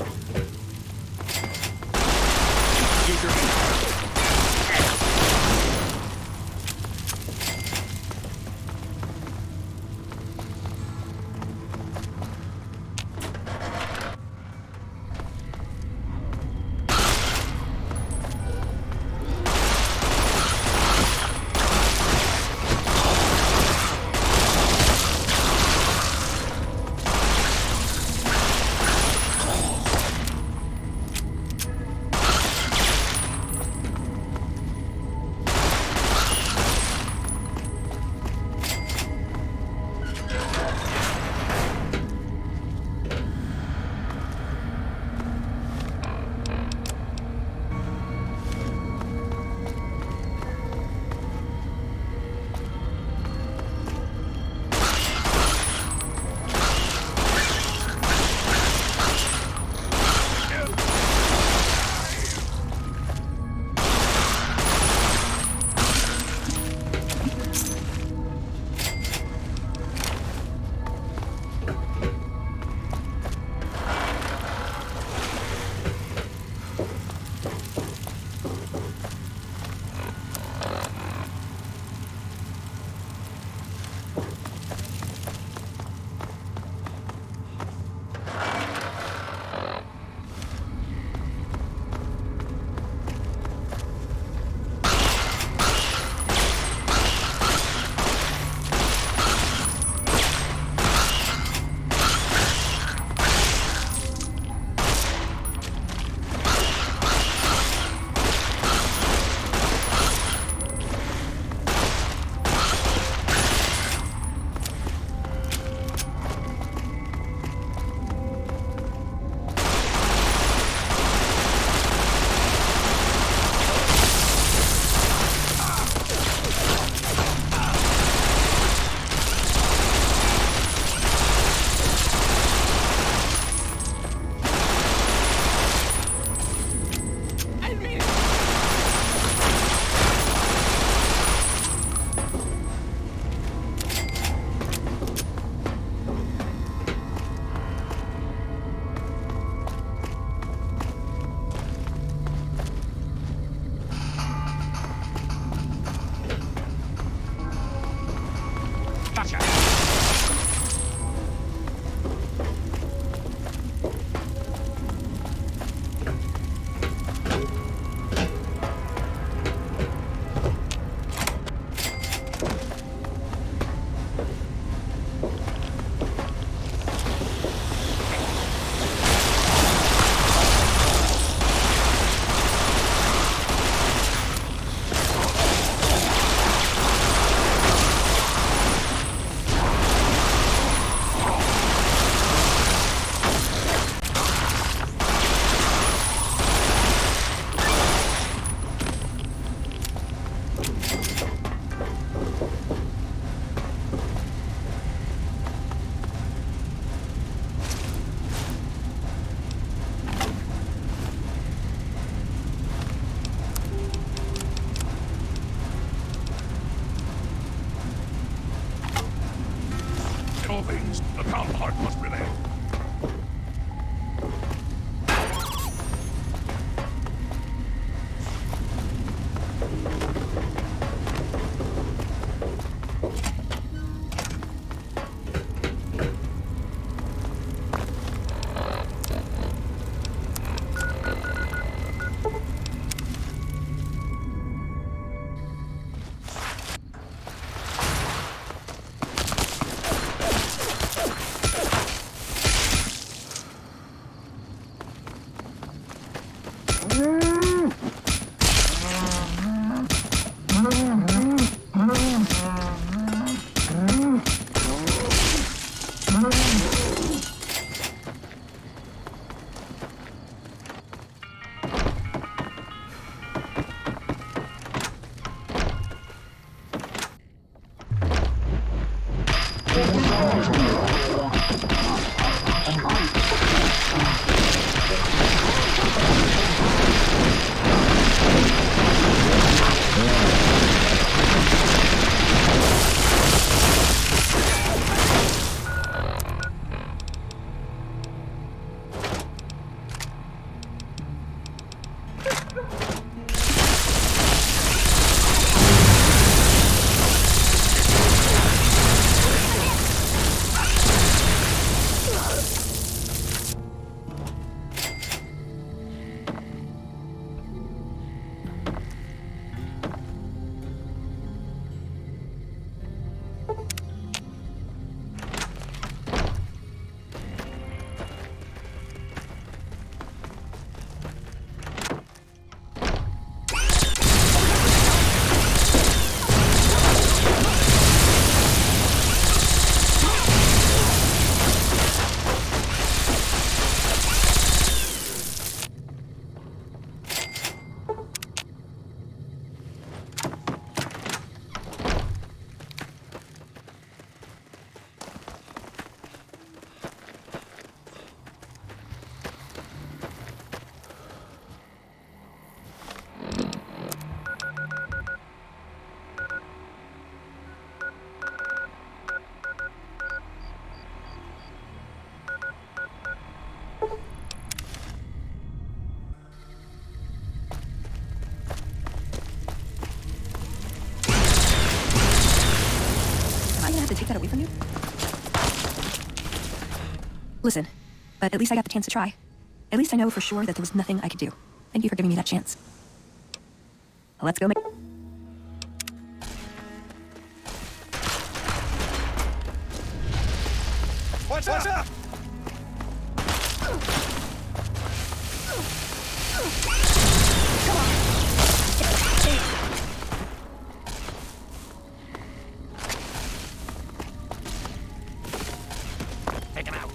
To take that away from you? Listen, but at least I got the chance to try. At least I know for sure that there was nothing I could do. Thank you for giving me that chance. Let's go make... What's up? Take him out.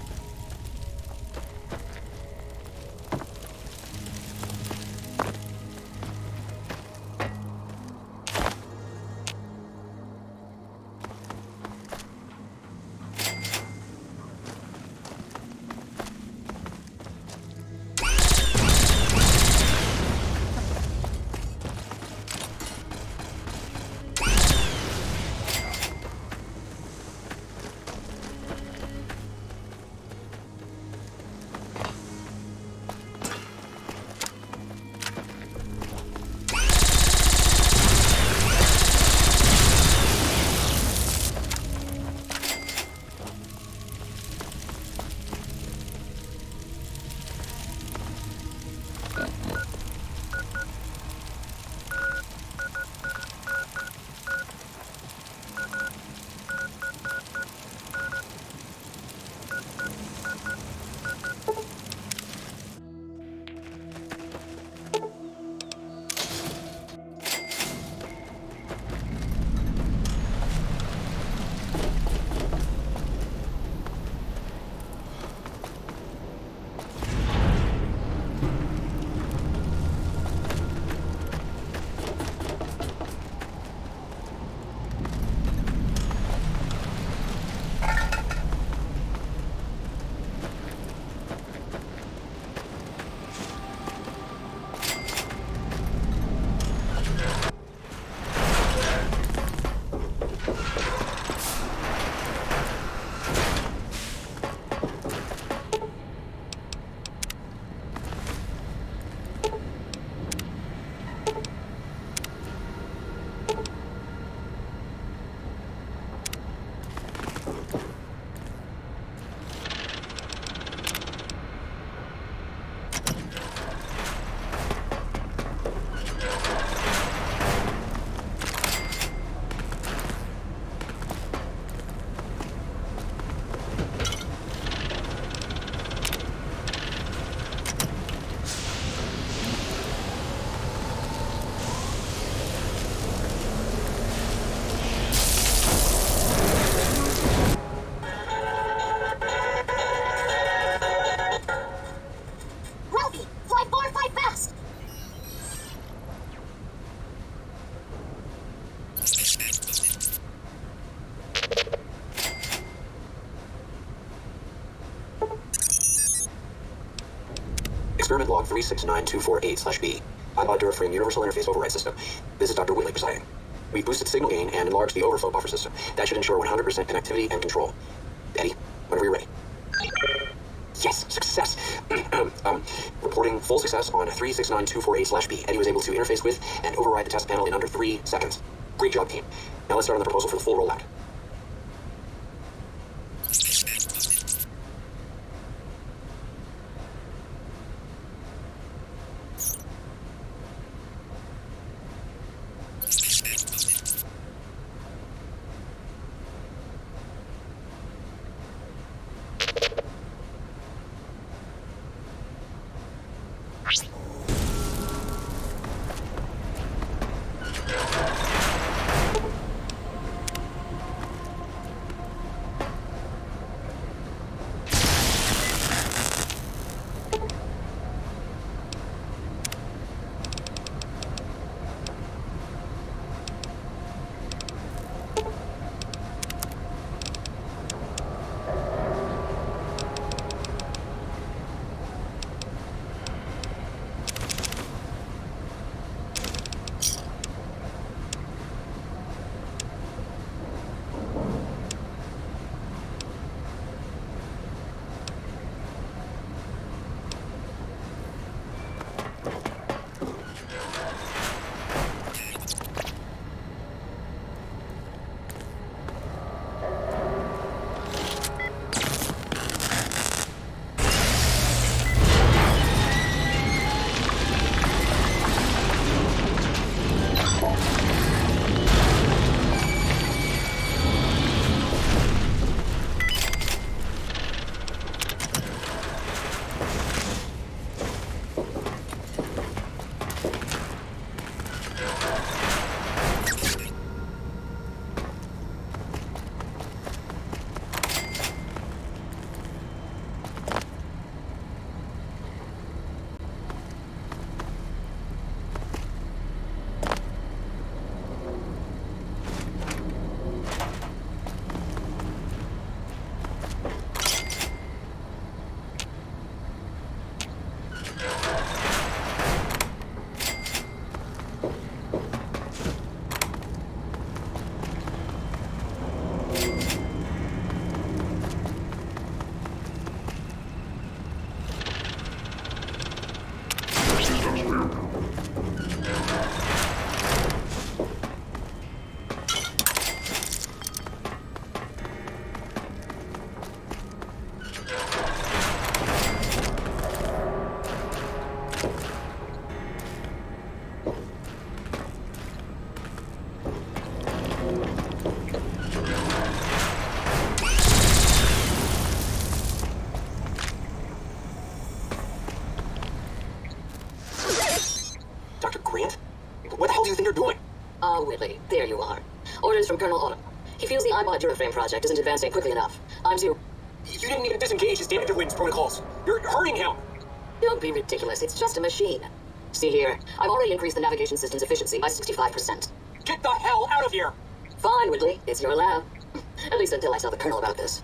Experiment log 369248/B. iPod Duraframe Universal Interface Override System. This is Dr. Whitley presiding. We've boosted signal gain and enlarged the overflow buffer system. That should ensure 100% connectivity and control. Eddie, whenever you're ready. Yes, success! Reporting full success on 369248/B. Eddie was able to interface with and override the test panel in under 3 seconds. Great job, team. Now let's start on the proposal for the full rollout. Whitley, there you are. Orders from Colonel Autumn. He feels the iPod Duraframe project isn't advancing quickly enough. I'm zero. You didn't even disengage his damage wins protocols. You're hurting him. Don't be ridiculous. It's just a machine. See here, I've already increased the navigation system's efficiency by 65%. Get the hell out of here! Fine, Whitley. It's your lab. At least until I tell the Colonel about this.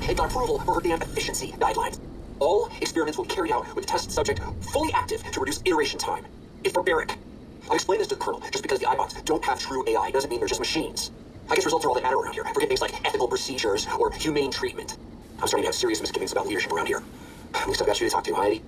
and got approval for her damn efficiency guidelines. All experiments will be carried out with the test subject fully active to reduce iteration time. It's barbaric. I explained this to the Colonel. Just because the iBots don't have true AI doesn't mean they're just machines. I guess results are all that matter around here. Forget things like ethical procedures or humane treatment. I'm starting to have serious misgivings about leadership around here. At least I've got you to talk to, Heidi.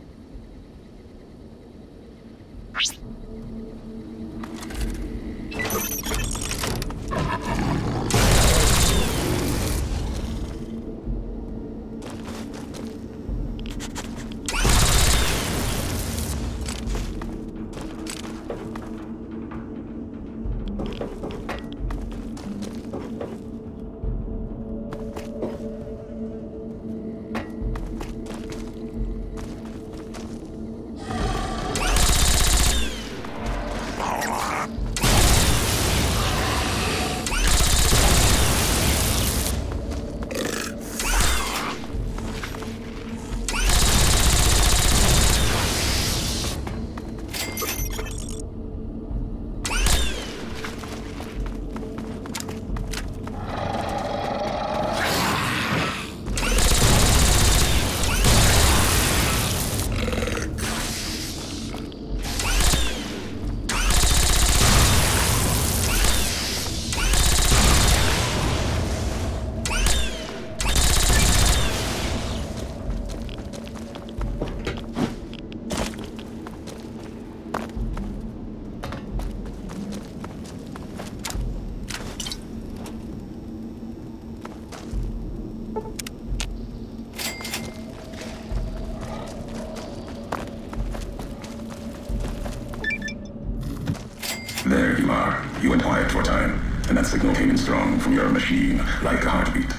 There you are. You went quiet for a time, and that signal came in strong from your machine, like a heartbeat.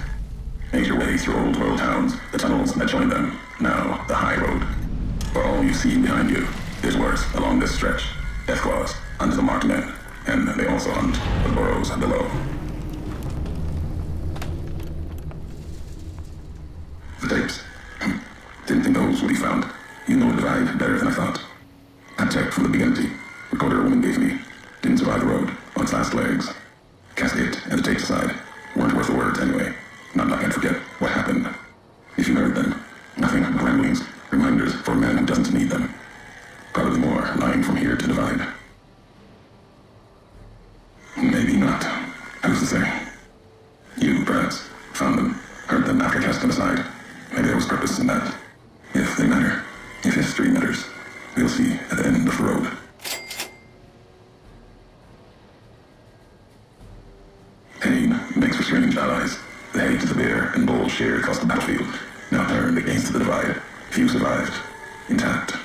Made your way through old world towns, the tunnels that join them, now the high road. For all you've seen behind you, there's worse along this stretch. Death claws under the marked men, and they also hunt the burrows below. The tapes. Didn't think those would be found. You know the divide better than I thought. That tech from the big empty recorder a woman gave me didn't survive the road on its last legs. Cascade and the tapes aside weren't worth the words anyway. Not like I'd forget what happened. If you heard them, nothing but ramblings, reminders for a man who doesn't need them. Probably more lying from here to divide. Maybe not. Who's to say? You, perhaps, found them, heard them after I cast them aside. Maybe there was purpose in that. If they matter, if history matters, we'll see at the end of the road. Pain makes for strange allies. The hate the bear and bull shared across the battlefield now turned against the divide. Few survived, intact.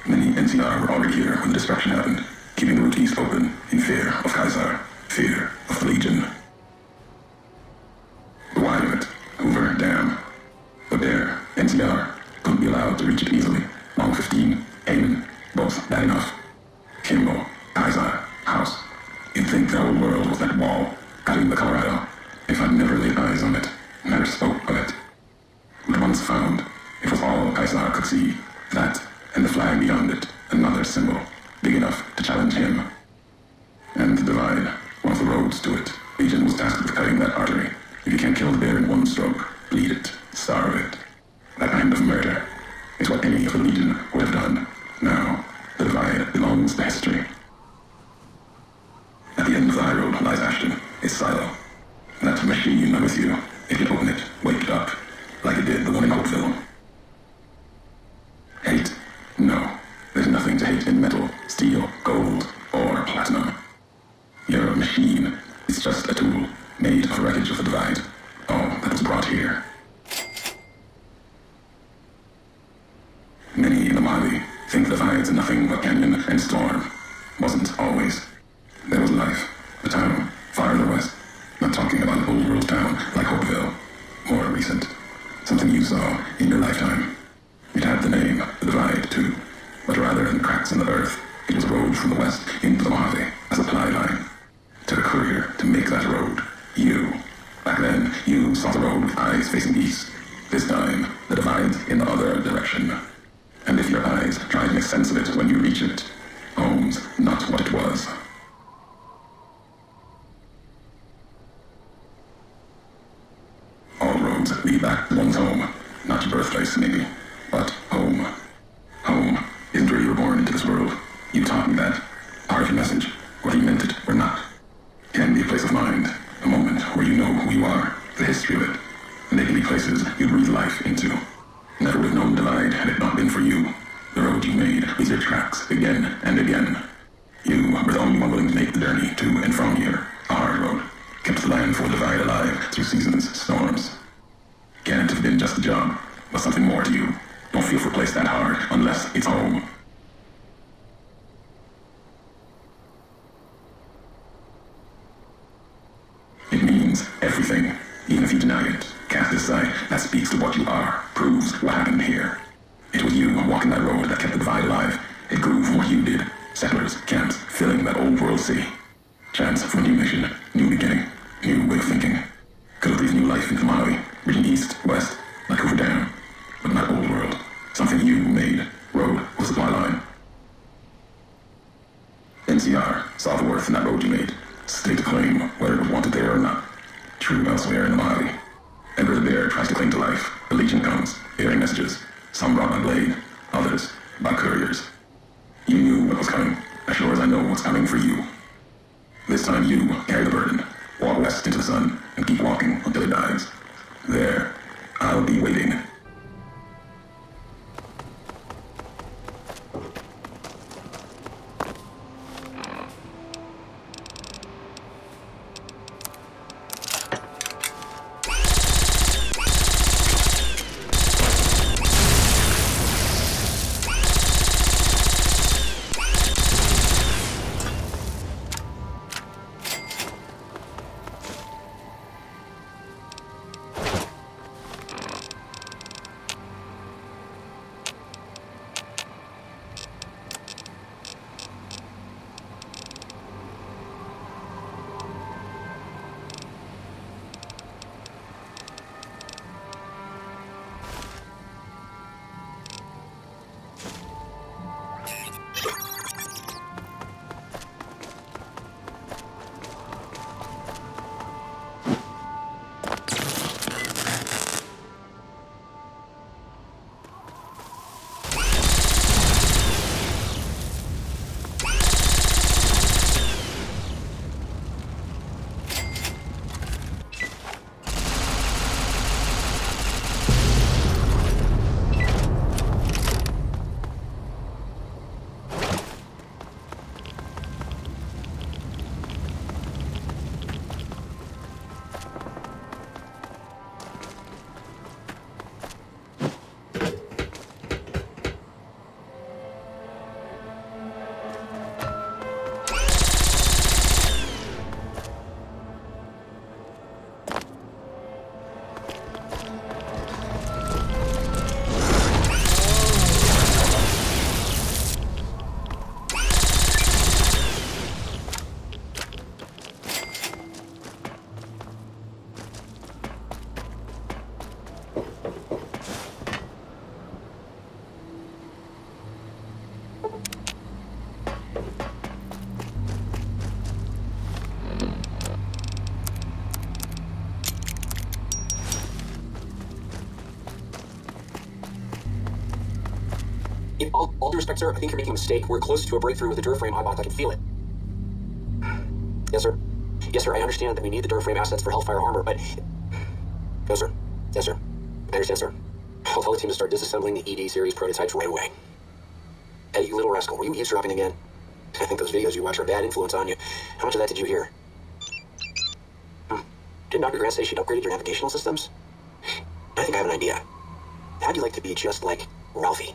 Many NCR were already here when the destruction happened, keeping the route east open in fear of Kaiser, fear of the Legion. The why of it, Hoover Dam. The bear, NCR, couldn't be allowed to reach it easily. Long 15, Heyman, both bad enough. Kimbo, Kaiser, House. You'd think the whole world was that wall, cutting the Colorado. If I'd never laid eyes on it, never spoke of it. But once found, it was all Kaiser could see. That, and the flag beyond it, another symbol, big enough to challenge him. And the divide, one of the roads to it. Legion was tasked with cutting that artery. If you can't kill the bear in one stroke, bleed it, starve it. That kind of murder is what any of the Legion would have done. Now, the divide belongs to history. At the end of the high road lies Ashton, its silo. That machine I'm with you, if you open it, wake it up, like it did the one in Hopeville. Hate? No. There's nothing to hate in metal, steel, gold, or platinum. You're a machine. It's just a tool, made of wreckage of the divide. All that was brought here. Many in the Mojave think the divide's nothing but canyon and storm. Wasn't always. There was life, a town, farther west. Not talking about an old world town like Hopeville. More recent. Something you saw in your lifetime. It had the name, the divide, too. But rather than cracks in the earth, it was a road from the west into the Mojave as a supply line. Took a courier to make that road. You. Back then, you saw the road with eyes facing east. This time, the divide's in the other direction. And if your eyes try to make sense of it when you reach it, home's not what it was. All roads lead back to one's home. Not your birthplace, maybe, but home. Home isn't where you were born into this world. You taught me that. Part of your message, whether you meant it or not, can be a place of mind, a moment where you know who you are, the history of it, and they can be places you breathe life into. Never would have known the divide had it not been for you. The road you made with your tracks again and again. You were the only one willing to make the journey to and from here, a hard road. Kept the land for the divide alive through seasons, storms. Can't have been just a job, but something more to you. Don't feel for a place that hard unless it's home. It means everything, even if you deny it. Cast it aside, that speaks to what you are, proves what happened here. It was you walking that road that kept the divide alive. It grew from what you did. Settlers, camps, filling that old world city. Chance for a new mission, new beginning, new way of thinking. Could breathe new life into the Mojave, reaching east, west, like Goober Dam. But not old world. Something you made. Road was supply line. NCR saw the worth in that road you made. State to claim whether it was wanted there or not. True elsewhere in the Mojave. Ever the bear tries to cling to life, the Legion comes, bearing messages. Some brought by blade, others by couriers. You knew what was coming, as sure as I know what's coming for you. This time you carry the burden, walk west into the sun, and keep walking until it dies. There, I'll be waiting. In all due respect, sir, I think you're making a mistake. We're close to a breakthrough with the Duraframe Eyebot. I can feel it. Yes, sir. Yes, sir, I understand that we need the Duraframe assets for Hellfire armor, but... No, sir. Yes, sir. I understand, sir. I'll tell the team to start disassembling the ED series prototypes right away. Hey, you little rascal, were you eavesdropping again? I think those videos you watch are a bad influence on you. How much of that did you hear? Didn't Dr. Grant say she'd upgraded your navigational systems? I think I have an idea. How'd you like to be just like Ralphie?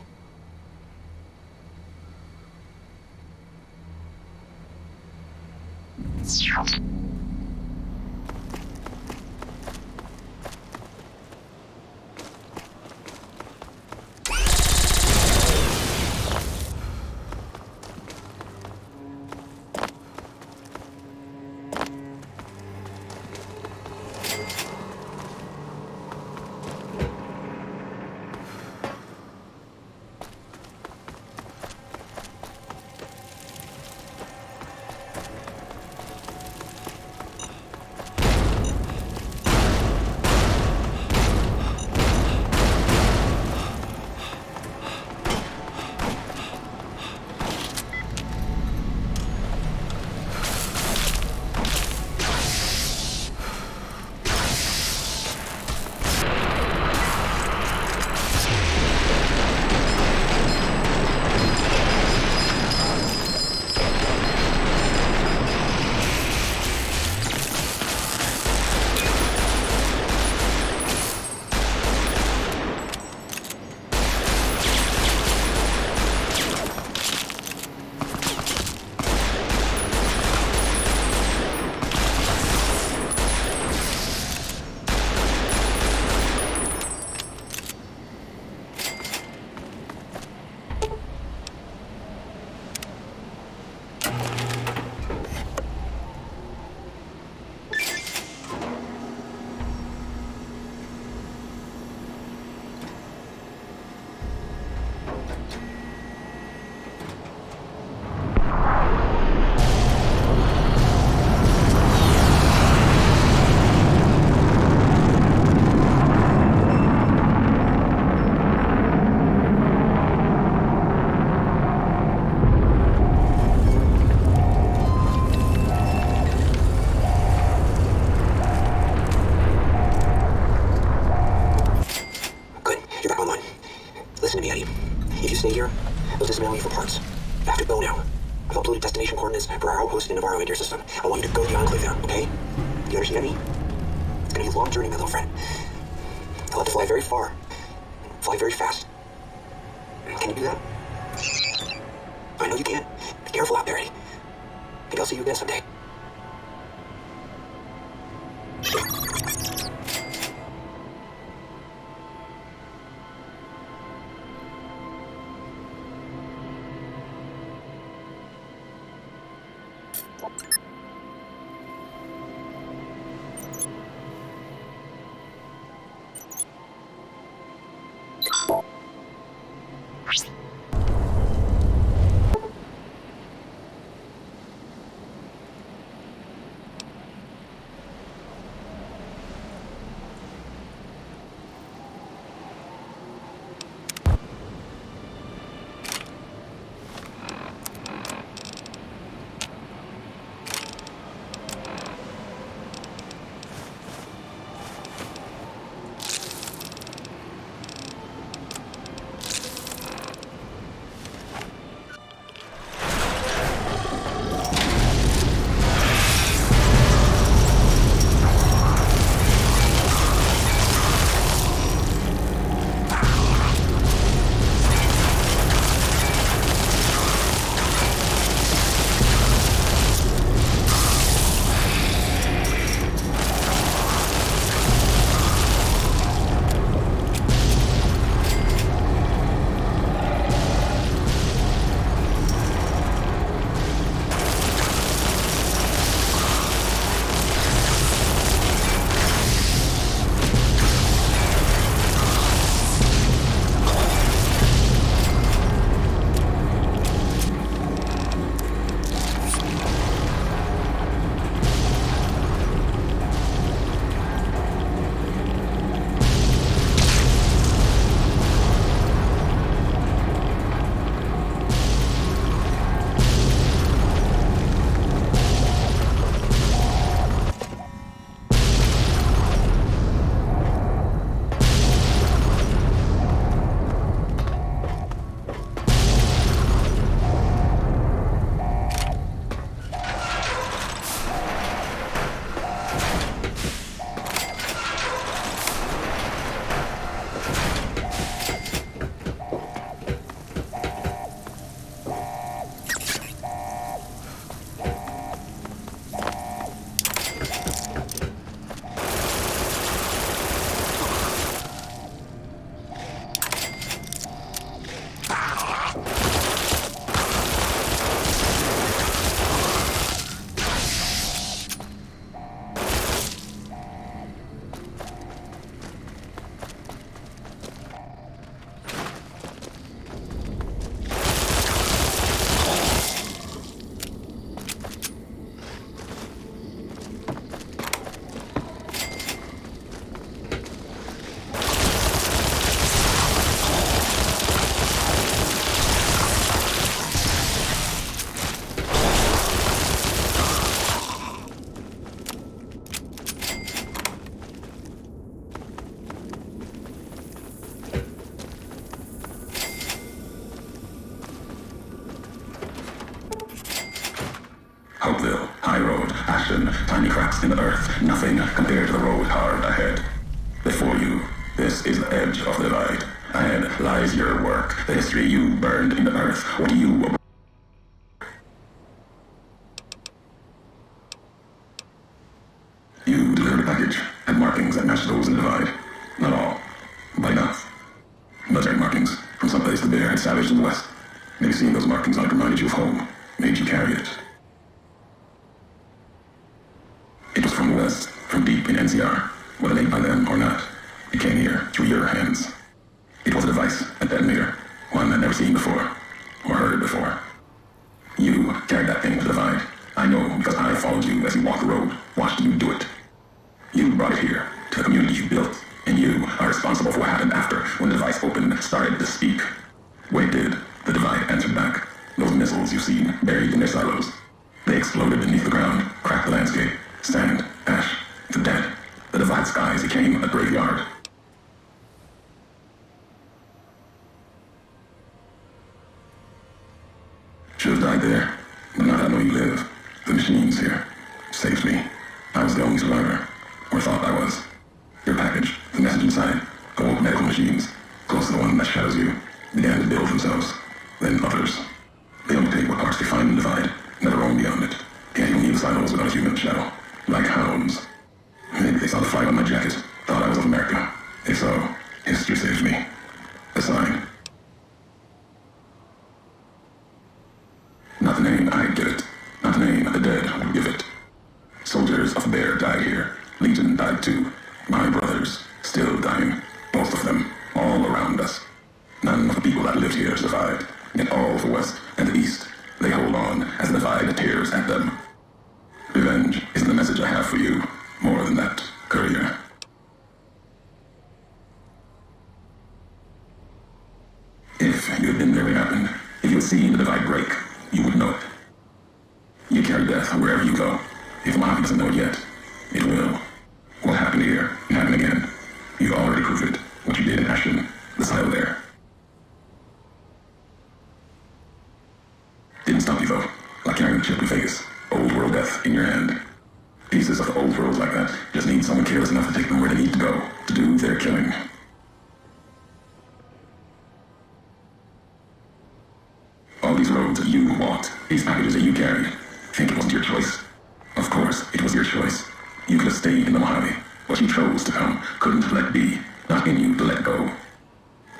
Dismantling for parts. I have to go now. I've uploaded destination coordinates for our outpost in Navarro Inter system. I want you to go to the enclave there, okay? Do you understand me? It's gonna be a long journey, my little friend. I'll have to fly very far. Fly very fast. Can you do that? I know you can. Be careful out there, Eddie. Maybe I'll see you again someday. Hopeville, High Road, Ashton, tiny cracks in the earth, nothing compared to the road hard ahead. Before you, this is the edge of the divide. Ahead lies your work, the history you burned in the earth, what you... You delivered a package, had markings that matched those in the divide. Not all, but enough. Military markings, from someplace the bear had savaged in the west. Maybe seeing those markings on it reminded you of home, made you carry it. It was from the west, from deep in NCR, whether made by them or not. It came here, through your hands. It was a device, a detonator, one I'd never seen before, or heard before. You carried that thing to the divide. I know because I followed you as you walked the road, watched you do it. You brought it here, to the community you built, and you are responsible for what happened after, when the device opened, started to speak. When it did, the divide answered back. Those missiles you've seen, buried in their silos. They exploded beneath the ground, cracked the landscape. Sand, ash, the dead. The divide skies became a graveyard. Should have died there, but now that I know you live, the machines here saved me. I was the only survivor, or thought I was. Your package, the message inside, awoke medical machines, close to the one that shadows you, began to build themselves. Then others. They only take what parts they find in the divide, never roam beyond it. Can't even leave the silos without a human shadow. Like hounds. Maybe they saw the flag on my jacket, thought I was of America. If so, history saved me. A sign. Not the name I'd give it. Not the name the dead would give it. Soldiers of Bear died here. Legion died too. My brothers, still dying. Both of them, all around us. None of the people that lived here survived. Yet all the west and the east, they hold on as the divide tears at them. Revenge isn't the message I have for you. More than that, courier. If you had been there when it happened, if you had seen the divide break, you would know it. You carry death wherever you go. If Mom doesn't know it yet, it will. What happened here can happen again. You've already proved it. What you did in Ashton, the silo there. Didn't stop you though, like carrying the chip in Vegas. Old world death in your hand. Pieces of the old world like that just need someone careless enough to take them where they need to go to do their killing. All these roads that you walked, these packages that you carried, think it wasn't your choice? Of course, it was your choice. You could have stayed in the Mojave, but you chose to come, couldn't let be, not in you to let go.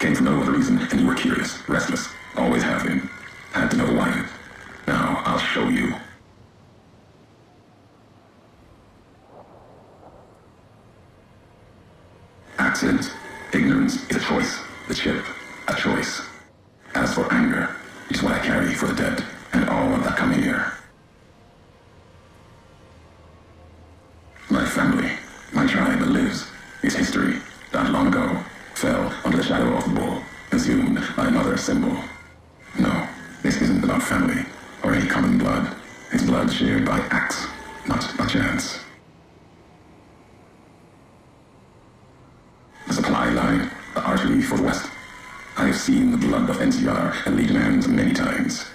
Came for no other reason, and you were curious, restless, always have been. Had to know why. Now, I'll show you. Accident, ignorance is a choice. The chip, a choice. As for anger, it's what I carry for the dead and all that come here. My family, my tribe that lives, its history, not long ago, fell under the shadow of the bull, consumed by another symbol. No, this isn't about family or any common blood. It's blood shared by acts, not by chance. The supply line, the artery for the West. I have seen the blood of NCR and Legion hands many times.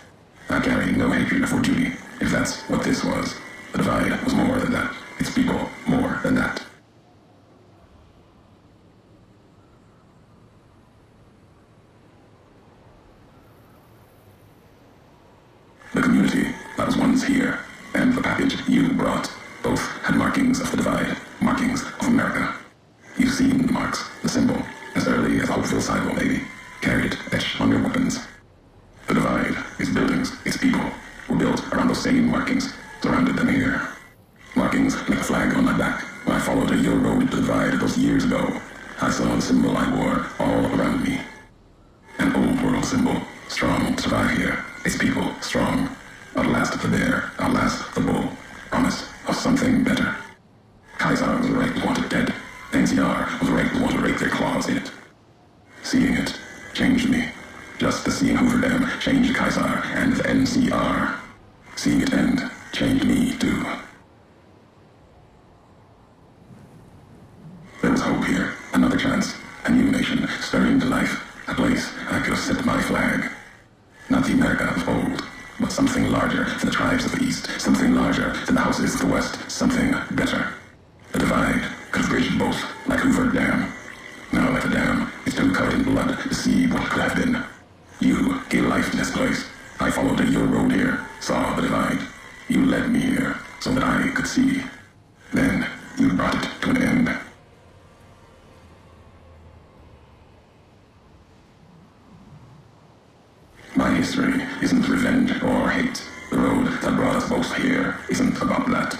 I carry no hatred for duty, if that's what this was. The divide was more than that. Its people more than that. The community that was once here, and the package you brought, both had markings of the divide, markings of America. You've seen the marks, the symbol, as early as Hopeville silo, maybe. Carried it etched on your weapons. The divide, its buildings, its people, were built around those same markings, surrounded them here. Markings like a flag on my back when I followed a your road to the divide those years ago. I saw the symbol I wore all around me. An old world symbol, strong to survive here. Its people, strong. Outlast the bear, outlast the bull. Promise of something better. Kaiser was right to want it dead. NCR was right to want to rake their claws in it. Seeing it changed me. Just as seeing Hoover Dam changed Kaiser and the NCR. Seeing it end changed me too. There was hope here, another chance, a new nation stirring to life, a place I could have set my flag. Not the America of old, but something larger than the tribes of the East, something larger than the houses of the West, something better. A divide could have bridged both, like Goober Dam. Now, like the dam, it's too covered in blood to see what could have been. You gave life to this place. I followed your road here, saw the divide. You led me here so that I could see. Then you brought it to an end. My history isn't revenge or hate. The road that brought us both here isn't about that.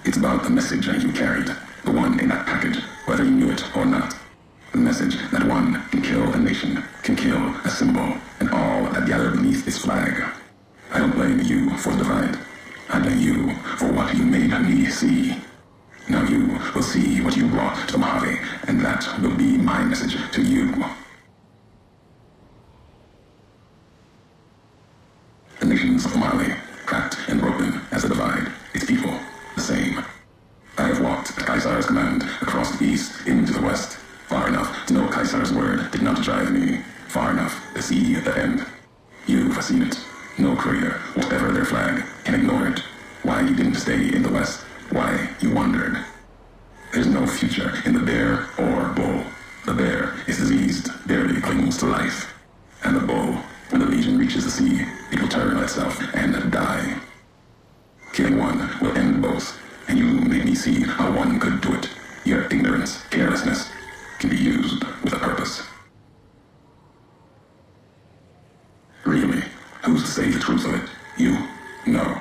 It's about the message you carried, the one in that package, whether you knew it or not. The message that one can kill a nation, can kill a symbol, and all that gather beneath this flag. I don't blame you for the divide. I blame you for what you made me see. Now you will see what you brought to the Mojave, and that will be my message to you. The nations of Mali, cracked and broken as a divide, its people, the same. I have walked at Caesar's command across the east into the west, far enough to know Caesar's word did not drive me, far enough to see the end. You've seen it. No courier, whatever their flag, can ignore it. Why you didn't stay in the west, why you wandered. There's no future in the bear or bull. The bear is diseased, barely clings to life. And the bull, when the legion reaches the sea, it will turn on itself and die. Killing one will end both, and you made me see how one could do it. Your ignorance, carelessness, can be used with a purpose. Really, who's to say the truth of it? You? No.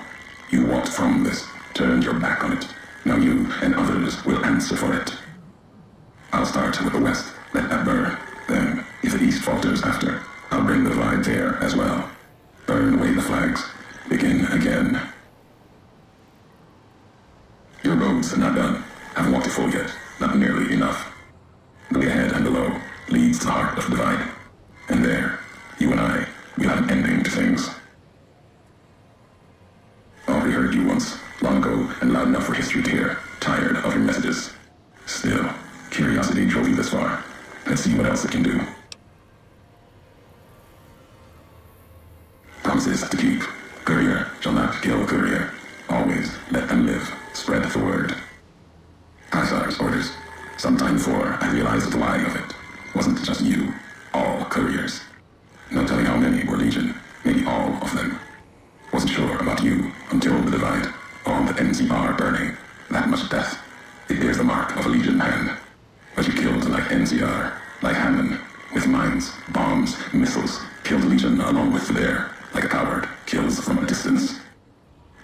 You walked from this, turned your back on it. Now you and others will answer for it. I'll start with the west, let that burn. Then, if the east falters after, I'll bring the divide there as well. Burn away the flags. Begin again. Your roads are not done. Haven't walked it full yet. Not nearly enough. The way ahead and below leads to the heart of the divide. And there, you and I will have an ending to things. I already heard you once, long ago, and loud enough for history to hear. Tired of your messages. Still, curiosity drove you this far. Let's see what else it can do. Promises to keep. Courier shall not kill courier. Always let them live. Spread the word. Caesar's orders. Sometime before I realized the why of it. Wasn't just you. All couriers. No telling how many were legion. Maybe all of them. Wasn't sure about you until the divide. All the NCR burning. That much death. It bears the mark of a legion hand. But you killed like NCR. Like Hammond. With mines, bombs, missiles. Killed legion along with the bear. Like a coward kills from a distance.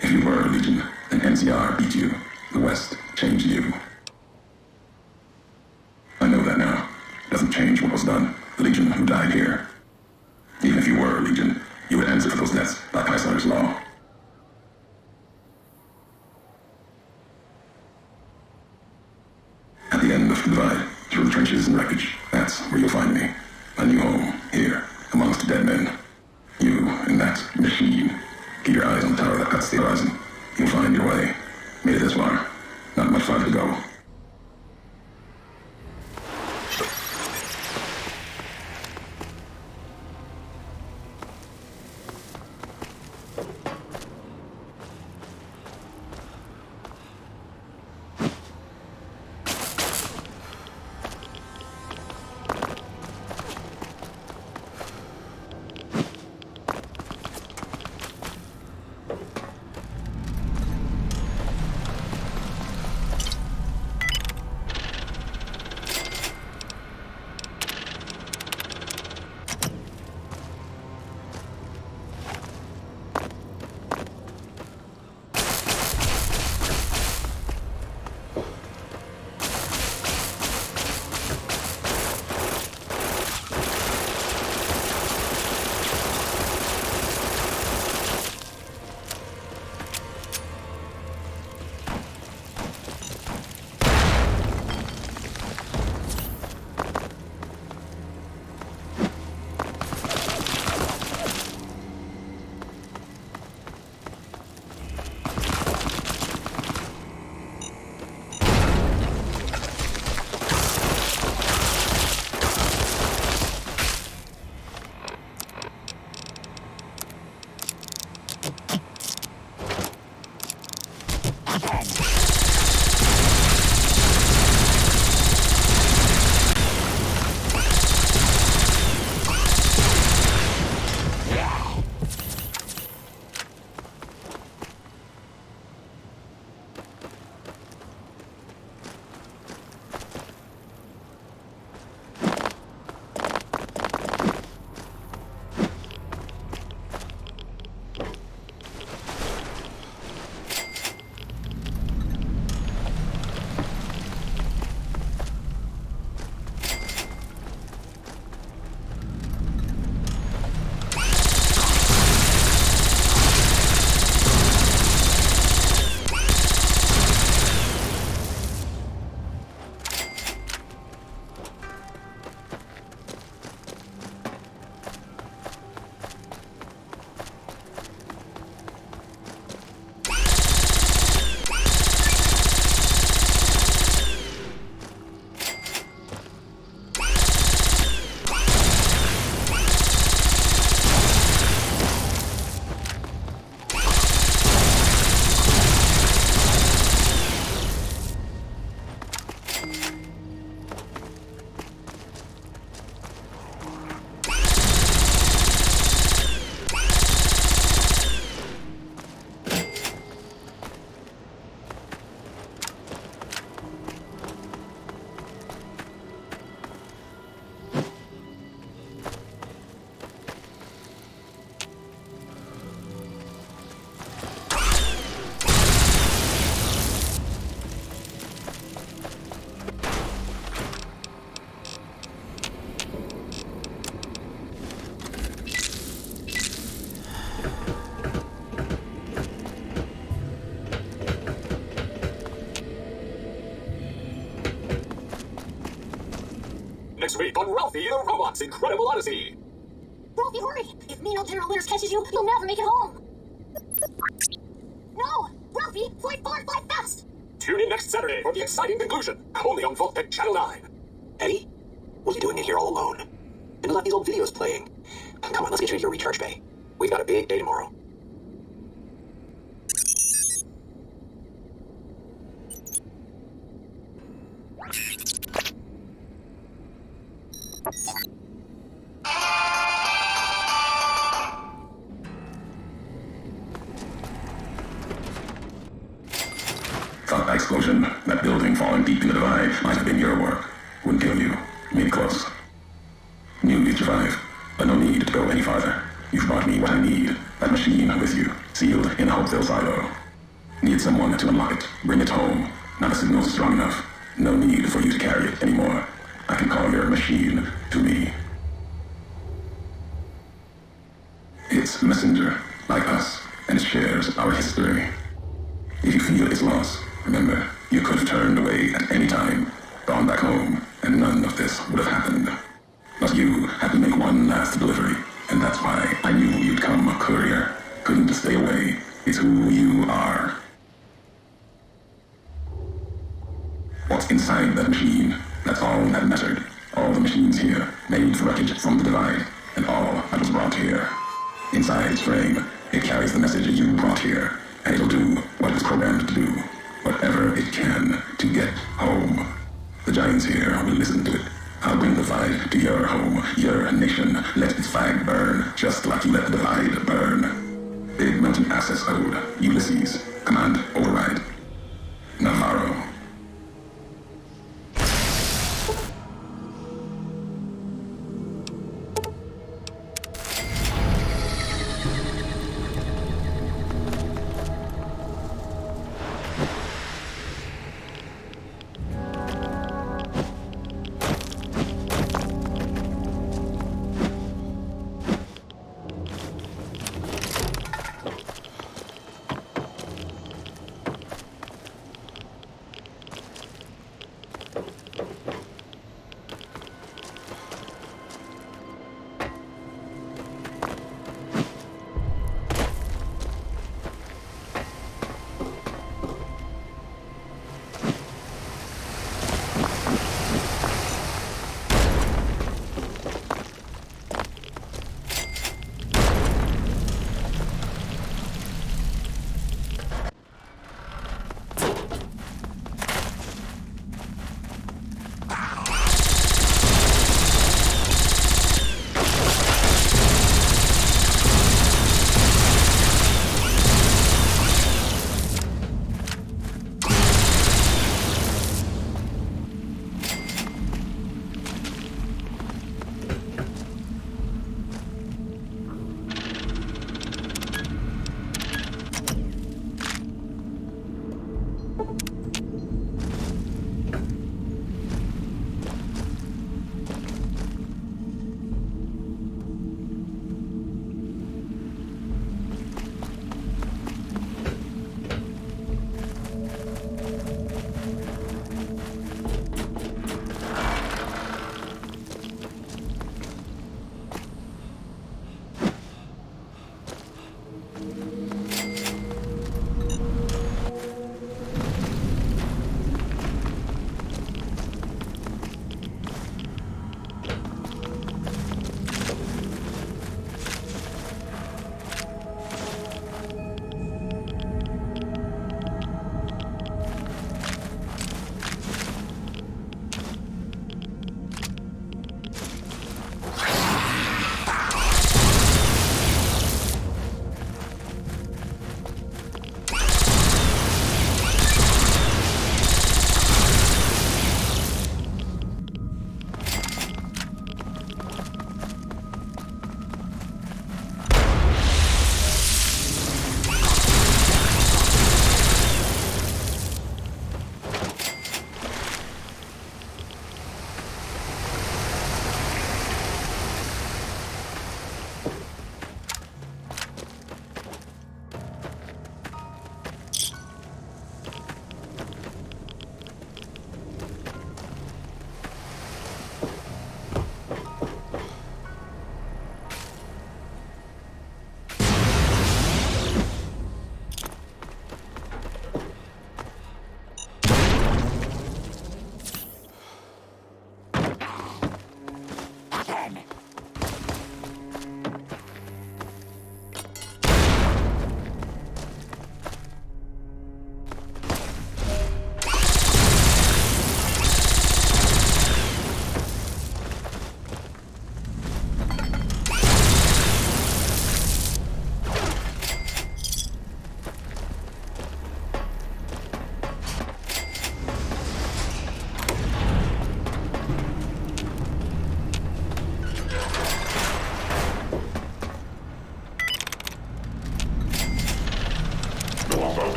If you were legion, then NCR beat you. The West changed you. I know that now. Doesn't change what was done. The legion who died here. Even if you were legion, you would answer for those deaths by Caesar's law. At the end of the divide, through the trenches and wreckage, that's where you'll find me. A new home, here, amongst dead men. You and that machine. Keep your eyes on the tower that cuts the horizon. You'll find your way. Made it this far. Not much farther to go. This week on Ralphie the Robot's Incredible Odyssey. Ralphie, hurry! If Mino General Winners catches you, you'll never make it home. No! Ralphie, fly far, fly fast! Tune in next Saturday for the exciting conclusion, only on Vault Channel 9. Eddie, what are you doing in here all alone? And you left these old videos playing. Come on, let's get you into your recharge bay. We've got a big day tomorrow. Thought that explosion, that building falling deep in the divide, might have been your work. Wouldn't kill you. Maybe close. Knew you'd survive, but no need to go any farther. You've brought me what I need. That machine with you, sealed in a Hopeville silo. Need someone to unlock it, bring it home. Not a signal strong enough. No need for you to carry it anymore. I can call your machine to me. It's a messenger, like us, and it shares our history. If you feel its loss, remember, you could have turned away at any time, gone back home, and none of this would have happened. But you had to make one last delivery, and that's why I knew you'd come a courier. Couldn't stay away. It's who you are. What's inside that machine? That's all that mattered. All the machines here made the wreckage from the divide, and all that was brought here. Inside its frame, it carries the message you brought here, and it'll do what it was programmed to do, whatever it can to get home. The giants here will listen to it. I'll bring the divide to your home, your nation. Let its flag burn, just like you let the divide burn. Big mountain access ode, Ulysses, command override. Navarro.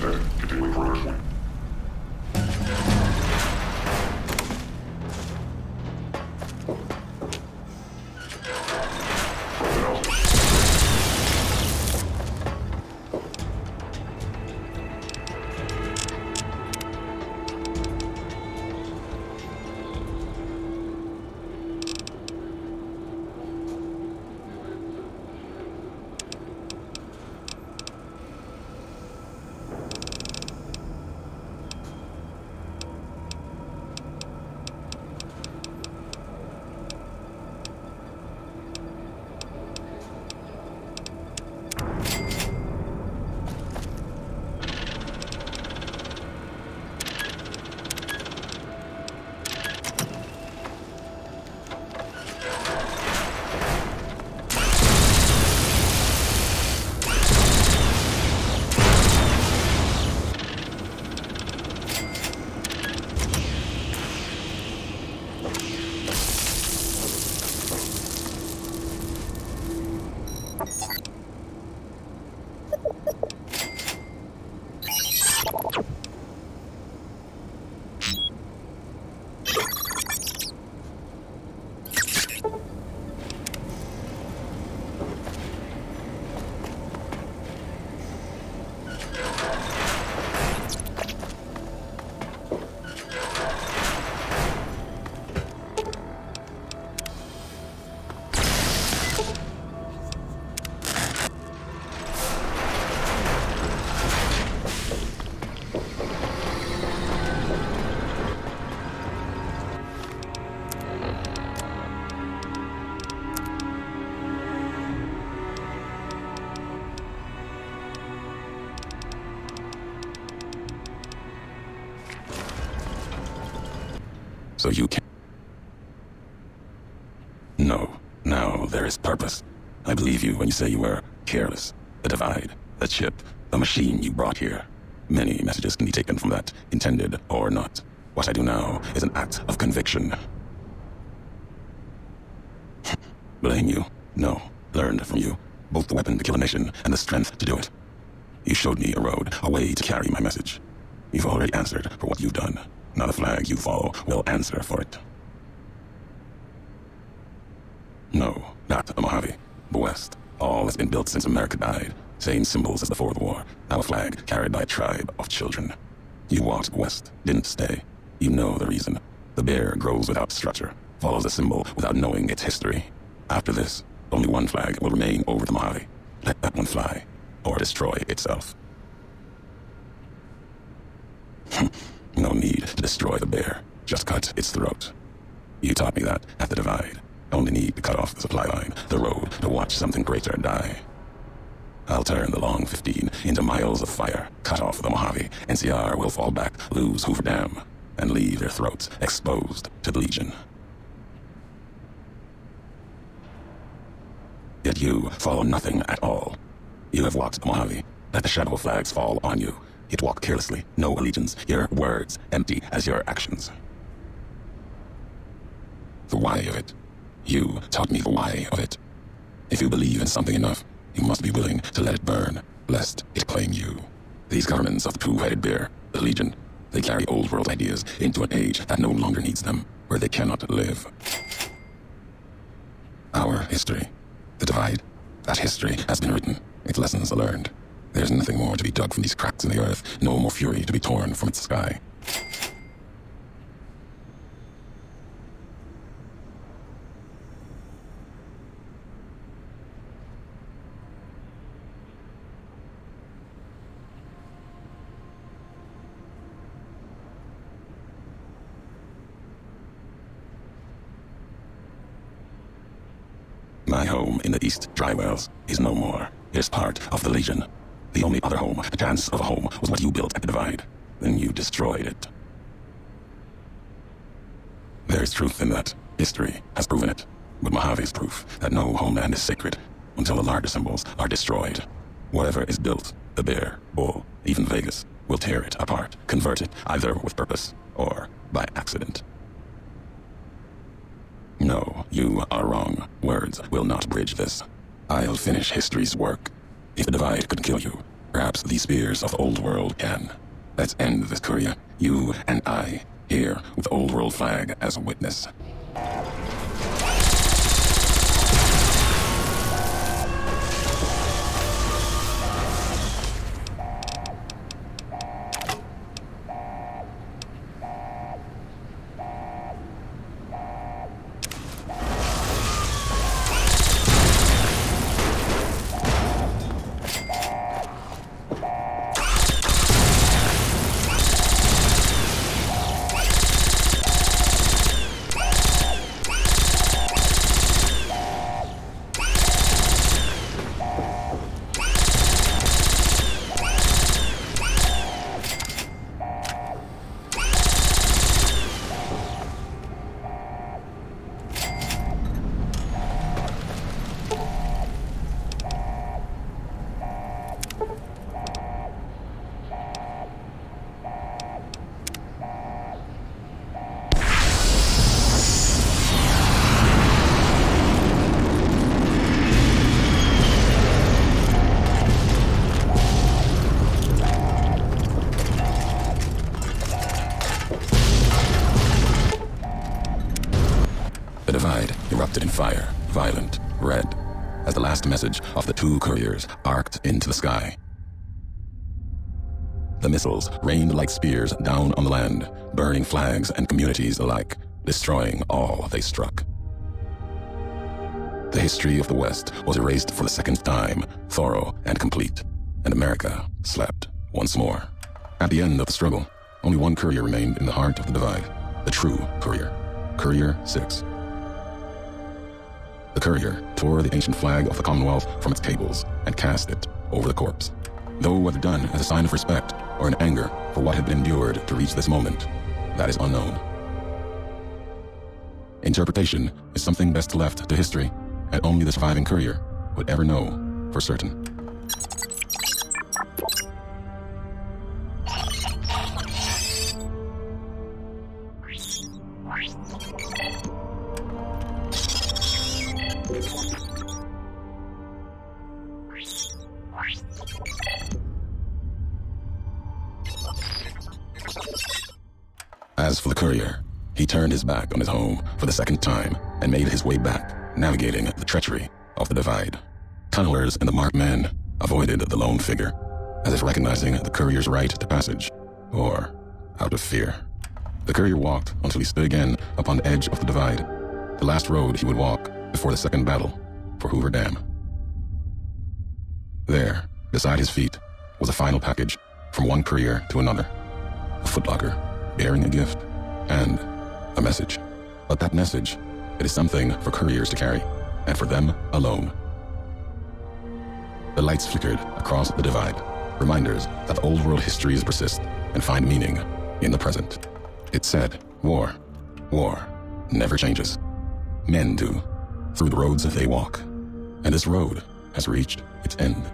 sped. Continuing progress point. So you can... No. Now there is purpose. I believe you when you say you were careless. The divide, the chip, the machine you brought here. Many messages can be taken from that, intended or not. What I do now is an act of conviction. Blame you? No. Learned from you. Both the weapon to kill a nation and the strength to do it. You showed me a road, a way to carry my message. You've already answered for what you've done. Now the flag you follow will answer for it. No, not a Mojave. The West. All has been built since America died. Same symbols as before the war. Now a flag carried by a tribe of children. You walked west, didn't stay. You know the reason. The bear grows without structure, follows a symbol without knowing its history. After this, only one flag will remain over the Mojave. Let that one fly, or destroy itself. No need to destroy the bear. Just cut its throat. You taught me that at the divide. Only need to cut off the supply line, the road, to watch something greater die. I'll turn the long 15 into miles of fire, cut off the Mojave. NCR will fall back, lose Hoover Dam, and leave their throats exposed to the Legion. Yet you follow nothing at all. You have walked the Mojave. Let the shadow flags fall on you. Yet walk carelessly, no allegiance, your words empty as your actions. The why of it. You taught me the why of it. If you believe in something enough, you must be willing to let it burn, lest it claim you. These governments of the two-headed bear, the Legion, they carry old world ideas into an age that no longer needs them, where they cannot live. Our history, the divide, that history has been written, its lessons are learned. There's nothing more to be dug from these cracks in the earth, no more fury to be torn from its sky. My home in the East Dry Wells is no more. It's part of the Legion. The only other home, a chance of a home, was what you built at the divide. Then you destroyed it. There is truth in that. History has proven it. But Mojave's proof that no homeland is sacred until the larger symbols are destroyed. Whatever is built, the bear, bull, even Vegas, will tear it apart, convert it either with purpose or by accident. No, you are wrong. Words will not bridge this. I'll finish history's work. If the divide could kill you, Perhaps these spears of the old world can. Let's end this courier. You and I, here with the old world flag as a witness. The divide erupted in fire, violent, red, as the last message of the two couriers arced into the sky. The missiles rained like spears down on the land, burning flags and communities alike, destroying all they struck. The history of the West was erased for the second time, thorough and complete, and America slept once more. At the end of the struggle, only one courier remained in the heart of the divide, the true courier, Courier 6. The courier tore the ancient flag of the Commonwealth from its cables and cast it over the corpse. Though whether done as a sign of respect or in anger for what had been endured to reach this moment, that is unknown. Interpretation is something best left to history, and only the surviving courier would ever know for certain. As for the courier, he turned his back on his home for the second time and made his way back, navigating the treachery of the divide. Tunnelers and the marked men avoided the lone figure, as if recognizing the courier's right to passage, or out of fear. The courier walked until he stood again upon the edge of the divide, the last road he would walk before the second battle for Hoover Dam. There, beside his feet, was a final package from one courier to another, a footlocker bearing a gift and a message. But that message, it is something for couriers to carry, and for them alone. The lights flickered across the divide, reminders that the old world histories persist and find meaning in the present. It said, war never changes. Men do, through the roads they walk, and this road has reached its end.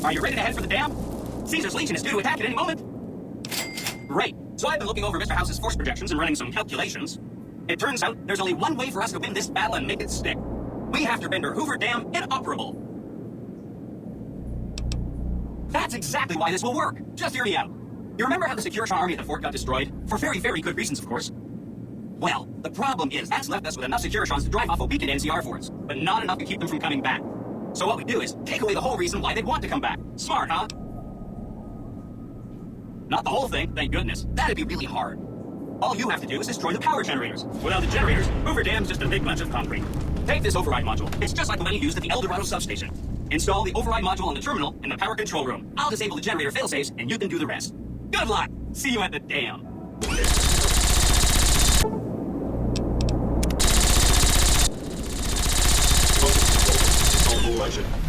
Are you ready to head for the dam? Caesar's Legion is due to attack at any moment. Great. So I've been looking over Mr. House's force projections and running some calculations. It turns out there's only one way for us to win this battle and make it stick. We have to render Hoover Dam inoperable. That's exactly why this will work. Just hear me out. You remember how the Securitron army at the fort got destroyed? For very, very good reasons, of course. Well, the problem is that's left us with enough Securitrons to drive off a weakened NCR force, but not enough to keep them from coming back. So what we do is take away the whole reason why they'd want to come back. Smart, huh? Not the whole thing, thank goodness. That'd be really hard. All you have to do is destroy the power generators. Without the generators, Hoover Dam's just a big bunch of concrete. Take this override module. It's just like the one you used at the El Dorado substation. Install the override module on the terminal in the power control room. I'll disable the generator failsafes, and you can do the rest. Good luck! See you at the dam. Legend.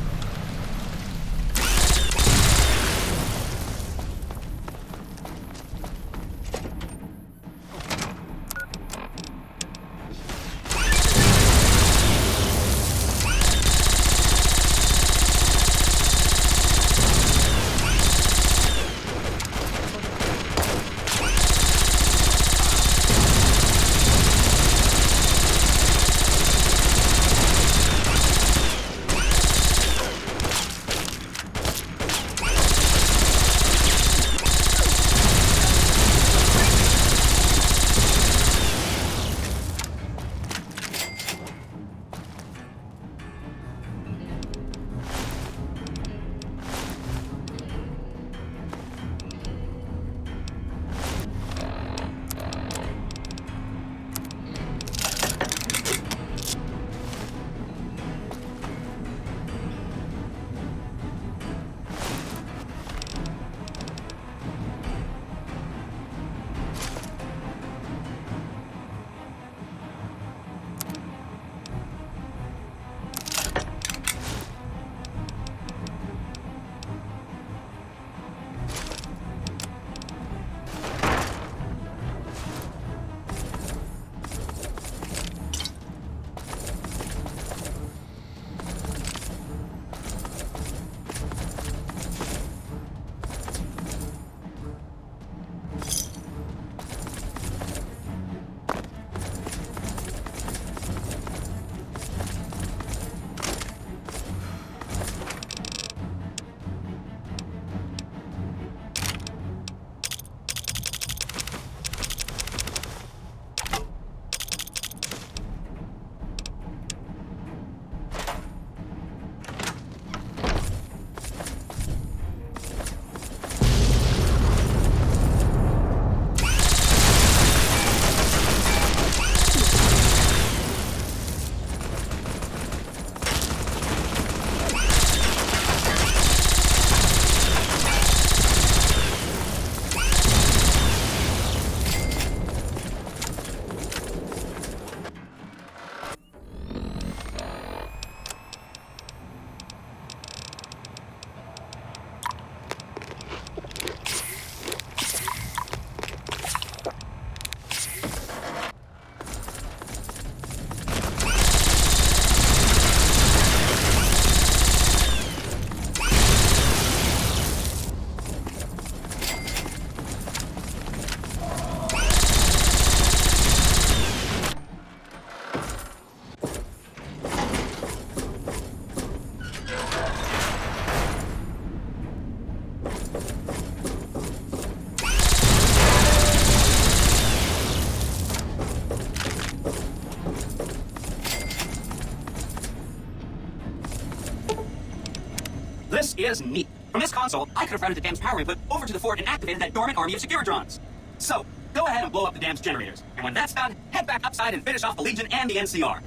This is neat. From this console, I could have routed the dam's power input over to the fort and activated that dormant army of Securitrons. So, go ahead and blow up the dam's generators. And when that's done, head back upside and finish off the Legion and the NCR.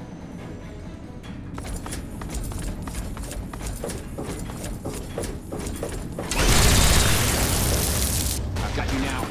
I've got you now.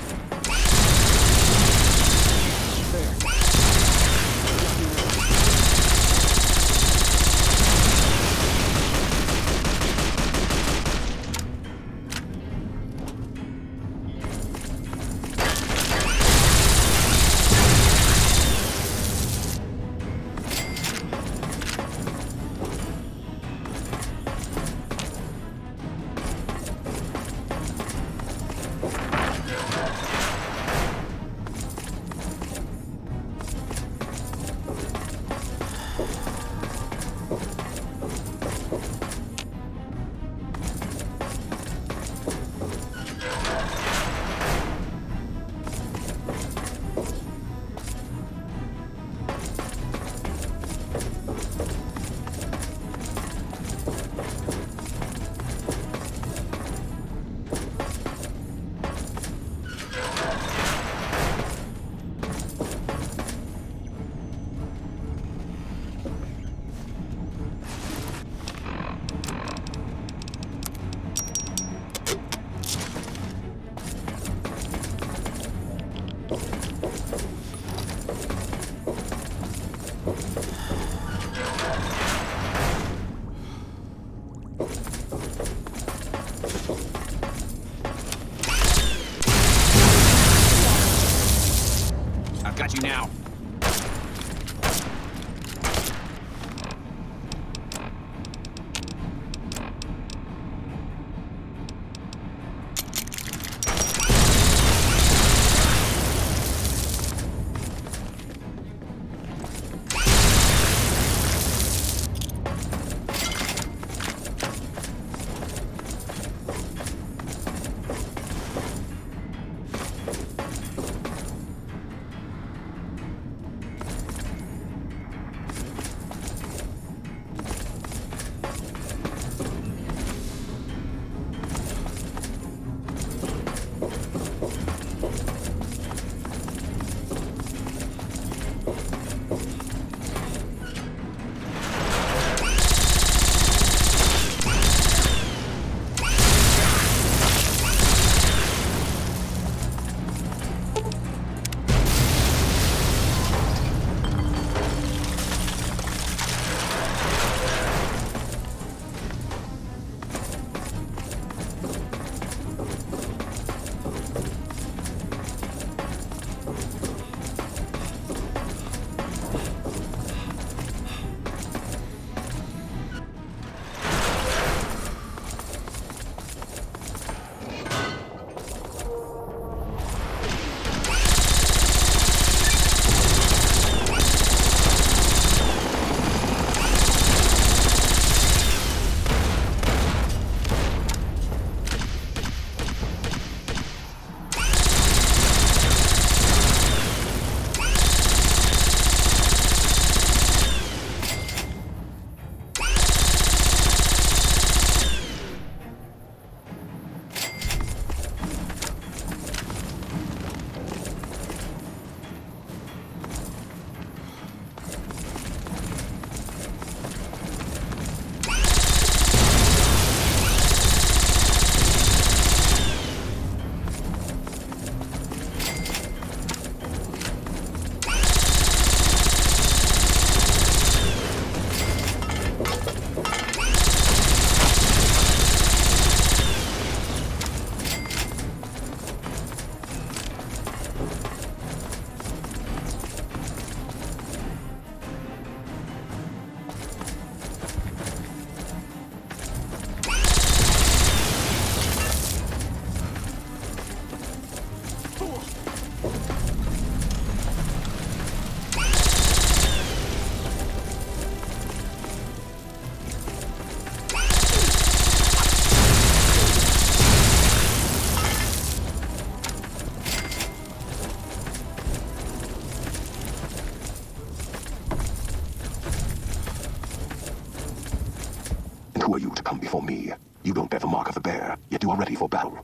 Who are you to come before me? You don't bear the mark of the bear, yet you are ready for battle.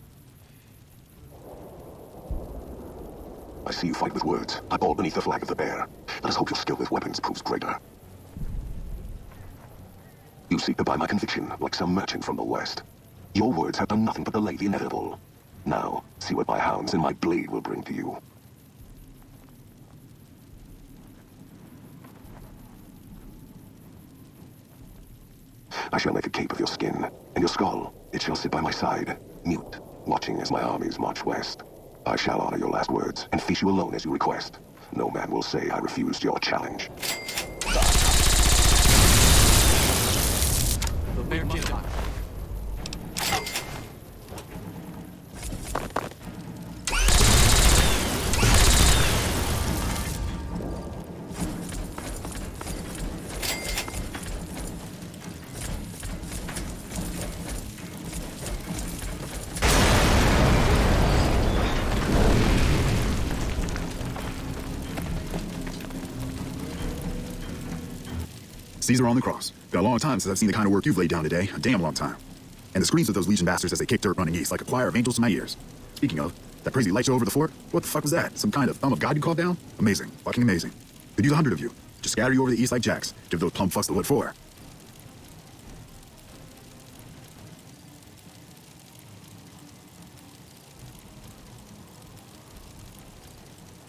I see you fight with words, all beneath the flag of the bear. Let us hope your skill with weapons proves greater. You seek to buy my conviction, like some merchant from the West. Your words have done nothing but delay the inevitable. Now, see what my hounds and my blade will bring to you. I shall make a cape of your skin, and your skull, it shall sit by my side, mute, watching as my armies march west. I shall honor your last words, and face you alone as you request. No man will say I refused your challenge. The bear kid. Caesar on the cross. Been a long time since I've seen the kind of work you've laid down today. A damn long time. And the screams of those Legion bastards as they kick dirt running east like a choir of angels to my ears. Speaking of, that crazy light show over the fort? What the fuck was that? Some kind of thumb of God you called down? Amazing. Fucking amazing. Could use 100 of you. Just scatter you over the east like jacks. Give those plumb fucks the what for.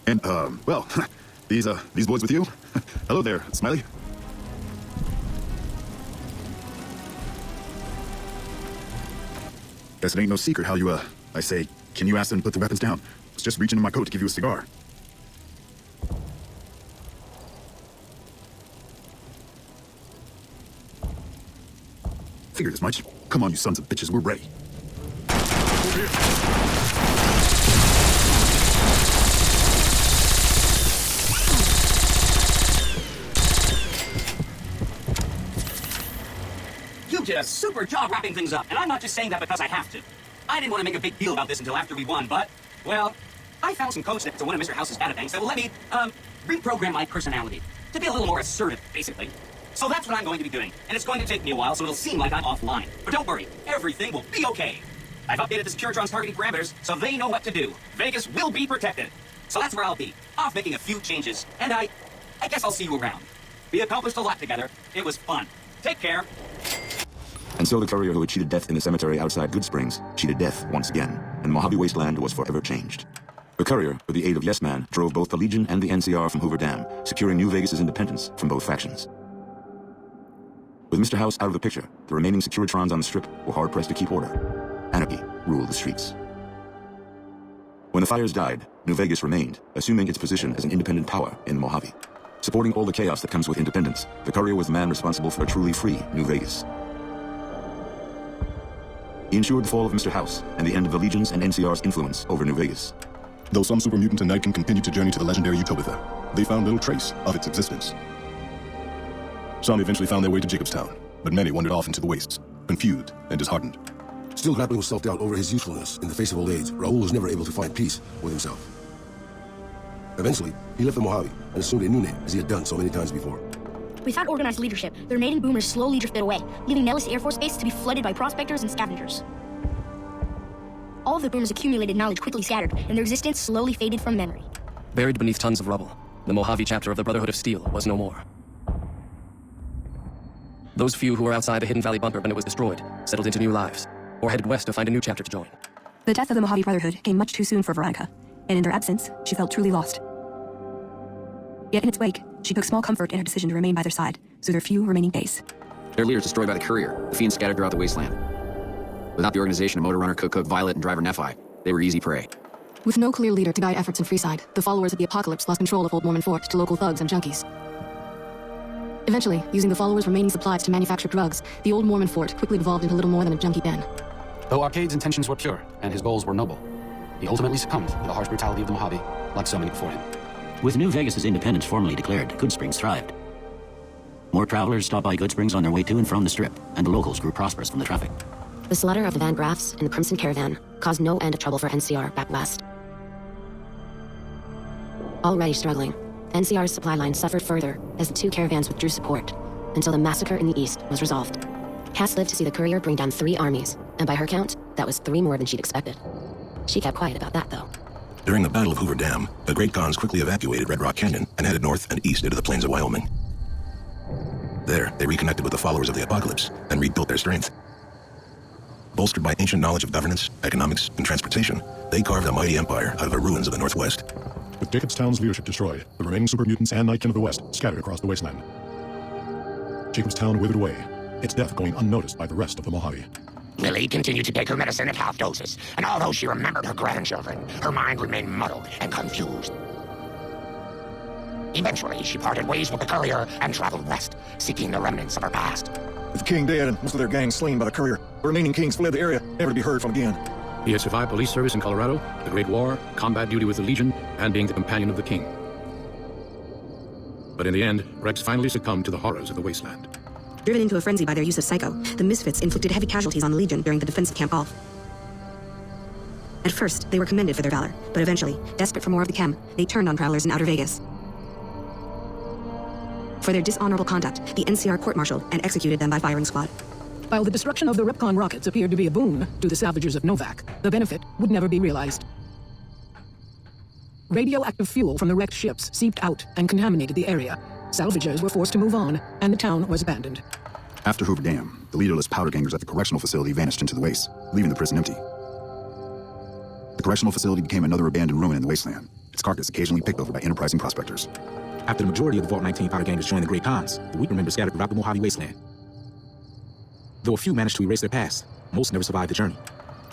And, well, these boys with you? Hello there, Smiley. Guess it ain't no secret how you, I say, can you ask them to put the weapons down? I was just reaching in my coat to give you a cigar. Figured as much. Come on, you sons of bitches, we're ready. Over here. You did a super job wrapping things up, and I'm not just saying that because I have to. I didn't want to make a big deal about this until after we won, but, well, I found some code snippets on one of Mr. House's databanks that will let me, reprogram my personality to be a little more assertive, basically. So that's what I'm going to be doing, and it's going to take me a while, so it'll seem like I'm offline. But don't worry, everything will be okay. I've updated the Securitron's targeting parameters, so they know what to do. Vegas will be protected. So that's where I'll be, off making a few changes, and I guess I'll see you around. We accomplished a lot together. It was fun. Take care. And so the courier who had cheated death in the cemetery outside Good Springs cheated death once again, and the Mojave Wasteland was forever changed. The courier, with the aid of Yes Man, drove both the Legion and the NCR from Hoover Dam, securing New Vegas' independence from both factions. With Mr. House out of the picture, the remaining Securitrons on the Strip were hard-pressed to keep order. Anarchy ruled the streets. When the fires died, New Vegas remained, assuming its position as an independent power in the Mojave. Supporting all the chaos that comes with independence, the courier was the man responsible for a truly free New Vegas. He ensured the fall of Mr. House and the end of the Legion's and NCR's influence over New Vegas. Though some super mutant and Nightkin continued to journey to the legendary Utopia, they found little trace of its existence. Some eventually found their way to Jacobstown, but many wandered off into the wastes, confused and disheartened. Still grappling with self-doubt over his usefulness in the face of old age, Raoul was never able to find peace with himself. Eventually, he left the Mojave and assumed a new name, as he had done so many times before. Without organized leadership, the remaining boomers slowly drifted away, leaving Nellis Air Force Base to be flooded by prospectors and scavengers. All of the boomers' accumulated knowledge quickly scattered, and their existence slowly faded from memory. Buried beneath tons of rubble, the Mojave chapter of the Brotherhood of Steel was no more. Those few who were outside the Hidden Valley bunker when it was destroyed settled into new lives, or headed west to find a new chapter to join. The death of the Mojave Brotherhood came much too soon for Veronica, and in their absence, she felt truly lost. Yet in its wake, she took small comfort in her decision to remain by their side through their few remaining days. Their leaders destroyed by the courier, the fiends scattered throughout the wasteland. Without the organization of Motor Runner, Cook, Violet, and Driver Nephi, they were easy prey. With no clear leader to guide efforts in Freeside, the followers of the Apocalypse lost control of Old Mormon Fort to local thugs and junkies. Eventually, using the followers' remaining supplies to manufacture drugs, the Old Mormon Fort quickly evolved into little more than a junkie den. Though Arcade's intentions were pure and his goals were noble, he ultimately succumbed to the harsh brutality of the Mojave, like so many before him. With New Vegas' independence formally declared, Good Springs thrived. More travelers stopped by Good Springs on their way to and from the Strip, and the locals grew prosperous from the traffic. The slaughter of the Van Graffs and the Crimson Caravan caused no end of trouble for NCR back west. Already struggling, NCR's supply line suffered further as the two caravans withdrew support, until the massacre in the east was resolved. Cass lived to see the courier bring down 3 armies, and by her count, that was 3 more than she'd expected. She kept quiet about that, though. During the Battle of Hoover Dam, the Great Khans quickly evacuated Red Rock Canyon and headed north and east into the plains of Wyoming. There, they reconnected with the followers of the Apocalypse and rebuilt their strength. Bolstered by ancient knowledge of governance, economics, and transportation, they carved a mighty empire out of the ruins of the Northwest. With Jacobstown's leadership destroyed, the remaining super mutants and Nightkin of the West scattered across the wasteland. Jacobstown withered away, its death going unnoticed by the rest of the Mojave. Lily continued to take her medicine at half doses, and although she remembered her grandchildren, her mind remained muddled and confused. Eventually, she parted ways with the courier and traveled west, seeking the remnants of her past. With the king dead and most of their gang slain by the courier, the remaining kings fled the area, never to be heard from again. He had survived police service in Colorado, the Great War, combat duty with the Legion, and being the companion of the king. But in the end, Rex finally succumbed to the horrors of the wasteland. Driven into a frenzy by their use of Psycho, the Misfits inflicted heavy casualties on the Legion during the defense of Camp Alf. At first, they were commended for their valor, but eventually, desperate for more of the chem, they turned on travelers in Outer Vegas. For their dishonorable conduct, the NCR court-martialed and executed them by firing squad. While the destruction of the Ripcon rockets appeared to be a boon to the salvagers of Novak, the benefit would never be realized. Radioactive fuel from the wrecked ships seeped out and contaminated the area. Salvagers were forced to move on, and the town was abandoned. After Hoover Dam, the leaderless powder gangers at the correctional facility vanished into the waste, leaving the prison empty. The correctional facility became another abandoned ruin in the wasteland, its carcass occasionally picked over by enterprising prospectors. After the majority of the Vault 19 powder gangers joined the Great Khans, the weaker members scattered throughout the Mojave wasteland. Though a few managed to erase their past, most never survived the journey.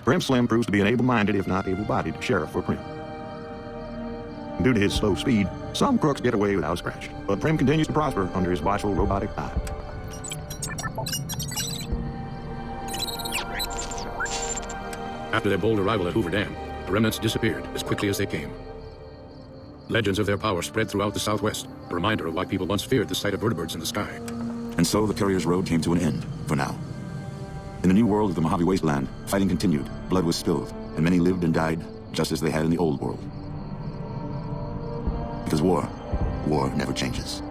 Prim Slim proves to be an able-minded, if not able-bodied, sheriff for Prim. Due to his slow speed, some crooks get away without a scratch, but Prim continues to prosper under his watchful robotic eye. After their bold arrival at Hoover Dam, the remnants disappeared as quickly as they came. Legends of their power spread throughout the Southwest, a reminder of why people once feared the sight of vertibirds in the sky. And so the Courier's road came to an end, for now. In the new world of the Mojave Wasteland, fighting continued, blood was spilled, and many lived and died just as they had in the old world. Because war never changes.